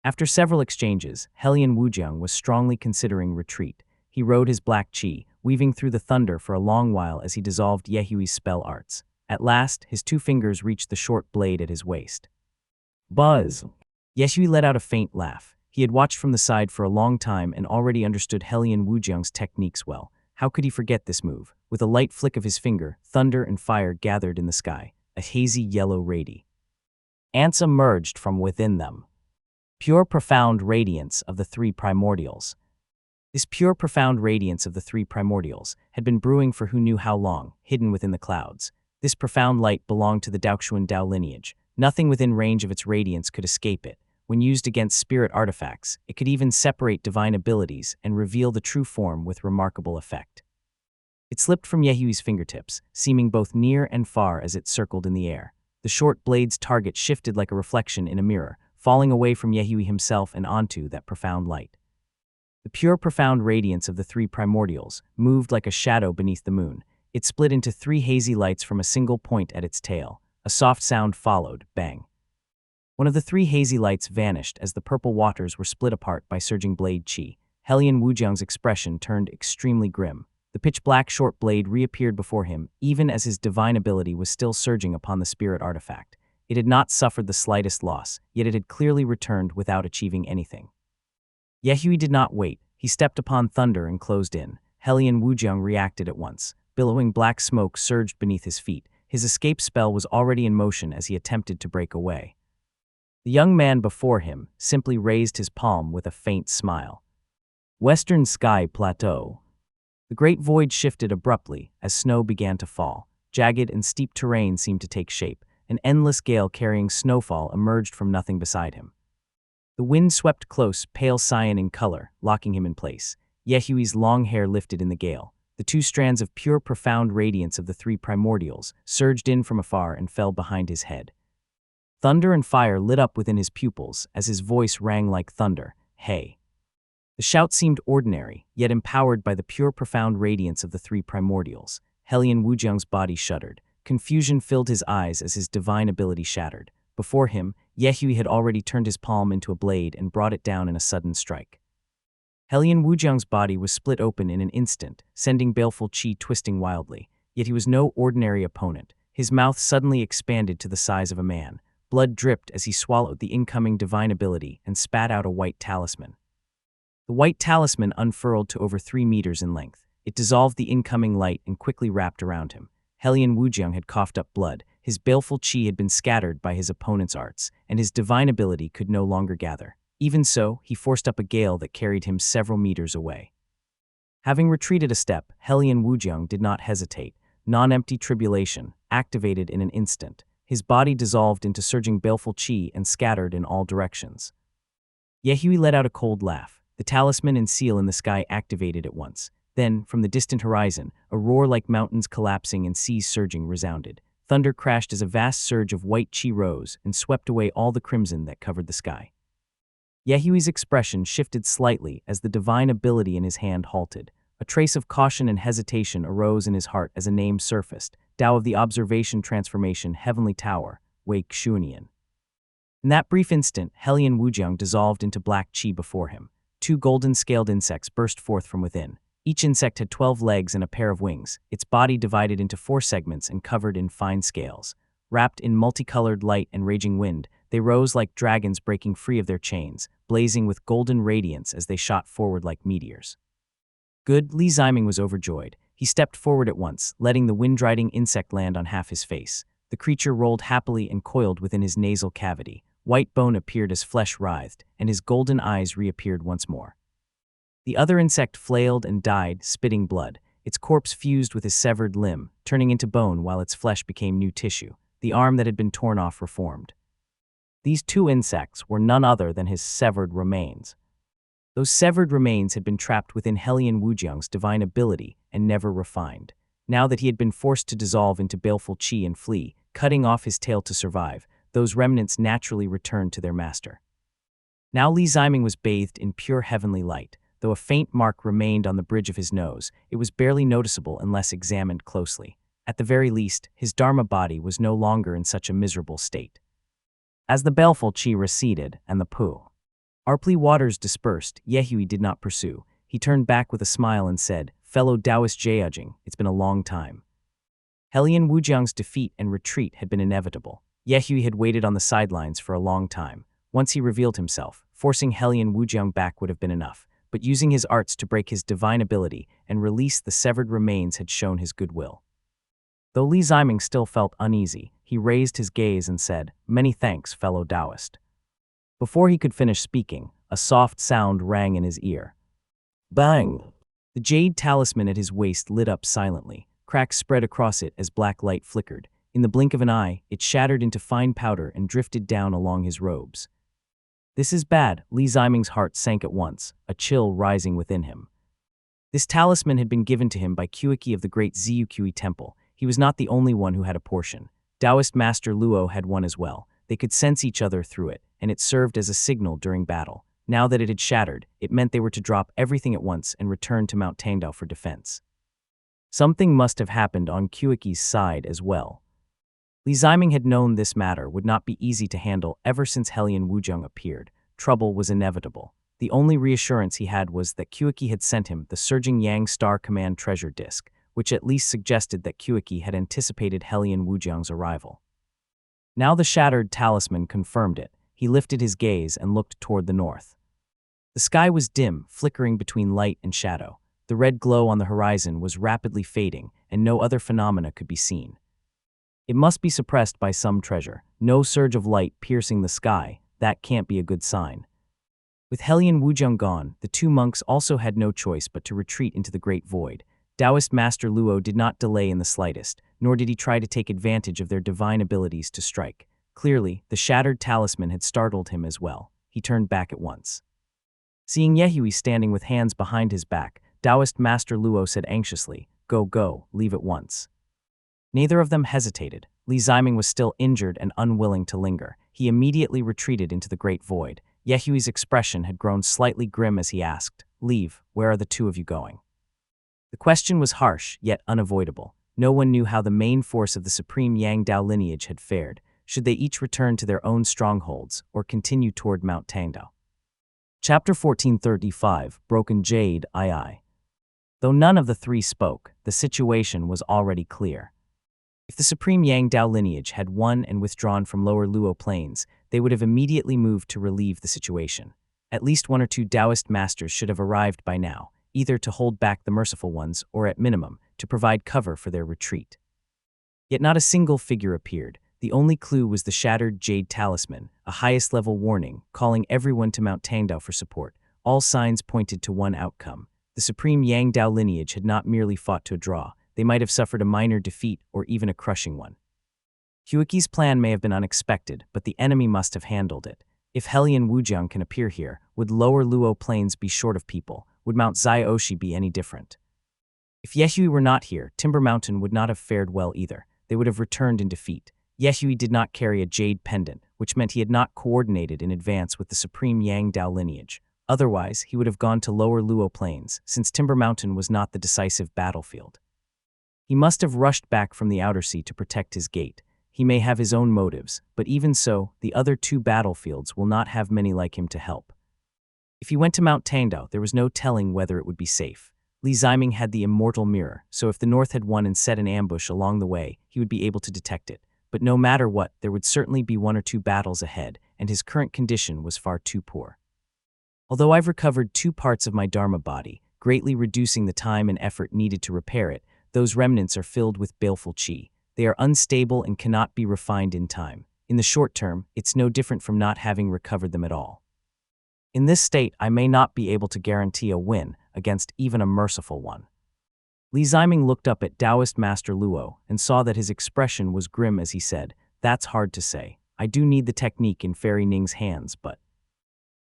After several exchanges, Hellion Wuzhang was strongly considering retreat. He rode his black chi, weaving through the thunder for a long while as he dissolved Yehui's spell arts. At last, his 2 fingers reached the short blade at his waist. Buzz! Yehui let out a faint laugh. He had watched from the side for a long time and already understood Hellion Wuzhang's techniques well. How could he forget this move? With a light flick of his finger, thunder and fire gathered in the sky, a hazy yellow radiance. Ants emerged from within them. Pure profound radiance of the 3 primordials. This pure profound radiance of the 3 primordials had been brewing for who knew how long, hidden within the clouds. This profound light belonged to the Daoxuan Dao lineage. Nothing within range of its radiance could escape it. When used against spirit artifacts, it could even separate divine abilities and reveal the true form with remarkable effect. It slipped from Yehui's fingertips, seeming both near and far as it circled in the air. The short blade's target shifted like a reflection in a mirror, falling away from Yehui himself and onto that profound light. The pure profound radiance of the 3 primordials moved like a shadow beneath the moon. It split into 3 hazy lights from a single point at its tail. A soft sound followed, bang. One of the 3 hazy lights vanished as the purple waters were split apart by surging blade chi. Hellion Wuzhang's expression turned extremely grim. The pitch-black short blade reappeared before him, even as his divine ability was still surging upon the spirit artifact. It had not suffered the slightest loss, yet it had clearly returned without achieving anything. Yehui did not wait. He stepped upon thunder and closed in. Hellion Wuzhang reacted at once. Billowing black smoke surged beneath his feet. His escape spell was already in motion as he attempted to break away. The young man before him simply raised his palm with a faint smile. Western Sky Plateau. The great void shifted abruptly as snow began to fall. Jagged and steep terrain seemed to take shape. An endless gale carrying snowfall emerged from nothing beside him. The wind swept close, pale cyan in color, locking him in place. Yehui's long hair lifted in the gale. The two strands of pure, profound radiance of the three primordials surged in from afar and fell behind his head. Thunder and fire lit up within his pupils as his voice rang like thunder. Hey! The shout seemed ordinary, yet empowered by the pure, profound radiance of the three primordials. Hellion Wujiang's body shuddered. Confusion filled his eyes as his divine ability shattered. Before him, Yehui had already turned his palm into a blade and brought it down in a sudden strike. Hellion Wujiang's body was split open in an instant, sending baleful qi twisting wildly. Yet he was no ordinary opponent. His mouth suddenly expanded to the size of a man. Blood dripped as he swallowed the incoming divine ability and spat out a white talisman. The white talisman unfurled to over 3 meters in length. It dissolved the incoming light and quickly wrapped around him. Hellion Wujiang had coughed up blood. His baleful qi had been scattered by his opponent's arts, and his divine ability could no longer gather. Even so, he forced up a gale that carried him several meters away. Having retreated a step, Hellion Wujiang did not hesitate. Non-empty tribulation, activated in an instant. His body dissolved into surging baleful qi and scattered in all directions. Yehui let out a cold laugh. The talisman and seal in the sky activated at once. Then, from the distant horizon, a roar like mountains collapsing and seas surging resounded. Thunder crashed as a vast surge of white qi rose and swept away all the crimson that covered the sky. Yehui's expression shifted slightly as the divine ability in his hand halted. A trace of caution and hesitation arose in his heart as a name surfaced: Tao of the Observation Transformation Heavenly Tower, Wei Xunian. In that brief instant, Hellion Wujiang dissolved into black qi before him. 2 golden-scaled insects burst forth from within. Each insect had 12 legs and a pair of wings, its body divided into 4 segments and covered in fine scales. Wrapped in multicolored light and raging wind, they rose like dragons breaking free of their chains, blazing with golden radiance as they shot forward like meteors. Good, Li Ziming was overjoyed. He stepped forward at once, letting the wind-riding insect land on half his face. The creature rolled happily and coiled within his nasal cavity. White bone appeared as flesh writhed, and his golden eyes reappeared once more. The other insect flailed and died, spitting blood. Its corpse fused with his severed limb, turning into bone while its flesh became new tissue. The arm that had been torn off reformed. These 2 insects were none other than his severed remains. Those severed remains had been trapped within Hellion Wujiang's divine ability and never refined. Now that he had been forced to dissolve into baleful qi and flee, cutting off his tail to survive, those remnants naturally returned to their master. Now Li Ziming was bathed in pure heavenly light. Though a faint mark remained on the bridge of his nose, it was barely noticeable unless examined closely. At the very least, his Dharma body was no longer in such a miserable state. As the baleful qi receded and the Arpli waters dispersed, Yehui did not pursue. He turned back with a smile and said, "Fellow Taoist Jiajing, it's been a long time." Hellion Wujiang's defeat and retreat had been inevitable. Yehui had waited on the sidelines for a long time. Once he revealed himself, forcing Hellion Wujiang back would have been enough. But using his arts to break his divine ability and release the severed remains had shown his goodwill. Though Li Ziming still felt uneasy, he raised his gaze and said, "Many thanks, fellow Taoist." Before he could finish speaking, a soft sound rang in his ear. Bang! The jade talisman at his waist lit up silently. Cracks spread across it as black light flickered. In the blink of an eye, it shattered into fine powder and drifted down along his robes. This is bad, Li Ziming's heart sank at once, a chill rising within him. This talisman had been given to him by Kueki of the great Ziyuqi temple. He was not the only one who had a portion. Taoist Master Luo had one as well. They could sense each other through it, and it served as a signal during battle. Now that it had shattered, it meant they were to drop everything at once and return to Mount Tangdao for defense. Something must have happened on Kueki's side as well. Li Ziming had known this matter would not be easy to handle ever since Hellion Wujiang appeared. Trouble was inevitable. The only reassurance he had was that Kueki had sent him the surging Yang Star Command treasure disk, which at least suggested that Kueki had anticipated Hellion Wujiang's arrival. Now the shattered talisman confirmed it. He lifted his gaze and looked toward the north. The sky was dim, flickering between light and shadow. The red glow on the horizon was rapidly fading, and no other phenomena could be seen. It must be suppressed by some treasure. No surge of light piercing the sky, that can't be a good sign. With Hellion Wuzhong gone, the two monks also had no choice but to retreat into the Great Void. Taoist Master Luo did not delay in the slightest, nor did he try to take advantage of their divine abilities to strike. Clearly, the shattered talisman had startled him as well. He turned back at once. Seeing Yehui standing with hands behind his back, Taoist Master Luo said anxiously, Go, leave at once." Neither of them hesitated. Li Ziming was still injured and unwilling to linger. He immediately retreated into the Great Void. Yehui's expression had grown slightly grim as he asked, "Leave, where are the two of you going?" The question was harsh, yet unavoidable. No one knew how the main force of the supreme Yang Dao lineage had fared. Should they each return to their own strongholds, or continue toward Mount Tangdao? Chapter 1435, Broken Jade II. Though none of the three spoke, the situation was already clear. If the supreme Yang Dao lineage had won and withdrawn from Lower Luo Plains, they would have immediately moved to relieve the situation. At least one or two Taoist masters should have arrived by now, either to hold back the merciful ones or, at minimum, to provide cover for their retreat. Yet not a single figure appeared. The only clue was the shattered jade talisman, a highest-level warning, calling everyone to Mount Tangdao for support. All signs pointed to one outcome. The supreme Yang Dao lineage had not merely fought to a draw. They might have suffered a minor defeat or even a crushing one. Huiqi's plan may have been unexpected, but the enemy must have handled it. If Hellion Wuzhong can appear here, would Lower Luo Plains be short of people? Would Mount Zioshi be any different? If Yehui were not here, Timber Mountain would not have fared well either. They would have returned in defeat. Yehui did not carry a jade pendant, which meant he had not coordinated in advance with the supreme Yang Dao lineage. Otherwise, he would have gone to Lower Luo Plains, since Timber Mountain was not the decisive battlefield. He must have rushed back from the Outer Sea to protect his gate. He may have his own motives, but even so, the other two battlefields will not have many like him to help. If he went to Mount Tangdao, there was no telling whether it would be safe. Li Ziming had the immortal mirror, so if the North had won and set an ambush along the way, he would be able to detect it. But no matter what, there would certainly be one or two battles ahead, and his current condition was far too poor. Although I've recovered 2 parts of my Dharma body, greatly reducing the time and effort needed to repair it, those remnants are filled with baleful qi. They are unstable and cannot be refined in time. In the short term, it's no different from not having recovered them at all. In this state, I may not be able to guarantee a win against even a merciful one. Li Ziming looked up at Taoist Master Luo and saw that his expression was grim as he said, "That's hard to say. I do need the technique in Fairy Ning's hands, but..."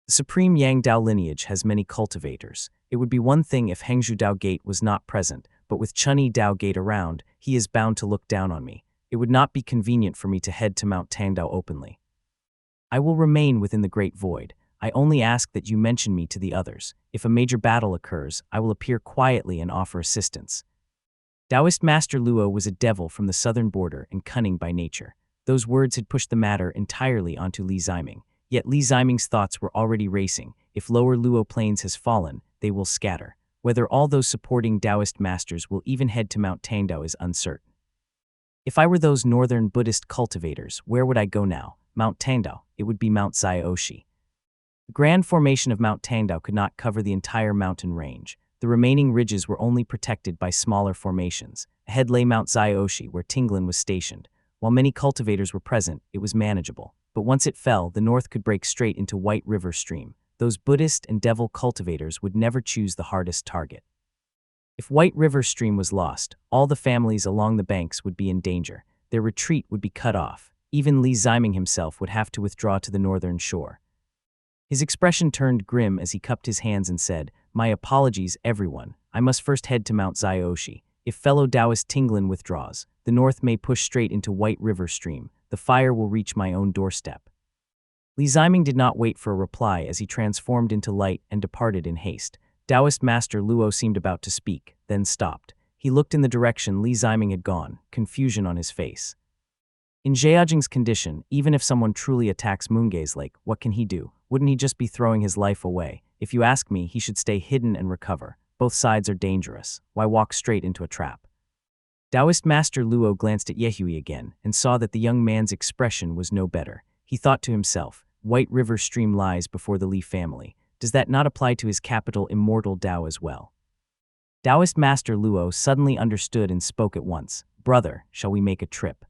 The supreme Yang Dao lineage has many cultivators. It would be one thing if Hengzhu Dao Gate was not present, but with Chunyi Dao Gate around, he is bound to look down on me. It would not be convenient for me to head to Mount Tangdao openly. I will remain within the Great Void. I only ask that you mention me to the others. If a major battle occurs, I will appear quietly and offer assistance. Taoist Master Luo was a devil from the southern border and cunning by nature. Those words had pushed the matter entirely onto Li Ziming. Yet Li Ziming's thoughts were already racing. If Lower Luo Plains has fallen, they will scatter. Whether all those supporting Taoist masters will even head to Mount Tangdao is uncertain. If I were those northern Buddhist cultivators, where would I go now? Mount Tangdao, it would be Mount Zioshi. The grand formation of Mount Tangdao could not cover the entire mountain range. The remaining ridges were only protected by smaller formations. Ahead lay Mount Zioshi, where Tinglin was stationed. While many cultivators were present, it was manageable. But once it fell, the north could break straight into White River Stream. Those Buddhist and devil cultivators would never choose the hardest target. If White River Stream was lost, all the families along the banks would be in danger. Their retreat would be cut off. Even Li Ziming himself would have to withdraw to the northern shore. His expression turned grim as he cupped his hands and said, "My apologies, everyone. I must first head to Mount Zioshi. If fellow Taoist Tinglin withdraws, the north may push straight into White River Stream. The fire will reach my own doorstep." Li Ziming did not wait for a reply as he transformed into light and departed in haste. Taoist Master Luo seemed about to speak, then stopped. He looked in the direction Li Ziming had gone, confusion on his face. In Zheajing's condition, even if someone truly attacks Moongaze Lake, what can he do? Wouldn't he just be throwing his life away? If you ask me, he should stay hidden and recover. Both sides are dangerous. Why walk straight into a trap? Taoist Master Luo glanced at Yehui again and saw that the young man's expression was no better. He thought to himself, White River Stream lies before the Li family. Does that not apply to his capital Immortal Dao as well? Taoist Master Luo suddenly understood and spoke at once. "Brother, shall we make a trip?"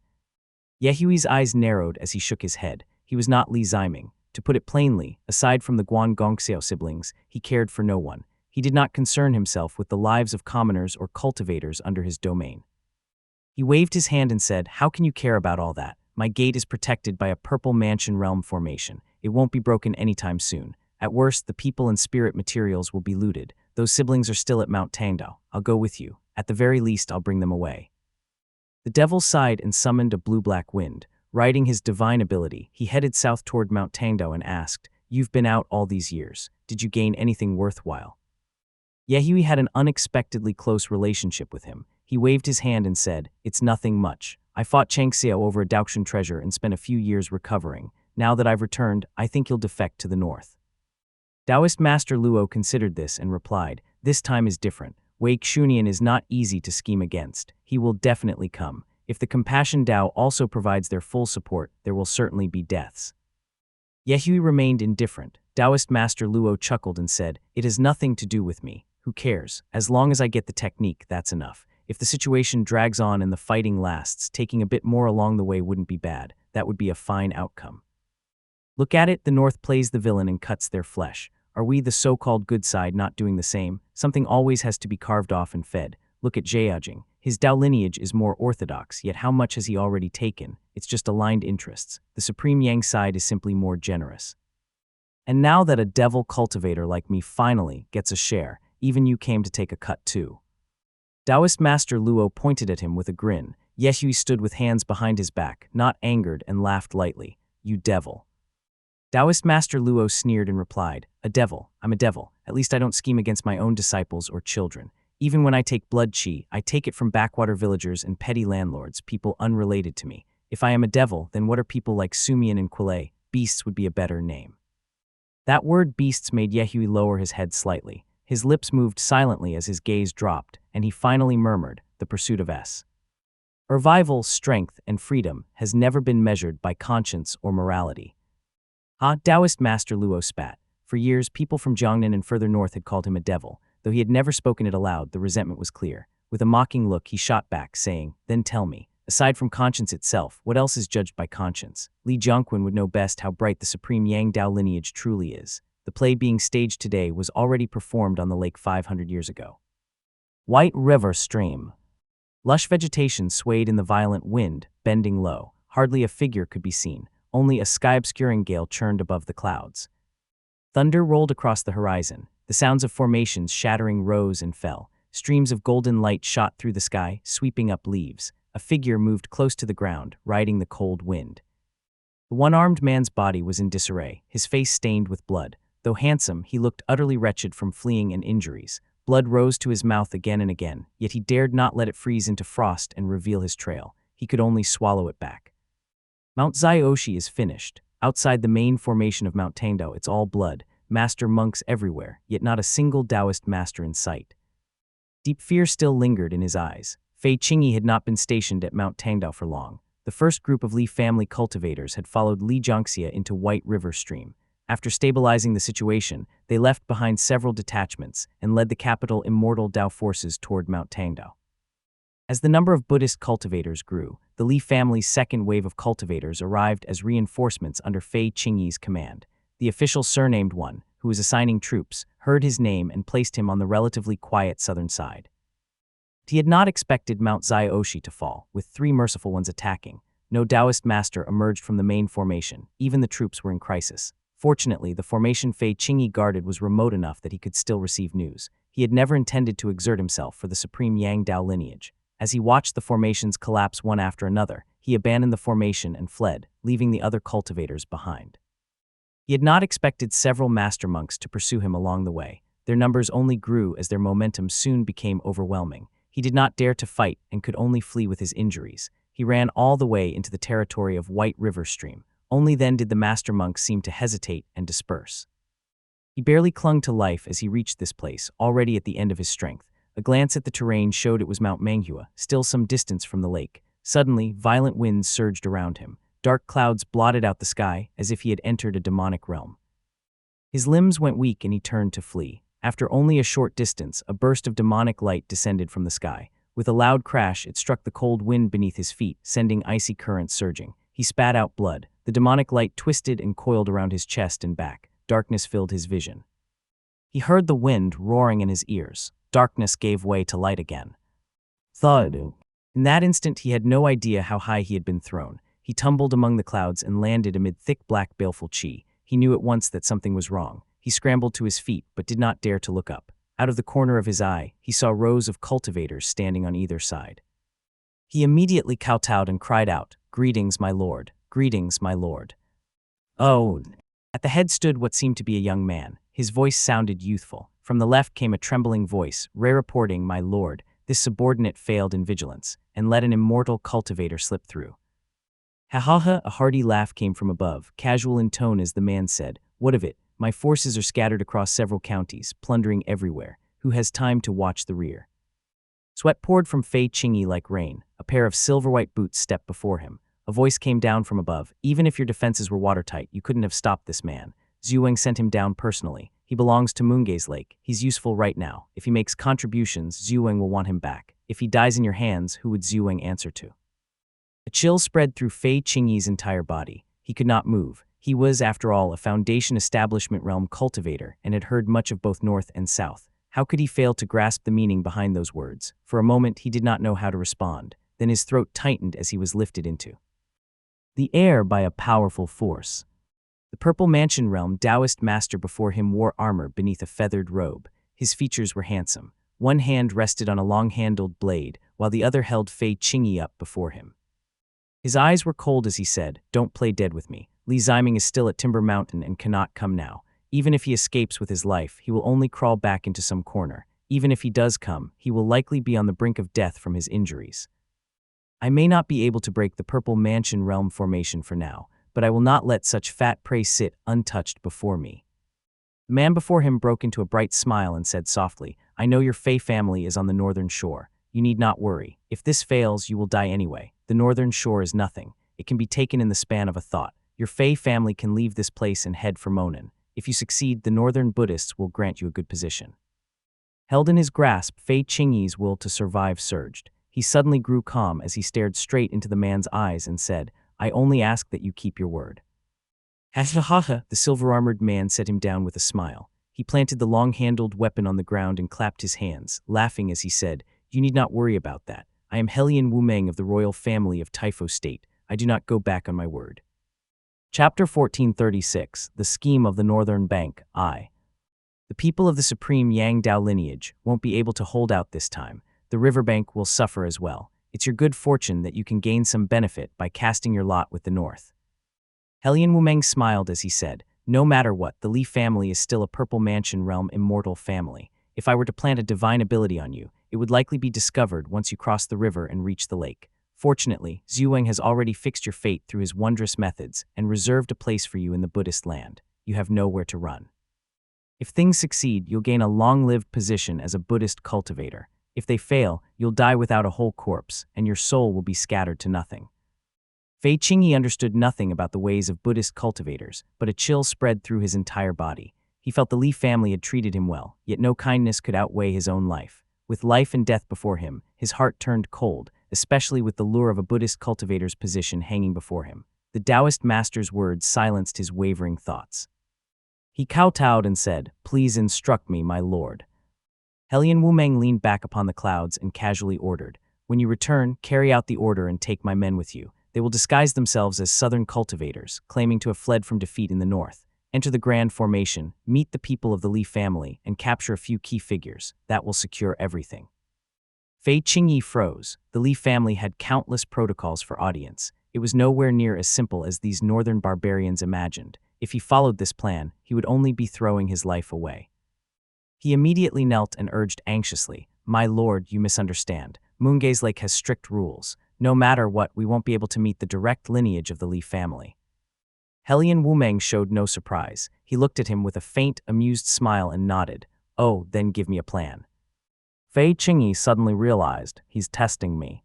Yehui's eyes narrowed as he shook his head. He was not Li Ziming. To put it plainly, aside from the Guan Gongxiao siblings, he cared for no one. He did not concern himself with the lives of commoners or cultivators under his domain. He waved his hand and said, "How can you care about all that? My gate is protected by a purple mansion realm formation. It won't be broken anytime soon. At worst, the people and spirit materials will be looted. Those siblings are still at Mount Tangdao. I'll go with you. At the very least, I'll bring them away." The devil sighed and summoned a blue-black wind. Riding his divine ability, he headed south toward Mount Tangdao and asked, "You've been out all these years. Did you gain anything worthwhile?" Yehui had an unexpectedly close relationship with him. He waved his hand and said, "It's nothing much. I fought Changxiao over a Daoxuan treasure and spent a few years recovering. Now that I've returned, I think you'll defect to the north." Taoist Master Luo considered this and replied, "This time is different. Wei Xunian is not easy to scheme against. He will definitely come. If the Compassion Dao also provides their full support, there will certainly be deaths." Yehui remained indifferent. Taoist Master Luo chuckled and said, "It has nothing to do with me. Who cares? As long as I get the technique, that's enough. If the situation drags on and the fighting lasts, taking a bit more along the way wouldn't be bad. That would be a fine outcome. Look at it, the North plays the villain and cuts their flesh. Are we, the so-called good side, not doing the same? Something always has to be carved off and fed. Look at Jiajing. His Dao lineage is more orthodox, yet how much has he already taken? It's just aligned interests. The Supreme Yang side is simply more generous. And now that a devil cultivator like me finally gets a share, even you came to take a cut too." Taoist Master Luo pointed at him with a grin. Yehui stood with hands behind his back, not angered, and laughed lightly. "You devil." Taoist Master Luo sneered and replied, "A devil? I'm a devil. At least I don't scheme against my own disciples or children. Even when I take blood qi, I take it from backwater villagers and petty landlords, people unrelated to me. If I am a devil, then what are people like Sumian and Quilei? Beasts would be a better name." That word beasts made Yehui lower his head slightly. His lips moved silently as his gaze dropped, and he finally murmured, "The pursuit of survival, strength, and freedom has never been measured by conscience or morality." Taoist Master Luo spat. For years, people from Jiangnan and further north had called him a devil. Though he had never spoken it aloud, the resentment was clear. With a mocking look, he shot back, saying, "Then tell me, aside from conscience itself, what else is judged by conscience? Li Jiangqun would know best how bright the Supreme Yang Dao lineage truly is. The play being staged today was already performed on the lake 500 years ago." White River Stream. Lush vegetation swayed in the violent wind, bending low. Hardly a figure could be seen. Only a sky-obscuring gale churned above the clouds. Thunder rolled across the horizon. The sounds of formations shattering rose and fell. Streams of golden light shot through the sky, sweeping up leaves. A figure moved close to the ground, riding the cold wind. The one-armed man's body was in disarray, his face stained with blood. Though handsome, he looked utterly wretched from fleeing and injuries. Blood rose to his mouth again and again, yet he dared not let it freeze into frost and reveal his trail. He could only swallow it back. Mount Zhaoshi is finished. Outside the main formation of Mount Tangdao, it's all blood. Master monks everywhere, yet not a single Taoist master in sight. Deep fear still lingered in his eyes. Fei Qingyi had not been stationed at Mount Tangdao for long. The first group of Li family cultivators had followed Li Jiangxia into White River Stream. After stabilizing the situation, they left behind several detachments and led the capital Immortal Dao forces toward Mount Tangdao. As the number of Buddhist cultivators grew, the Li family's second wave of cultivators arrived as reinforcements under Fei Qingyi's command. The official surnamed one, who was assigning troops, heard his name and placed him on the relatively quiet southern side. He had not expected Mount Zhaoshi to fall, with 3 merciful ones attacking. No Taoist master emerged from the main formation. Even the troops were in crisis. Fortunately, the formation Fei Qingyi guarded was remote enough that he could still receive news. He had never intended to exert himself for the Supreme Yang Dao lineage. As he watched the formations collapse one after another, he abandoned the formation and fled, leaving the other cultivators behind. He had not expected several master monks to pursue him along the way. Their numbers only grew as their momentum soon became overwhelming. He did not dare to fight and could only flee with his injuries. He ran all the way into the territory of White River Stream. Only then did the master monks seem to hesitate and disperse. He barely clung to life as he reached this place, already at the end of his strength. A glance at the terrain showed it was Mount Manghua, still some distance from the lake. Suddenly, violent winds surged around him. Dark clouds blotted out the sky, as if he had entered a demonic realm. His limbs went weak and he turned to flee. After only a short distance, a burst of demonic light descended from the sky. With a loud crash, it struck the cold wind beneath his feet, sending icy currents surging. He spat out blood. The demonic light twisted and coiled around his chest and back. Darkness filled his vision. He heard the wind roaring in his ears. Darkness gave way to light again. Thud. In that instant, he had no idea how high he had been thrown. He tumbled among the clouds and landed amid thick black baleful chi. He knew at once that something was wrong. He scrambled to his feet, but did not dare to look up. Out of the corner of his eye, he saw rows of cultivators standing on either side. He immediately kowtowed and cried out, "Greetings, my lord. Greetings, my lord." Oh! At the head stood what seemed to be a young man. His voice sounded youthful. From the left came a trembling voice, reporting, "My lord." This subordinate failed in vigilance, and let an immortal cultivator slip through. Ha ha ha! A hearty laugh came from above, casual in tone as the man said, "What of it? My forces are scattered across several counties, plundering everywhere. Who has time to watch the rear?" Sweat poured from Fei Qingyi like rain. A pair of silver-white boots stepped before him. A voice came down from above. "Even if your defenses were watertight, you couldn't have stopped this man. Zhu Weng sent him down personally. He belongs to Moongaze Lake. He's useful right now. If he makes contributions, Zhu Weng will want him back. If he dies in your hands, who would Zhu Weng answer to?" A chill spread through Fei Qingyi's entire body. He could not move. He was, after all, a Foundation Establishment realm cultivator and had heard much of both North and South. How could he fail to grasp the meaning behind those words? For a moment, he did not know how to respond. Then his throat tightened as he was lifted into the air by a powerful force. The Purple Mansion realm Taoist master before him wore armor beneath a feathered robe. His features were handsome. One hand rested on a long-handled blade, while the other held Fei Qingyi up before him. His eyes were cold as he said, "Don't play dead with me. Li Ziming is still at Timber Mountain and cannot come now. Even if he escapes with his life, he will only crawl back into some corner. Even if he does come, he will likely be on the brink of death from his injuries. I may not be able to break the Purple Mansion realm formation for now, but I will not let such fat prey sit untouched before me." The man before him broke into a bright smile and said softly, "I know your Fei family is on the northern shore. You need not worry. If this fails, you will die anyway. The northern shore is nothing. It can be taken in the span of a thought. Your Fei family can leave this place and head for Monan. If you succeed, the northern Buddhists will grant you a good position." Held in his grasp, Fei Qingyi's will to survive surged. He suddenly grew calm as he stared straight into the man's eyes and said, "I only ask that you keep your word." Ha ha ha ha! The silver-armored man set him down with a smile. He planted the long-handled weapon on the ground and clapped his hands, laughing as he said, "You need not worry about that. I am Helian Wumeng of the royal family of Taifo State. I do not go back on my word." Chapter 1436, The Scheme of the Northern Bank, I. The people of the supreme Yang Dao lineage won't be able to hold out this time. The riverbank will suffer as well. It's your good fortune that you can gain some benefit by casting your lot with the North. Helian Wumeng smiled as he said, "No matter what, the Li family is still a Purple Mansion realm immortal family. If I were to plant a divine ability on you, it would likely be discovered once you cross the river and reach the lake. Fortunately, Zhu Weng has already fixed your fate through his wondrous methods and reserved a place for you in the Buddhist land. You have nowhere to run. If things succeed, you'll gain a long-lived position as a Buddhist cultivator. If they fail, you'll die without a whole corpse, and your soul will be scattered to nothing." Fei Qingyi understood nothing about the ways of Buddhist cultivators, but a chill spread through his entire body. He felt the Li family had treated him well, yet no kindness could outweigh his own life. With life and death before him, his heart turned cold, especially with the lure of a Buddhist cultivator's position hanging before him. The Taoist master's words silenced his wavering thoughts. He kowtowed and said, "Please instruct me, my lord." Helian Wumeng leaned back upon the clouds and casually ordered, "When you return, carry out the order and take my men with you. They will disguise themselves as southern cultivators, claiming to have fled from defeat in the north. Enter the Grand Formation, meet the people of the Li family, and capture a few key figures. That will secure everything." Fei Qingyi froze. The Li family had countless protocols for audience. It was nowhere near as simple as these northern barbarians imagined. If he followed this plan, he would only be throwing his life away. He immediately knelt and urged anxiously, "My lord, you misunderstand. Moongaze Lake has strict rules. No matter what, we won't be able to meet the direct lineage of the Li family." Helian Wumeng showed no surprise. He looked at him with a faint, amused smile and nodded. "Oh, then give me a plan." Fei Qingyi suddenly realized, he's testing me.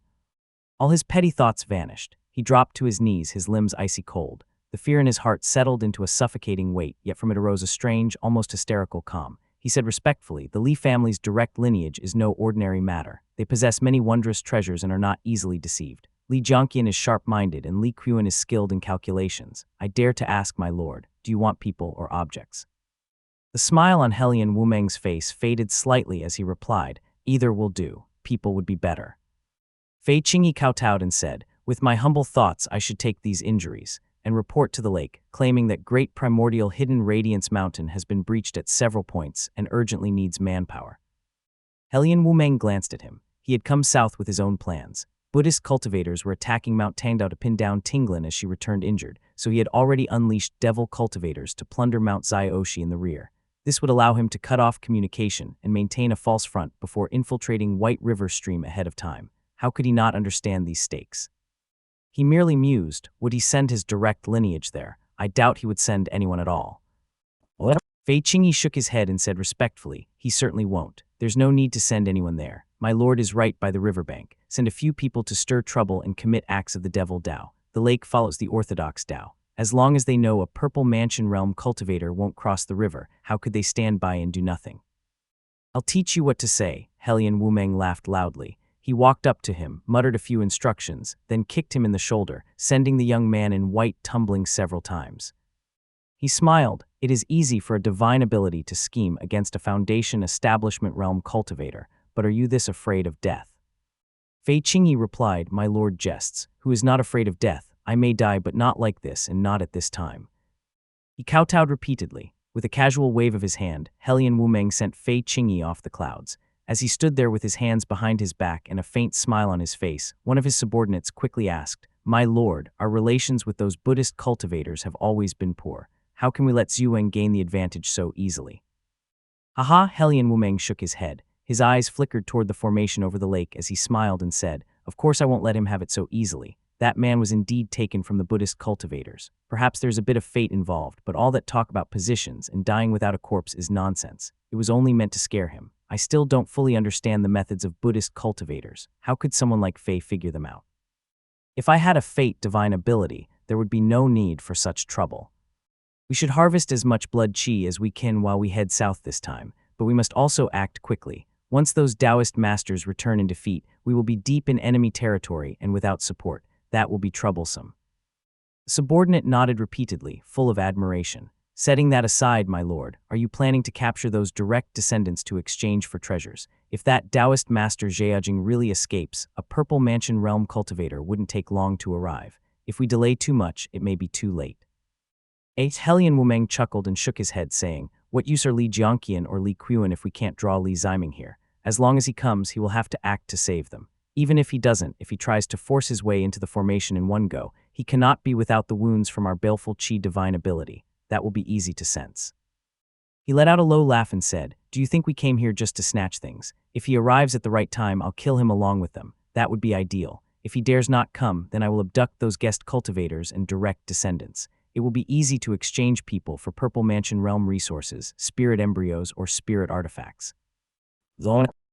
All his petty thoughts vanished. He dropped to his knees, his limbs icy cold. The fear in his heart settled into a suffocating weight, yet from it arose a strange, almost hysterical calm. He said respectfully, "The Li family's direct lineage is no ordinary matter. They possess many wondrous treasures and are not easily deceived. Li Jianqian is sharp-minded and Li Qian is skilled in calculations. I dare to ask, my lord, do you want people or objects? The smile on Helian Wumeng's face faded slightly as he replied, either will do, people would be better. Fei Qingyi kowtowed and said, with my humble thoughts I should take these injuries, and report to the lake, claiming that great primordial hidden Radiance Mountain has been breached at several points and urgently needs manpower. Helian Wumeng glanced at him. He had come south with his own plans. Buddhist cultivators were attacking Mount Tangdao to pin down Tinglin as she returned injured, so he had already unleashed devil cultivators to plunder Mount Zioshi in the rear. This would allow him to cut off communication and maintain a false front before infiltrating White River Stream ahead of time. How could he not understand these stakes? He merely mused, would he send his direct lineage there? I doubt he would send anyone at all. What? Fei Qingyi shook his head and said respectfully, he certainly won't. There's no need to send anyone there. My lord is right by the riverbank. Send a few people to stir trouble and commit acts of the devil Dao. The lake follows the orthodox Dao. As long as they know a Purple Mansion Realm cultivator won't cross the river, how could they stand by and do nothing? I'll teach you what to say, Helian Wumeng laughed loudly. He walked up to him, muttered a few instructions, then kicked him in the shoulder, sending the young man in white tumbling several times. He smiled. It is easy for a divine ability to scheme against a Foundation Establishment Realm cultivator, but are you this afraid of death? Fei Qingyi replied, my lord jests. Who is not afraid of death? I may die, but not like this and not at this time. He kowtowed repeatedly. With a casual wave of his hand, Helian Wumeng sent Fei Qingyi off the clouds. As he stood there with his hands behind his back and a faint smile on his face, one of his subordinates quickly asked, my lord, our relations with those Buddhist cultivators have always been poor. How can we let Xueng gain the advantage so easily? Aha, Helian Wumeng shook his head. His eyes flickered toward the formation over the lake as he smiled and said, of course I won't let him have it so easily. That man was indeed taken from the Buddhist cultivators. Perhaps there's a bit of fate involved, but all that talk about positions and dying without a corpse is nonsense. It was only meant to scare him. I still don't fully understand the methods of Buddhist cultivators. How could someone like Fei figure them out? If I had a fate divine ability, there would be no need for such trouble. We should harvest as much blood qi as we can while we head south this time, but we must also act quickly. Once those Taoist masters return in defeat, we will be deep in enemy territory and without support. That will be troublesome. The subordinate nodded repeatedly, full of admiration. Setting that aside, my lord, are you planning to capture those direct descendants to exchange for treasures? If that Taoist master Zheajing really escapes, a Purple Mansion Realm cultivator wouldn't take long to arrive. If we delay too much, it may be too late. Helian Wumeng chuckled and shook his head, saying, what use are Li Jianqian or Li Qian if we can't draw Li Ziming here? As long as he comes, he will have to act to save them. Even if he doesn't, if he tries to force his way into the formation in one go, he cannot be without the wounds from our baleful qi divine ability. That will be easy to sense. He let out a low laugh and said, do you think we came here just to snatch things? If he arrives at the right time, I'll kill him along with them. That would be ideal. If he dares not come, then I will abduct those guest cultivators and direct descendants. It will be easy to exchange people for Purple Mansion Realm resources, spirit embryos, or spirit artifacts.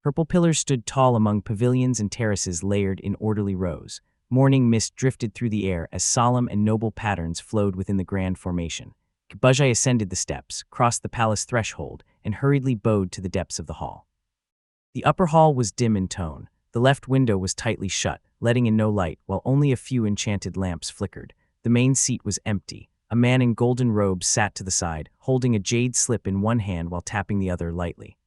Purple pillars stood tall among pavilions and terraces layered in orderly rows. Morning mist drifted through the air as solemn and noble patterns flowed within the grand formation. Bajai ascended the steps, crossed the palace threshold, and hurriedly bowed to the depths of the hall. The upper hall was dim in tone. The left window was tightly shut, letting in no light, while only a few enchanted lamps flickered. The main seat was empty. A man in golden robes sat to the side, holding a jade slip in one hand while tapping the other lightly.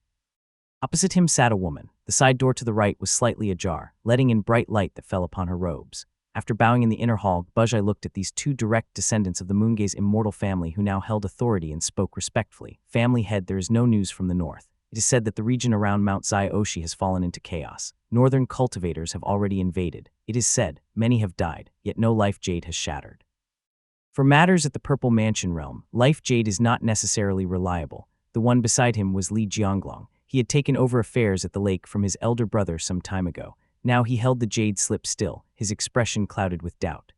Opposite him sat a woman. The side door to the right was slightly ajar, letting in bright light that fell upon her robes. After bowing in the inner hall, Bajai looked at these two direct descendants of the Moongaze immortal family who now held authority and spoke respectfully. Family head, there is no news from the north. It is said that the region around Mount Zioshi has fallen into chaos. Northern cultivators have already invaded. It is said, many have died, yet no life jade has shattered. For matters at the Purple Mansion realm, life jade is not necessarily reliable. The one beside him was Li Jianglong. He had taken over affairs at the lake from his elder brother some time ago. Now he held the jade slip still, his expression clouded with doubt.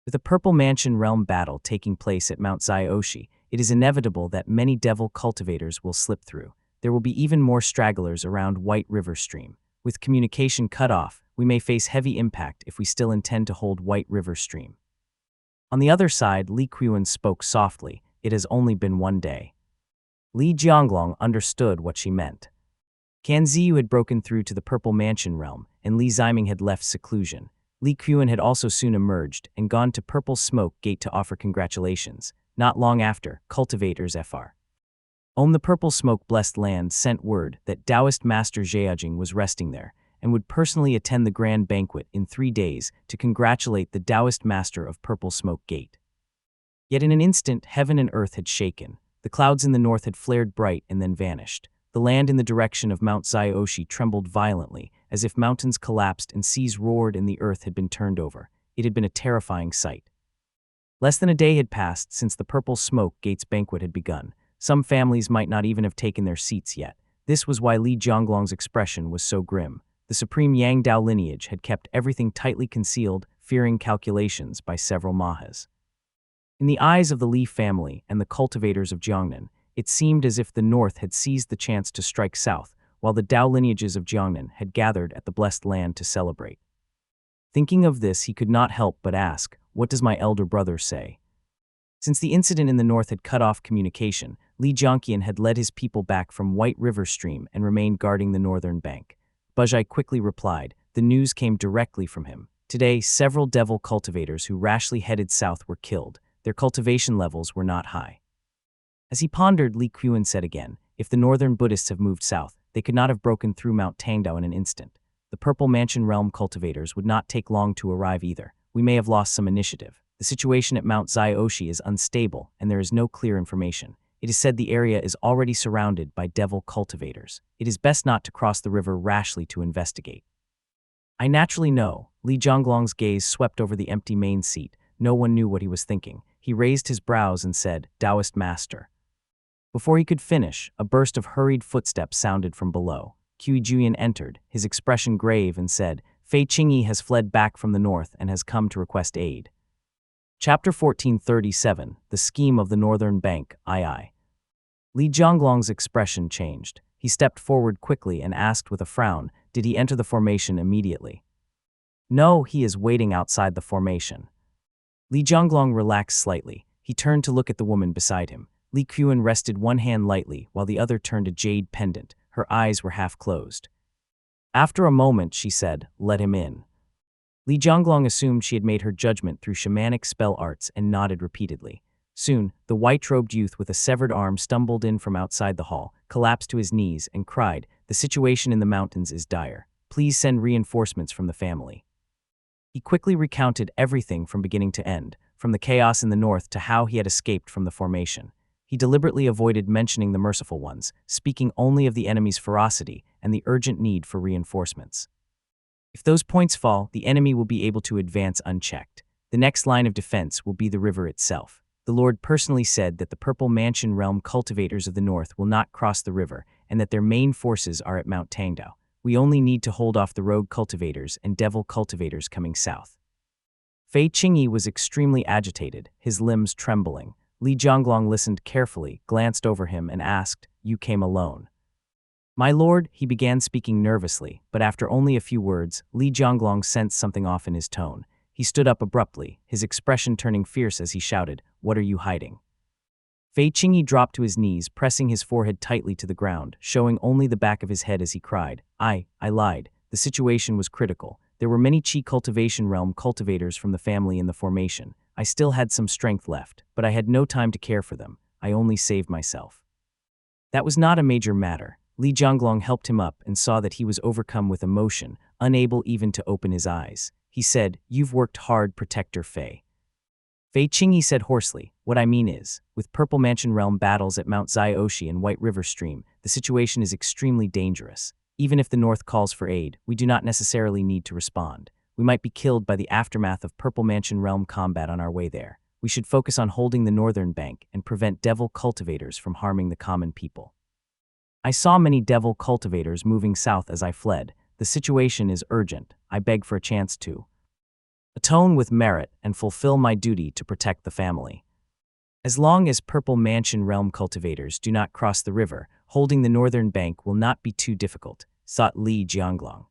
With a Purple Mansion realm battle taking place at Mount Zioshi, it is inevitable that many devil cultivators will slip through. There will be even more stragglers around White River Stream. With communication cut off, we may face heavy impact if we still intend to hold White River Stream. On the other side, Li Qian spoke softly. It has only been one day. Li Jianglong understood what she meant. Can Ziyu had broken through to the Purple Mansion realm, and Li Ziming had left seclusion. Li Qian had also soon emerged and gone to Purple Smoke Gate to offer congratulations. Not long after, cultivators Fr. The Purple Smoke blessed land sent word that Taoist Master Zheajing was resting there and would personally attend the grand banquet in 3 days to congratulate the Taoist Master of Purple Smoke Gate. Yet in an instant, heaven and earth had shaken. The clouds in the north had flared bright and then vanished. The land in the direction of Mount Zaiyoshi trembled violently, as if mountains collapsed and seas roared and the earth had been turned over. It had been a terrifying sight. Less than a day had passed since the Purple Smoke Gate's banquet had begun. Some families might not even have taken their seats yet. This was why Li Jianglong's expression was so grim. The supreme Yang Dao lineage had kept everything tightly concealed, fearing calculations by several Mahas. In the eyes of the Li family and the cultivators of Jiangnan, it seemed as if the north had seized the chance to strike south, while the Dao lineages of Jiangnan had gathered at the blessed land to celebrate. Thinking of this, he could not help but ask, "What does my elder brother say?" Since the incident in the north had cut off communication, Li Jianqian had led his people back from White River Stream and remained guarding the northern bank. Bajai quickly replied, the news came directly from him. Today, several devil cultivators who rashly headed south were killed. Their cultivation levels were not high. As he pondered, Li Qian said again, if the northern Buddhists have moved south, they could not have broken through Mount Tangdao in an instant. The Purple Mansion Realm cultivators would not take long to arrive either. We may have lost some initiative. The situation at Mount Zaiyoshi is unstable, and there is no clear information. It is said the area is already surrounded by devil cultivators. It is best not to cross the river rashly to investigate. I naturally know. Li Jianglong's gaze swept over the empty main seat. No one knew what he was thinking. He raised his brows and said, Taoist Master. Before he could finish, a burst of hurried footsteps sounded from below. Qi Juyan entered, his expression grave, and said, Fei Qingyi has fled back from the north and has come to request aid. Chapter 1437, The Scheme of the Northern Bank, II. Li Jianglong's expression changed. He stepped forward quickly and asked with a frown, did he enter the formation immediately? No, he is waiting outside the formation. Li Jianglong relaxed slightly. He turned to look at the woman beside him. Li Qian rested one hand lightly while the other turned a jade pendant. Her eyes were half closed. After a moment, she said, let him in. Li Jianglong assumed she had made her judgment through shamanic spell arts and nodded repeatedly. Soon, the white-robed youth with a severed arm stumbled in from outside the hall, collapsed to his knees, and cried, the situation in the mountains is dire. Please send reinforcements from the family. He quickly recounted everything from beginning to end, from the chaos in the north to how he had escaped from the formation. He deliberately avoided mentioning the merciful ones, speaking only of the enemy's ferocity and the urgent need for reinforcements. If those points fall, the enemy will be able to advance unchecked. The next line of defense will be the river itself. The Lord personally said that the Purple Mansion Realm cultivators of the north will not cross the river and that their main forces are at Mount Tangdao. We only need to hold off the rogue cultivators and devil cultivators coming south. Fei Qingyi was extremely agitated, his limbs trembling. Li Jianglong listened carefully, glanced over him, and asked, you came alone. My lord, he began speaking nervously, but after only a few words, Li Jianglong sensed something off in his tone. He stood up abruptly, his expression turning fierce as he shouted, what are you hiding? Fei Qingyi dropped to his knees, pressing his forehead tightly to the ground, showing only the back of his head as he cried, I lied. The situation was critical. There were many Qi Cultivation Realm cultivators from the family in the formation. I still had some strength left, but I had no time to care for them. I only saved myself. That was not a major matter. Li Jianglong helped him up and saw that he was overcome with emotion, unable even to open his eyes. He said, you've worked hard, Protector Fei. Fei Qingyi said hoarsely, what I mean is, with Purple Mansion Realm battles at Mount Zaiyoshi and White River Stream, the situation is extremely dangerous. Even if the north calls for aid, we do not necessarily need to respond. We might be killed by the aftermath of Purple Mansion Realm combat on our way there. We should focus on holding the northern bank and prevent devil cultivators from harming the common people. I saw many devil cultivators moving south as I fled. The situation is urgent. I beg for a chance to atone with merit and fulfill my duty to protect the family. As long as Purple Mansion Realm cultivators do not cross the river, holding the northern bank will not be too difficult, thought Li Jianglong.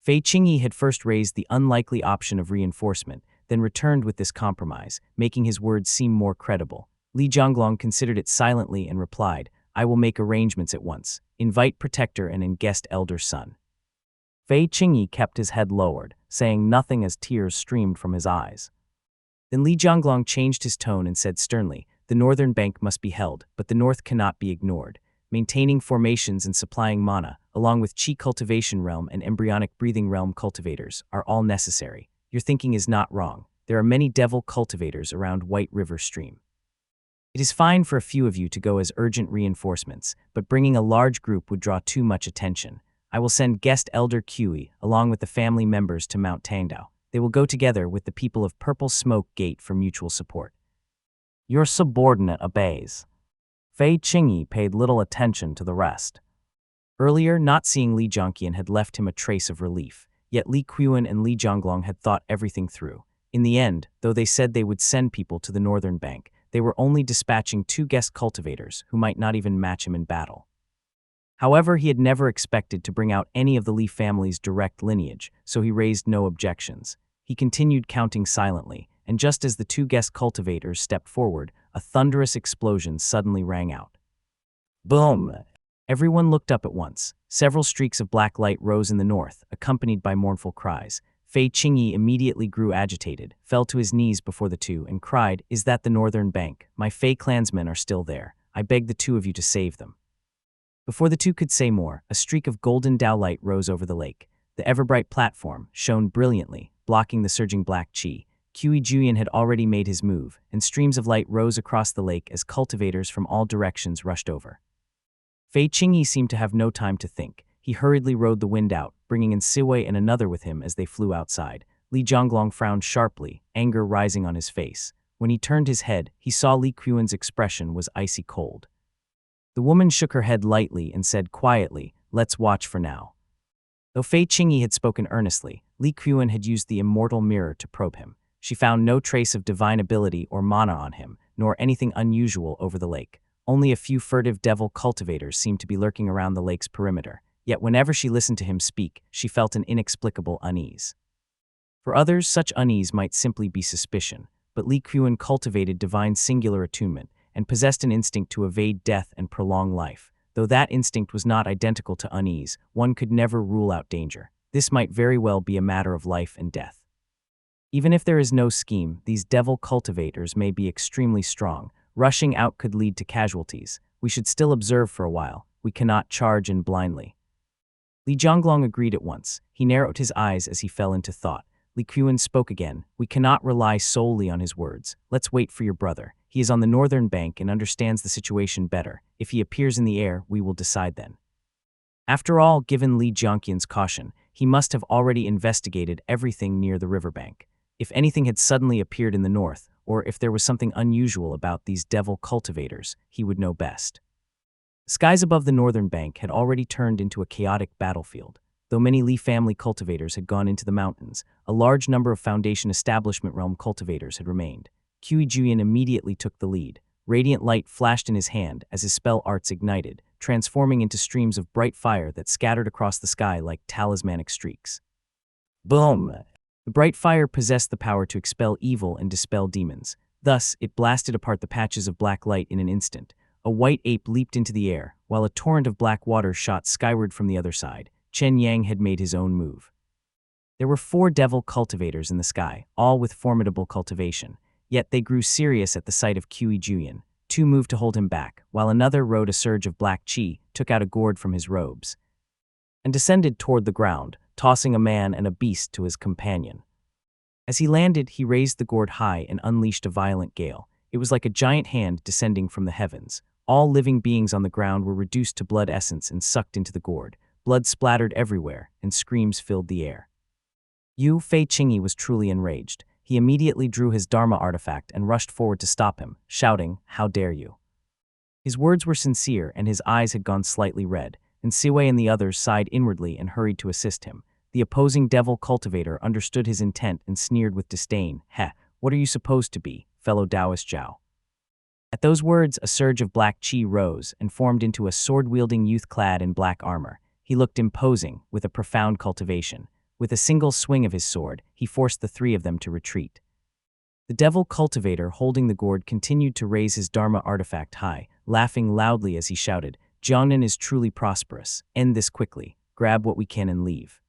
Fei Qingyi had first raised the unlikely option of reinforcement, then returned with this compromise, making his words seem more credible. Li Jianglong considered it silently and replied, I will make arrangements at once. Invite Protector and guest elder son. Fei Qingyi kept his head lowered, saying nothing as tears streamed from his eyes. Then Li Jianglong changed his tone and said sternly, "The northern bank must be held, but the north cannot be ignored. Maintaining formations and supplying mana, along with Qi cultivation realm and embryonic breathing realm cultivators, are all necessary. Your thinking is not wrong. There are many devil cultivators around White River Stream. It is fine for a few of you to go as urgent reinforcements, but bringing a large group would draw too much attention. I will send guest Elder Kui, along with the family members, to Mount Tangdao. They will go together with the people of Purple Smoke Gate for mutual support." Your subordinate obeys. Fei Qingyi paid little attention to the rest. Earlier, not seeing Li Jianqian had left him a trace of relief, yet Li Qiuan and Li Jianglong had thought everything through. In the end, though they said they would send people to the northern bank, they were only dispatching 2 guest cultivators who might not even match him in battle. However, he had never expected to bring out any of the Li family's direct lineage, so he raised no objections. He continued counting silently, and just as the 2 guest cultivators stepped forward, a thunderous explosion suddenly rang out. Boom! Everyone looked up at once. Several streaks of black light rose in the north, accompanied by mournful cries. Fei Qingyi immediately grew agitated, fell to his knees before the 2, and cried, "Is that the northern bank? My Fei clansmen are still there. I beg the 2 of you to save them." Before the 2 could say more, a streak of golden dowlight rose over the lake. The Everbright platform shone brilliantly, blocking the surging black qi. Kui Juyan had already made his move, and streams of light rose across the lake as cultivators from all directions rushed over. Fei Qingyi seemed to have no time to think. He hurriedly rode the wind out, bringing in Siwei and another with him as they flew outside. Li Jianglong frowned sharply, anger rising on his face. When he turned his head, he saw Li Qiuan's expression was icy cold. The woman shook her head lightly and said quietly, "Let's watch for now." Though Fei Qingyi had spoken earnestly, Li Qiuan had used the immortal mirror to probe him. She found no trace of divine ability or mana on him, nor anything unusual over the lake. Only a few furtive devil cultivators seemed to be lurking around the lake's perimeter. Yet whenever she listened to him speak, she felt an inexplicable unease. For others, such unease might simply be suspicion, but Li Qiuan cultivated divine singular attunement and possessed an instinct to evade death and prolong life. Though that instinct was not identical to unease, one could never rule out danger. This might very well be a matter of life and death. Even if there is no scheme, these devil cultivators may be extremely strong. Rushing out could lead to casualties. We should still observe for a while. We cannot charge in blindly. Li Jianglong agreed at once. He narrowed his eyes as he fell into thought. Li Qiuan spoke again. "We cannot rely solely on his words. Let's wait for your brother. He is on the northern bank and understands the situation better. If he appears in the air, we will decide then." After all, given Li Jianqian's caution, he must have already investigated everything near the riverbank. If anything had suddenly appeared in the north, or if there was something unusual about these devil cultivators, he would know best. The skies above the northern bank had already turned into a chaotic battlefield. Though many Li family cultivators had gone into the mountains, a large number of Foundation Establishment Realm cultivators had remained. Kui Juyan immediately took the lead. Radiant light flashed in his hand as his spell arts ignited, transforming into streams of bright fire that scattered across the sky like talismanic streaks. Boom! The bright fire possessed the power to expel evil and dispel demons. Thus, it blasted apart the patches of black light in an instant. A white ape leaped into the air, while a torrent of black water shot skyward from the other side. Chen Yang had made his own move. There were 4 devil cultivators in the sky, all with formidable cultivation. Yet they grew serious at the sight of Kui Juyan. 2 moved to hold him back, while another rode a surge of black qi, took out a gourd from his robes, and descended toward the ground, tossing a man and a beast to his companion. As he landed, he raised the gourd high and unleashed a violent gale. It was like a giant hand descending from the heavens. All living beings on the ground were reduced to blood essence and sucked into the gourd. Blood splattered everywhere, and screams filled the air. Fei Qingyi was truly enraged. He immediately drew his Dharma artifact and rushed forward to stop him, shouting, "How dare you!" His words were sincere, and his eyes had gone slightly red, and Siwei and the others sighed inwardly and hurried to assist him. The opposing devil cultivator understood his intent and sneered with disdain. "Heh, what are you supposed to be, fellow Taoist Zhao?" At those words, a surge of black qi rose and formed into a sword-wielding youth clad in black armor. He looked imposing, with a profound cultivation. With a single swing of his sword, he forced the 3 of them to retreat. The devil cultivator holding the gourd continued to raise his Dharma artifact high, laughing loudly as he shouted, "Jiangnan is truly prosperous. End this quickly. Grab what we can and leave."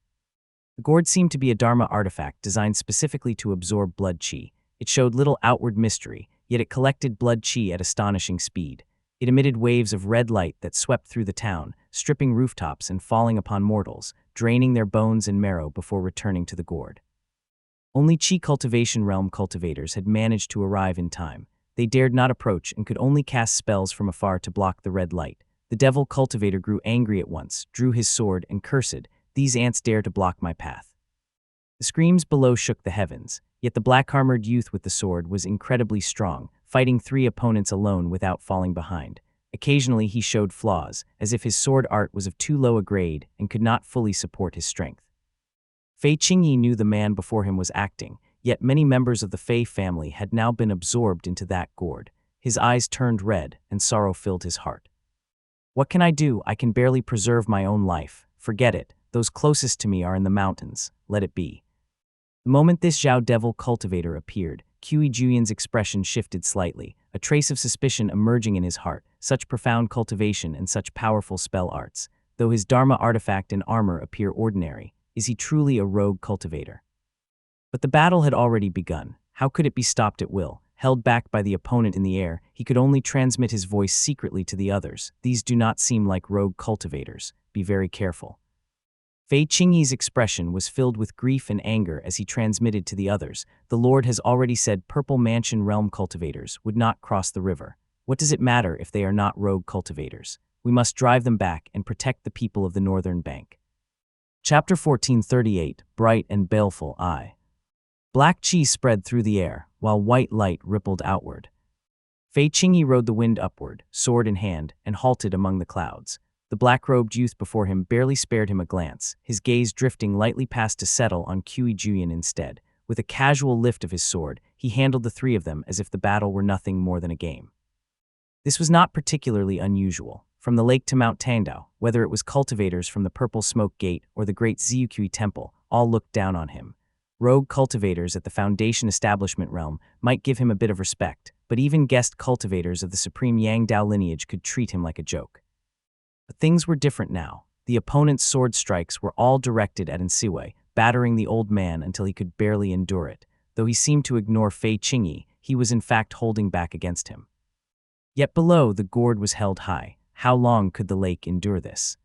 The gourd seemed to be a Dharma artifact designed specifically to absorb blood chi. It showed little outward mystery, yet it collected blood chi at astonishing speed. It emitted waves of red light that swept through the town, stripping rooftops and falling upon mortals, draining their bones and marrow before returning to the gourd. Only Chi Cultivation Realm cultivators had managed to arrive in time. They dared not approach and could only cast spells from afar to block the red light. The devil cultivator grew angry at once, drew his sword, and cursed, "These ants dare to block my path." The screams below shook the heavens, yet the black-armored youth with the sword was incredibly strong, fighting 3 opponents alone without falling behind. Occasionally he showed flaws, as if his sword art was of too low a grade and could not fully support his strength. Fei Qingyi knew the man before him was acting, yet many members of the Fei family had now been absorbed into that gourd. His eyes turned red, and sorrow filled his heart. "What can I do? I can barely preserve my own life. Forget it. Those closest to me are in the mountains. Let it be." The moment this Zhao devil cultivator appeared, Qi Juyan's expression shifted slightly, a trace of suspicion emerging in his heart. Such profound cultivation and such powerful spell arts. Though his Dharma artifact and armor appear ordinary, is he truly a rogue cultivator? But the battle had already begun. How could it be stopped at will? Held back by the opponent in the air, he could only transmit his voice secretly to the others. "These do not seem like rogue cultivators. Be very careful." Fei Qingyi's expression was filled with grief and anger as he transmitted to the others. "The Lord has already said Purple Mansion Realm cultivators would not cross the river. What does it matter if they are not rogue cultivators? We must drive them back and protect the people of the northern bank." Chapter 1438, Bright and Baleful Eye. Black chi spread through the air, while white light rippled outward. Fei Qingyi rode the wind upward, sword in hand, and halted among the clouds. The black-robed youth before him barely spared him a glance, his gaze drifting lightly past to settle on Qi Juyan instead. With a casual lift of his sword, he handled the 3 of them as if the battle were nothing more than a game. This was not particularly unusual. From the lake to Mount Tangdao, whether it was cultivators from the Purple Smoke Gate or the Great Ziyuqi Temple, all looked down on him. Rogue cultivators at the Foundation Establishment Realm might give him a bit of respect, but even guest cultivators of the Supreme Yang Dao lineage could treat him like a joke. But things were different now. The opponent's sword strikes were all directed at Nsiwei, battering the old man until he could barely endure it. Though he seemed to ignore Fei Qingyi, he was in fact holding back against him. Yet below, the gourd was held high. How long could the lake endure this?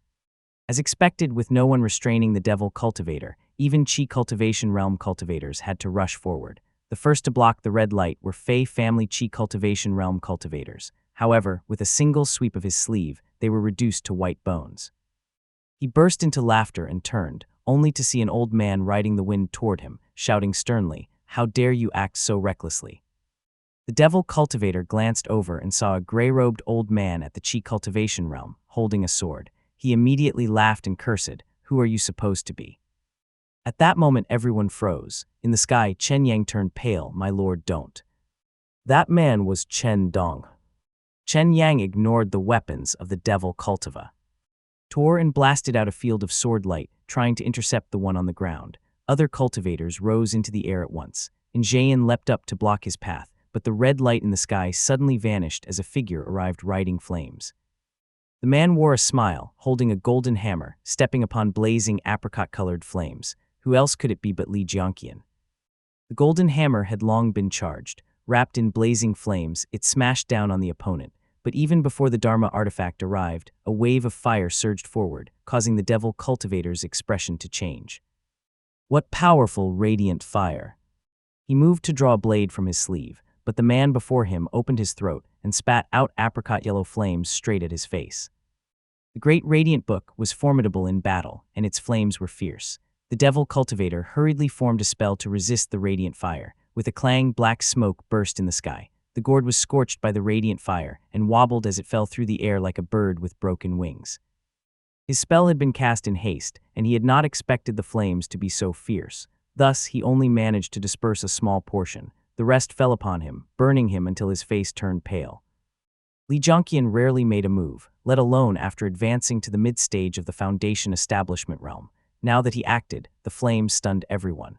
As expected, with no one restraining the devil cultivator, even Chi Cultivation Realm cultivators had to rush forward. The first to block the red light were Fei family Chi Cultivation Realm cultivators. However, with a single sweep of his sleeve, they were reduced to white bones. He burst into laughter and turned, only to see an old man riding the wind toward him, shouting sternly, "How dare you act so recklessly?" The devil cultivator glanced over and saw a gray-robed old man at the Chi Cultivation Realm, holding a sword. He immediately laughed and cursed, "Who are you supposed to be?" At that moment everyone froze. In the sky, Chen Yang turned pale. "My lord, don't." That man was Chen Dong. Chen Yang ignored the weapons of the devil cultiva. Tore and blasted out a field of sword light, trying to intercept the one on the ground. Other cultivators rose into the air at once, and Zhayan leapt up to block his path, but the red light in the sky suddenly vanished as a figure arrived riding flames. The man wore a smile, holding a golden hammer, stepping upon blazing apricot-colored flames. Who else could it be but Li Jianqian? The golden hammer had long been charged. Wrapped in blazing flames, it smashed down on the opponent, but even before the Dharma artifact arrived, a wave of fire surged forward, causing the devil cultivator's expression to change. What powerful, radiant fire! He moved to draw a blade from his sleeve, but the man before him opened his throat and spat out apricot-yellow flames straight at his face. The great radiant book was formidable in battle, and its flames were fierce. The devil cultivator hurriedly formed a spell to resist the radiant fire. With a clang, black smoke burst in the sky. The gourd was scorched by the radiant fire and wobbled as it fell through the air like a bird with broken wings. His spell had been cast in haste, and he had not expected the flames to be so fierce. Thus, he only managed to disperse a small portion. The rest fell upon him, burning him until his face turned pale. Li Jianqian rarely made a move, let alone after advancing to the mid-stage of the Foundation Establishment Realm. Now that he acted, the flames stunned everyone.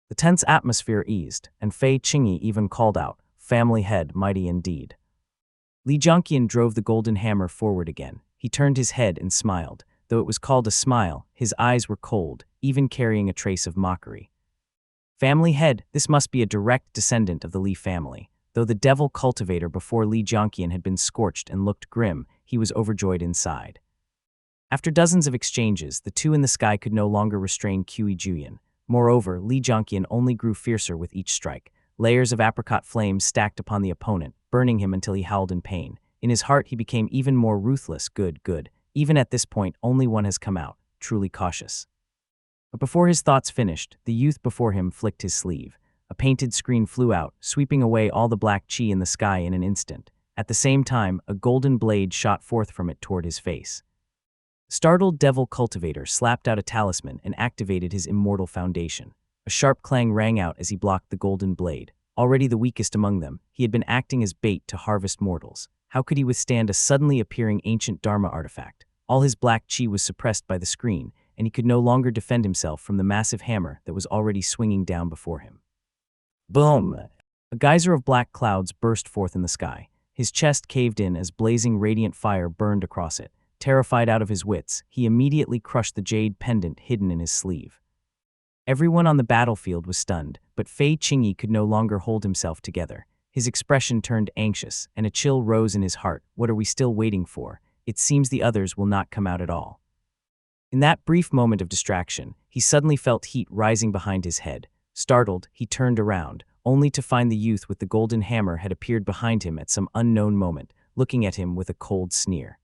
The tense atmosphere eased, and Fei Qingyi even called out, "Family head, mighty indeed." Li Jianqian drove the golden hammer forward again. He turned his head and smiled. Though it was called a smile, his eyes were cold, even carrying a trace of mockery. Family head, this must be a direct descendant of the Li family. Though the devil cultivator before Li Jianqian had been scorched and looked grim, he was overjoyed inside. After dozens of exchanges, the two in the sky could no longer restrain Qi Juyan. Moreover, Li Jianqian only grew fiercer with each strike. Layers of apricot flames stacked upon the opponent, burning him until he howled in pain. In his heart, he became even more ruthless. Good. Even at this point, only one has come out, truly cautious. But before his thoughts finished, the youth before him flicked his sleeve. A painted screen flew out, sweeping away all the black chi in the sky in an instant. At the same time, a golden blade shot forth from it toward his face. Startled devil cultivator slapped out a talisman and activated his immortal foundation. A sharp clang rang out as he blocked the golden blade. Already the weakest among them, he had been acting as bait to harvest mortals. How could he withstand a suddenly appearing ancient Dharma artifact? All his black chi was suppressed by the screen, and he could no longer defend himself from the massive hammer that was already swinging down before him. Boom! A geyser of black clouds burst forth in the sky. His chest caved in as blazing radiant fire burned across it. Terrified out of his wits, he immediately crushed the jade pendant hidden in his sleeve. Everyone on the battlefield was stunned, but Fei Qingyi could no longer hold himself together. His expression turned anxious, and a chill rose in his heart. What are we still waiting for? It seems the others will not come out at all. In that brief moment of distraction, he suddenly felt heat rising behind his head. Startled, he turned around, only to find the youth with the golden hammer had appeared behind him at some unknown moment, looking at him with a cold sneer.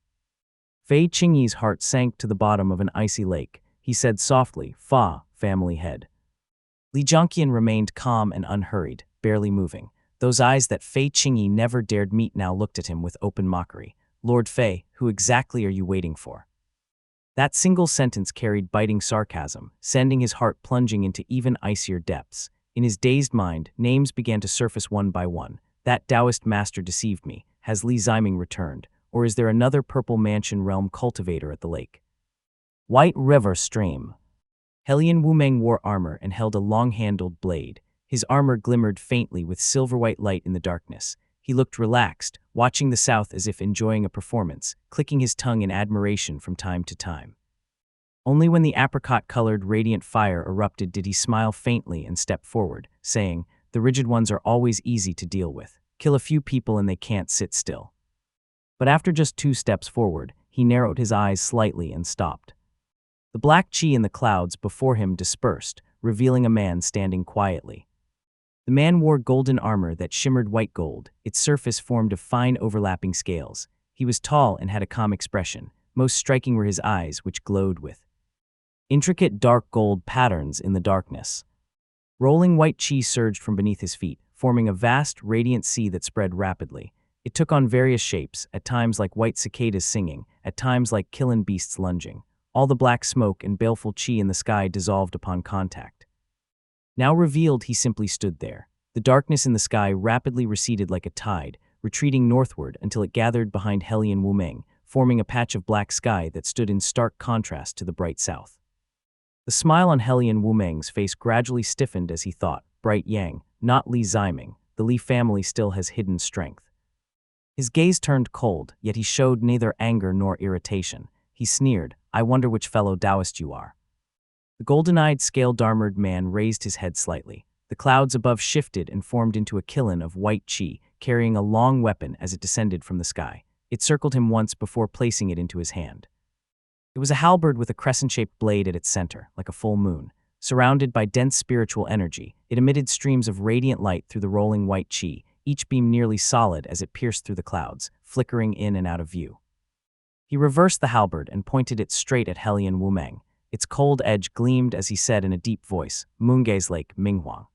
Fei Qingyi's heart sank to the bottom of an icy lake. He said softly, "Fa, family head." Li Jianqian remained calm and unhurried, barely moving. Those eyes that Fei Qingyi never dared meet now looked at him with open mockery. "Lord Fei, who exactly are you waiting for?" That single sentence carried biting sarcasm, sending his heart plunging into even icier depths. In his dazed mind, names began to surface one by one. That Taoist master deceived me. Has Li Ziming returned? Or is there another purple mansion realm cultivator at the lake? White River Stream. Helian Wumeng wore armor and held a long-handled blade. His armor glimmered faintly with silver-white light in the darkness. He looked relaxed, watching the south as if enjoying a performance, clicking his tongue in admiration from time to time. Only when the apricot-colored radiant fire erupted did he smile faintly and step forward, saying, "The rigid ones are always easy to deal with. Kill a few people and they can't sit still." But after just 2 steps forward, he narrowed his eyes slightly and stopped. The black chi in the clouds before him dispersed, revealing a man standing quietly. The man wore golden armor that shimmered white gold, its surface formed of fine overlapping scales. He was tall and had a calm expression. Most striking were his eyes, which glowed with intricate dark gold patterns in the darkness. Rolling white chi surged from beneath his feet, forming a vast, radiant sea that spread rapidly. It took on various shapes, at times like white cicadas singing, at times like killing beasts lunging. All the black smoke and baleful chi in the sky dissolved upon contact. Now revealed, he simply stood there. The darkness in the sky rapidly receded like a tide, retreating northward until it gathered behind Helian Wumeng, forming a patch of black sky that stood in stark contrast to the bright south. The smile on Helian Wumeng's face gradually stiffened as he thought, "Bright Yang, not Li Ziming, the Li family still has hidden strength." His gaze turned cold, yet he showed neither anger nor irritation. He sneered, "I wonder which fellow Taoist you are." The golden-eyed, scaled-armored man raised his head slightly. The clouds above shifted and formed into a kiln of white chi, carrying a long weapon as it descended from the sky. It circled him once before placing it into his hand. It was a halberd with a crescent-shaped blade at its center, like a full moon. Surrounded by dense spiritual energy, it emitted streams of radiant light through the rolling white chi, each beam nearly solid as it pierced through the clouds, flickering in and out of view. He reversed the halberd and pointed it straight at Helian Wumeng. Its cold edge gleamed as he said in a deep voice, "Mungai's Lake, Minghuang."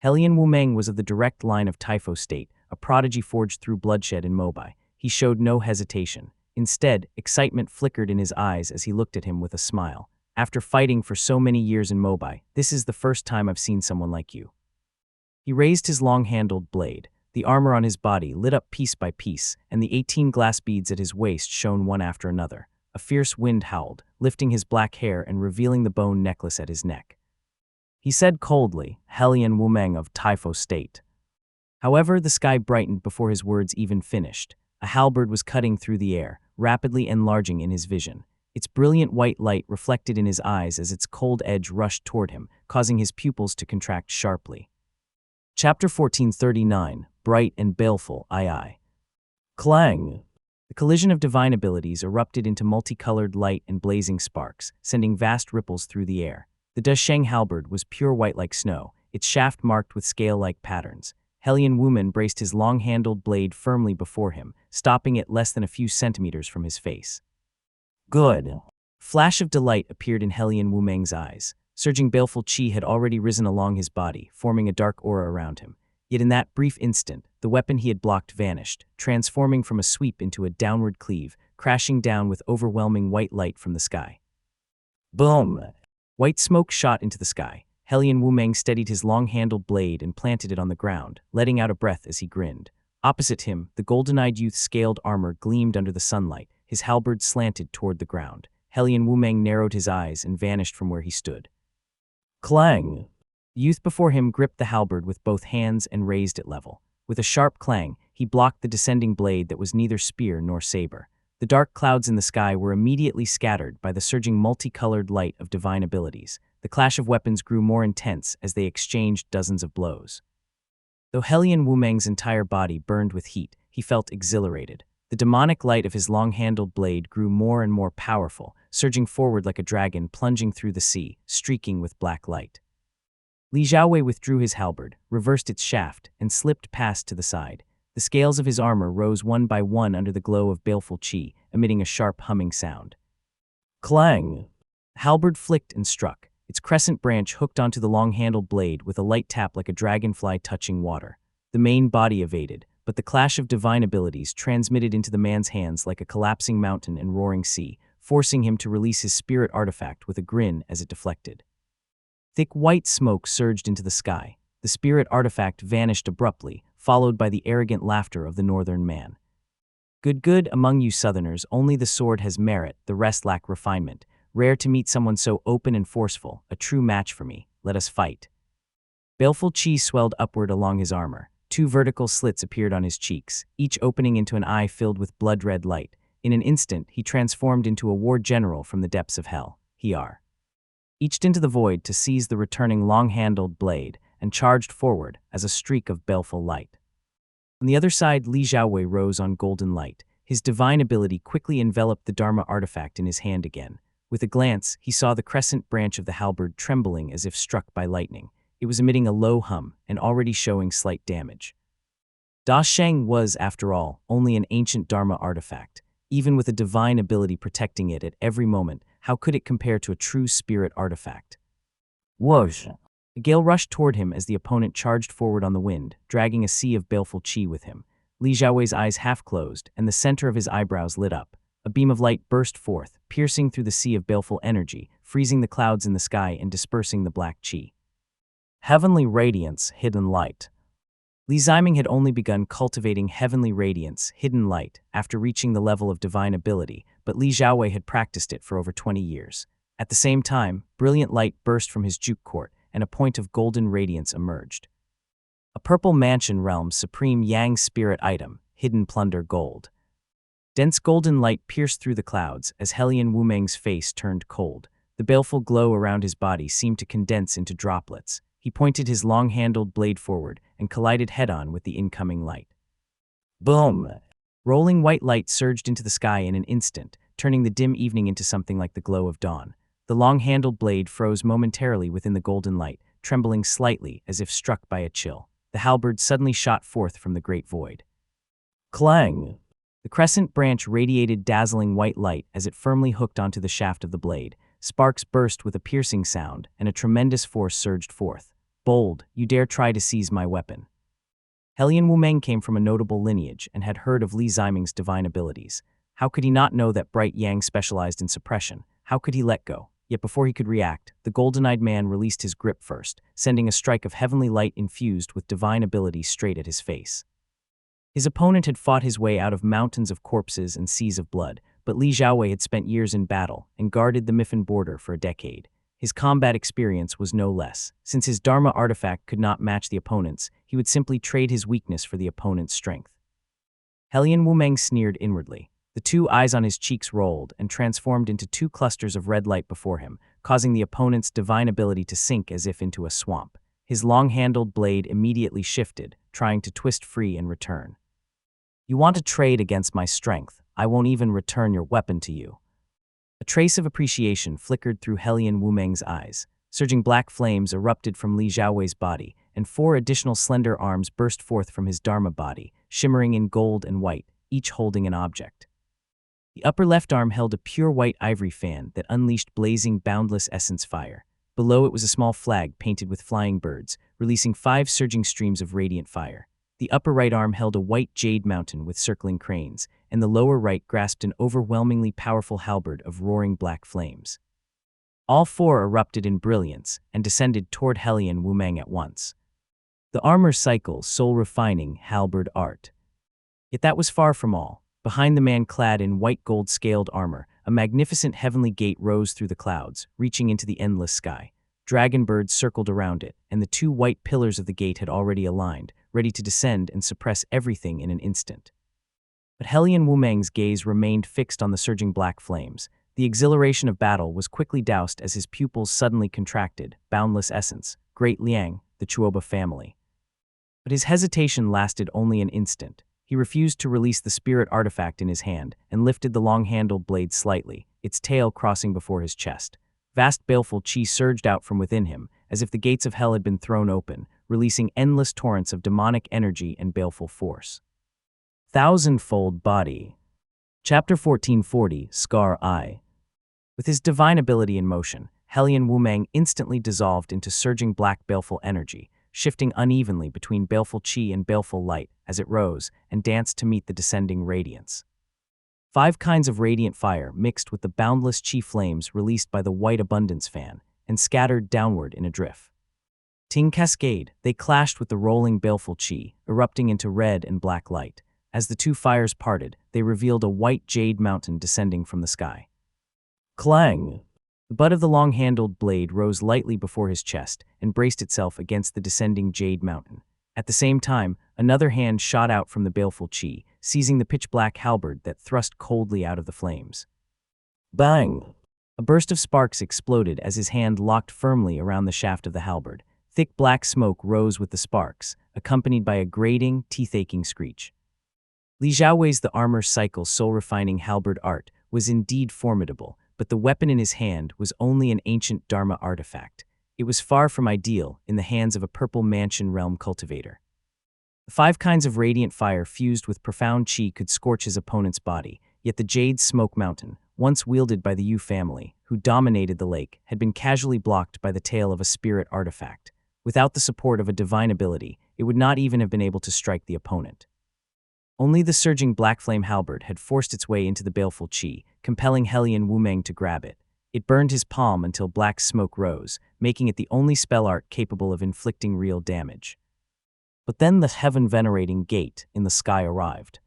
Helian Wumeng was of the direct line of Taifo State, a prodigy forged through bloodshed in Mobai. He showed no hesitation. Instead, excitement flickered in his eyes as he looked at him with a smile. "After fighting for so many years in Mobai, this is the first time I've seen someone like you." He raised his long-handled blade. The armor on his body lit up piece by piece, and the 18 glass beads at his waist shone one after another. A fierce wind howled, lifting his black hair and revealing the bone necklace at his neck. He said coldly, "Helian Wumeng of Taifo State." However, the sky brightened before his words even finished. A halberd was cutting through the air, rapidly enlarging in his vision. Its brilliant white light reflected in his eyes as its cold edge rushed toward him, causing his pupils to contract sharply. Chapter 1439, Bright and Baleful II. Clang! The collision of divine abilities erupted into multicolored light and blazing sparks, sending vast ripples through the air. The Dasheng halberd was pure white like snow, its shaft marked with scale-like patterns. Hellion Wumen braced his long-handled blade firmly before him, stopping it less than a few centimeters from his face. Good! Flash of delight appeared in Hellion Wumeng's eyes. Surging baleful chi had already risen along his body, forming a dark aura around him. Yet in that brief instant, the weapon he had blocked vanished, transforming from a sweep into a downward cleave, crashing down with overwhelming white light from the sky. Boom! White smoke shot into the sky. Hellion Wumeng steadied his long-handled blade and planted it on the ground, letting out a breath as he grinned. Opposite him, the golden-eyed youth's scaled armor gleamed under the sunlight, his halberd slanted toward the ground. Hellion Wumeng narrowed his eyes and vanished from where he stood. Clang! The youth before him gripped the halberd with both hands and raised it level. With a sharp clang, he blocked the descending blade that was neither spear nor saber. The dark clouds in the sky were immediately scattered by the surging multicolored light of divine abilities. The clash of weapons grew more intense as they exchanged dozens of blows. Though Hellion Wumeng's entire body burned with heat, he felt exhilarated. The demonic light of his long-handled blade grew more and more powerful, surging forward like a dragon plunging through the sea, streaking with black light. Li Xiaowei withdrew his halberd, reversed its shaft, and slipped past to the side. The scales of his armor rose one by one under the glow of baleful chi, emitting a sharp humming sound. Clang! The halberd flicked and struck, its crescent branch hooked onto the long-handled blade with a light tap like a dragonfly touching water. The main body evaded, but the clash of divine abilities transmitted into the man's hands like a collapsing mountain and roaring sea, forcing him to release his spirit artifact with a grin as it deflected. Thick white smoke surged into the sky. The spirit artifact vanished abruptly, followed by the arrogant laughter of the northern man. Good among you southerners, only the sword has merit, the rest lack refinement. Rare to meet someone so open and forceful, a true match for me. Let us fight. Baleful chi swelled upward along his armor. 2 vertical slits appeared on his cheeks, each opening into an eye filled with blood-red light. In an instant, he transformed into a war general from the depths of hell. He reached into the void to seize the returning long-handled blade and charged forward as a streak of baleful light. On the other side, Li Xiaowei rose on golden light. His divine ability quickly enveloped the Dharma artifact in his hand again. With a glance, he saw the crescent branch of the halberd trembling as if struck by lightning. It was emitting a low hum and already showing slight damage. Dasheng was, after all, only an ancient Dharma artifact. Even with a divine ability protecting it at every moment, how could it compare to a true spirit artifact? Whoosh! A gale rushed toward him as the opponent charged forward on the wind, dragging a sea of baleful chi with him. Li Xiaowei's eyes half closed, and the center of his eyebrows lit up. A beam of light burst forth, piercing through the sea of baleful energy, freezing the clouds in the sky and dispersing the black chi. Heavenly Radiance, Hidden Light. Li Ziming had only begun cultivating Heavenly Radiance, Hidden Light, after reaching the level of divine ability, but Li Xiaowei had practiced it for over 20 years. At the same time, brilliant light burst from his juke court, and a point of golden radiance emerged. A purple mansion realm's supreme Yang spirit item, Hidden Plunder Gold. Dense golden light pierced through the clouds as Hellion Wumeng's face turned cold. The baleful glow around his body seemed to condense into droplets. He pointed his long-handled blade forward and collided head-on with the incoming light. Boom! Rolling white light surged into the sky in an instant, turning the dim evening into something like the glow of dawn. The long-handled blade froze momentarily within the golden light, trembling slightly as if struck by a chill. The halberd suddenly shot forth from the great void. Clang! The crescent branch radiated dazzling white light as it firmly hooked onto the shaft of the blade. Sparks burst with a piercing sound, and a tremendous force surged forth. Bold, you dare try to seize my weapon. Hellion Wumeng came from a notable lineage and had heard of Li Ziming's divine abilities. How could he not know that Bright Yang specialized in suppression? How could he let go? Yet before he could react, the golden-eyed man released his grip first, sending a strike of heavenly light infused with divine ability straight at his face. His opponent had fought his way out of mountains of corpses and seas of blood, but Li Xiaowei had spent years in battle and guarded the Miffin border for a decade. His combat experience was no less. Since his Dharma artifact could not match the opponent's, he would simply trade his weakness for the opponent's strength. Hellion Wumeng sneered inwardly. The two eyes on his cheeks rolled and transformed into two clusters of red light before him, causing the opponent's divine ability to sink as if into a swamp. His long-handled blade immediately shifted, trying to twist free and return. "You want to trade against my strength. I won't even return your weapon to you." A trace of appreciation flickered through Hellion Wumeng's eyes. Surging black flames erupted from Li Xiaowei's body, and 4 additional slender arms burst forth from his Dharma body, shimmering in gold and white, each holding an object. The upper left arm held a pure white ivory fan that unleashed blazing, boundless essence fire. Below it was a small flag painted with flying birds, releasing 5 surging streams of radiant fire. The upper right arm held a white jade mountain with circling cranes, and the lower right grasped an overwhelmingly powerful halberd of roaring black flames. All 4 erupted in brilliance and descended toward Hellion Wumeng at once. The armor cycles, soul-refining halberd art. Yet that was far from all. Behind the man clad in white gold-scaled armor, a magnificent heavenly gate rose through the clouds, reaching into the endless sky. Dragon birds circled around it, and the 2 white pillars of the gate had already aligned, ready to descend and suppress everything in an instant. But Hellion Wumeng's gaze remained fixed on the surging black flames. The exhilaration of battle was quickly doused as his pupils suddenly contracted. Boundless essence, Great Liang, the Chuoba family. But his hesitation lasted only an instant. He refused to release the spirit artifact in his hand and lifted the long-handled blade slightly, its tail crossing before his chest. Vast baleful chi surged out from within him, as if the gates of hell had been thrown open, releasing endless torrents of demonic energy and baleful force. Thousandfold Body. Chapter 1440, Scar Eye. With his divine ability in motion, Hellion Wumeng instantly dissolved into surging black baleful energy, shifting unevenly between baleful chi and baleful light as it rose and danced to meet the descending radiance. 5 kinds of radiant fire mixed with the boundless chi flames released by the white abundance fan and scattered downward in a drift. Ting cascade, they clashed with the rolling baleful chi, erupting into red and black light. As the 2 fires parted, they revealed a white jade mountain descending from the sky. Clang! The butt of the long-handled blade rose lightly before his chest and braced itself against the descending jade mountain. At the same time, another hand shot out from the baleful chi, seizing the pitch-black halberd that thrust coldly out of the flames. Bang! A burst of sparks exploded as his hand locked firmly around the shaft of the halberd. Thick black smoke rose with the sparks, accompanied by a grating, teeth-aching screech. Li Xiaowei's the armor cycle soul-refining halberd art was indeed formidable, but the weapon in his hand was only an ancient Dharma artifact. It was far from ideal in the hands of a purple mansion realm cultivator. The 5 kinds of radiant fire fused with profound chi could scorch his opponent's body, yet the Jade Smoke Mountain, once wielded by the Yu family, who dominated the lake, had been casually blocked by the tail of a spirit artifact. Without the support of a divine ability, it would not even have been able to strike the opponent. Only the surging black flame halberd had forced its way into the baleful chi, compelling Hellion Wumeng to grab it. It burned his palm until black smoke rose, making it the only spell art capable of inflicting real damage. But then the heaven-venerating gate in the sky arrived.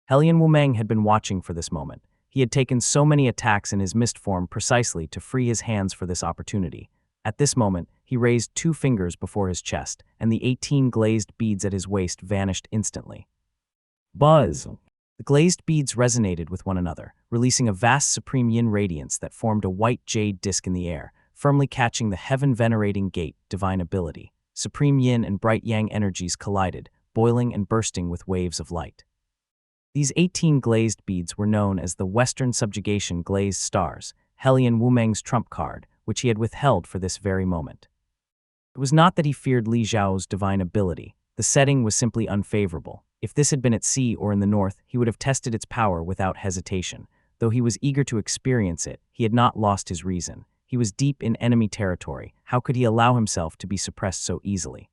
Hellion Wumeng had been watching for this moment. He had taken so many attacks in his mist form precisely to free his hands for this opportunity. At this moment, he raised 2 fingers before his chest, and the 18 glazed beads at his waist vanished instantly. Buzz! The glazed beads resonated with one another, releasing a vast supreme yin radiance that formed a white jade disk in the air, firmly catching the heaven-venerating gate divine ability. Supreme yin and bright yang energies collided, boiling and bursting with waves of light. These 18 glazed beads were known as the Western Subjugation Glazed Stars, Hellion Wumeng's trump card, which he had withheld for this very moment. It was not that he feared Li Xiao's divine ability. The setting was simply unfavorable. If this had been at sea or in the north, he would have tested its power without hesitation. Though he was eager to experience it, he had not lost his reason. He was deep in enemy territory. How could he allow himself to be suppressed so easily?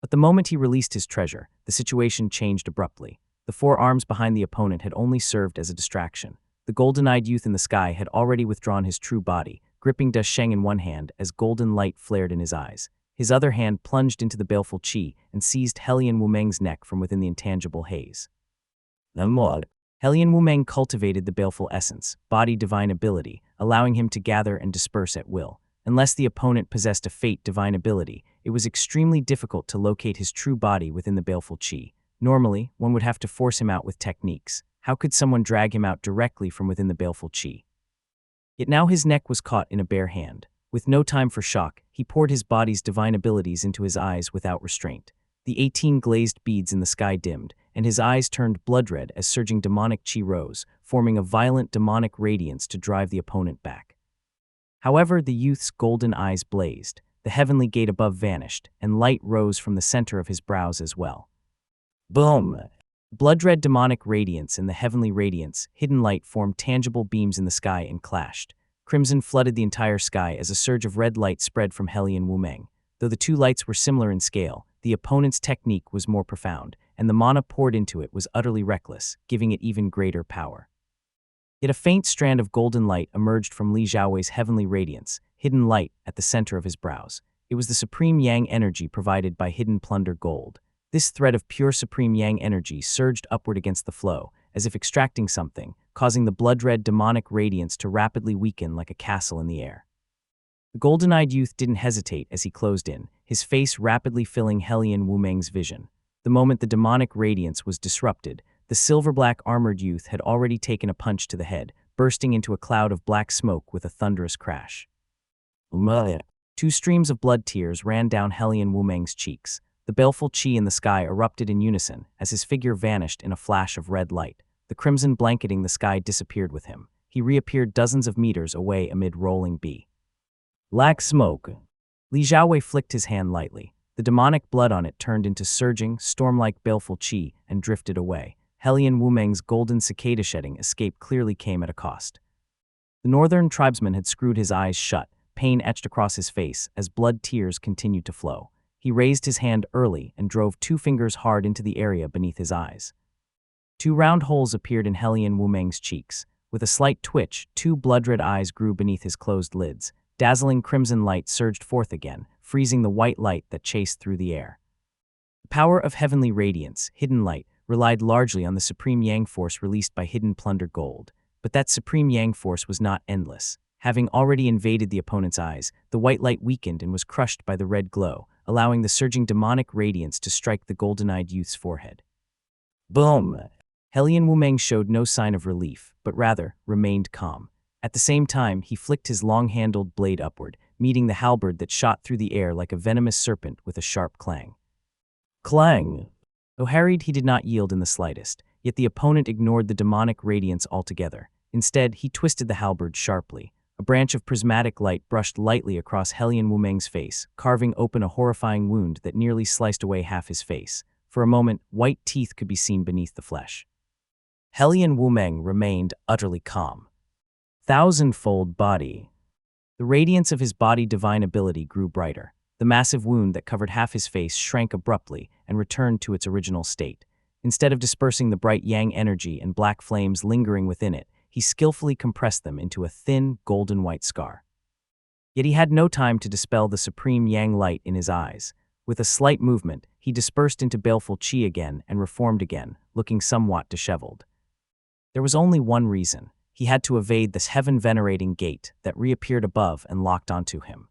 But the moment he released his treasure, the situation changed abruptly. The 4 arms behind the opponent had only served as a distraction. The golden-eyed youth in the sky had already withdrawn his true body, gripping Da Sheng in one hand as golden light flared in his eyes. His other hand plunged into the baleful chi and seized Hellion Wumeng's neck from within the intangible haze. Hellion Wumeng cultivated the baleful essence, body divine ability, allowing him to gather and disperse at will. Unless the opponent possessed a fate divine ability, it was extremely difficult to locate his true body within the baleful chi. Normally, one would have to force him out with techniques. How could someone drag him out directly from within the baleful chi? Yet now his neck was caught in a bare hand. With no time for shock, he poured his body's divine abilities into his eyes without restraint. The 18 glazed beads in the sky dimmed, and his eyes turned blood-red as surging demonic chi rose, forming a violent demonic radiance to drive the opponent back. However, the youth's golden eyes blazed, the heavenly gate above vanished, and light rose from the center of his brows as well. Boom! Blood-red demonic radiance and the heavenly radiance, hidden light formed tangible beams in the sky and clashed. Crimson flooded the entire sky as a surge of red light spread from Hellion Wumeng. Though the two lights were similar in scale, the opponent's technique was more profound, and the mana poured into it was utterly reckless, giving it even greater power. Yet a faint strand of golden light emerged from Li Xiaowei's heavenly radiance, hidden light at the center of his brows. It was the supreme yang energy provided by hidden plunder gold. This thread of pure supreme yang energy surged upward against the flow, as if extracting something, causing the blood-red demonic radiance to rapidly weaken like a castle in the air. The golden-eyed youth didn't hesitate as he closed in, his face rapidly filling Hellion Wumeng's vision. The moment the demonic radiance was disrupted, the silver-black armored youth had already taken a punch to the head, bursting into a cloud of black smoke with a thunderous crash. Two streams of blood tears ran down Hellion Wumeng's cheeks. The baleful chi in the sky erupted in unison as his figure vanished in a flash of red light. The crimson blanketing the sky disappeared with him. He reappeared dozens of meters away amid rolling black smoke. Li Xiaowei flicked his hand lightly. The demonic blood on it turned into surging, storm-like baleful chi and drifted away. Hellion Wumeng's golden cicada shedding escape clearly came at a cost. The northern tribesman had screwed his eyes shut, pain etched across his face as blood tears continued to flow. He raised his hand early and drove 2 fingers hard into the area beneath his eyes. 2 round holes appeared in Hellion Wumeng's cheeks. With a slight twitch, 2 blood-red eyes grew beneath his closed lids. Dazzling crimson light surged forth again, freezing the white light that chased through the air. The power of heavenly radiance, hidden light, relied largely on the supreme yang force released by hidden plunder gold. But that supreme yang force was not endless. Having already invaded the opponent's eyes, the white light weakened and was crushed by the red glow, allowing the surging demonic radiance to strike the golden-eyed youth's forehead. Boom! Hellion Wumeng showed no sign of relief, but rather remained calm. At the same time, he flicked his long-handled blade upward, meeting the halberd that shot through the air like a venomous serpent with a sharp clang. Clang! Though harried, he did not yield in the slightest, yet the opponent ignored the demonic radiance altogether. Instead, he twisted the halberd sharply. A branch of prismatic light brushed lightly across Hellion Wumeng's face, carving open a horrifying wound that nearly sliced away half his face. For a moment, white teeth could be seen beneath the flesh. Hellion Wumeng remained utterly calm. Thousandfold body. The radiance of his body divine ability grew brighter. The massive wound that covered half his face shrank abruptly and returned to its original state. Instead of dispersing the bright yang energy and black flames lingering within it, he skillfully compressed them into a thin, golden-white scar. Yet he had no time to dispel the supreme yang light in his eyes. With a slight movement, he dispersed into baleful chi again and reformed again, looking somewhat disheveled. There was only one reason. He had to evade this heaven-venerating gate that reappeared above and locked onto him.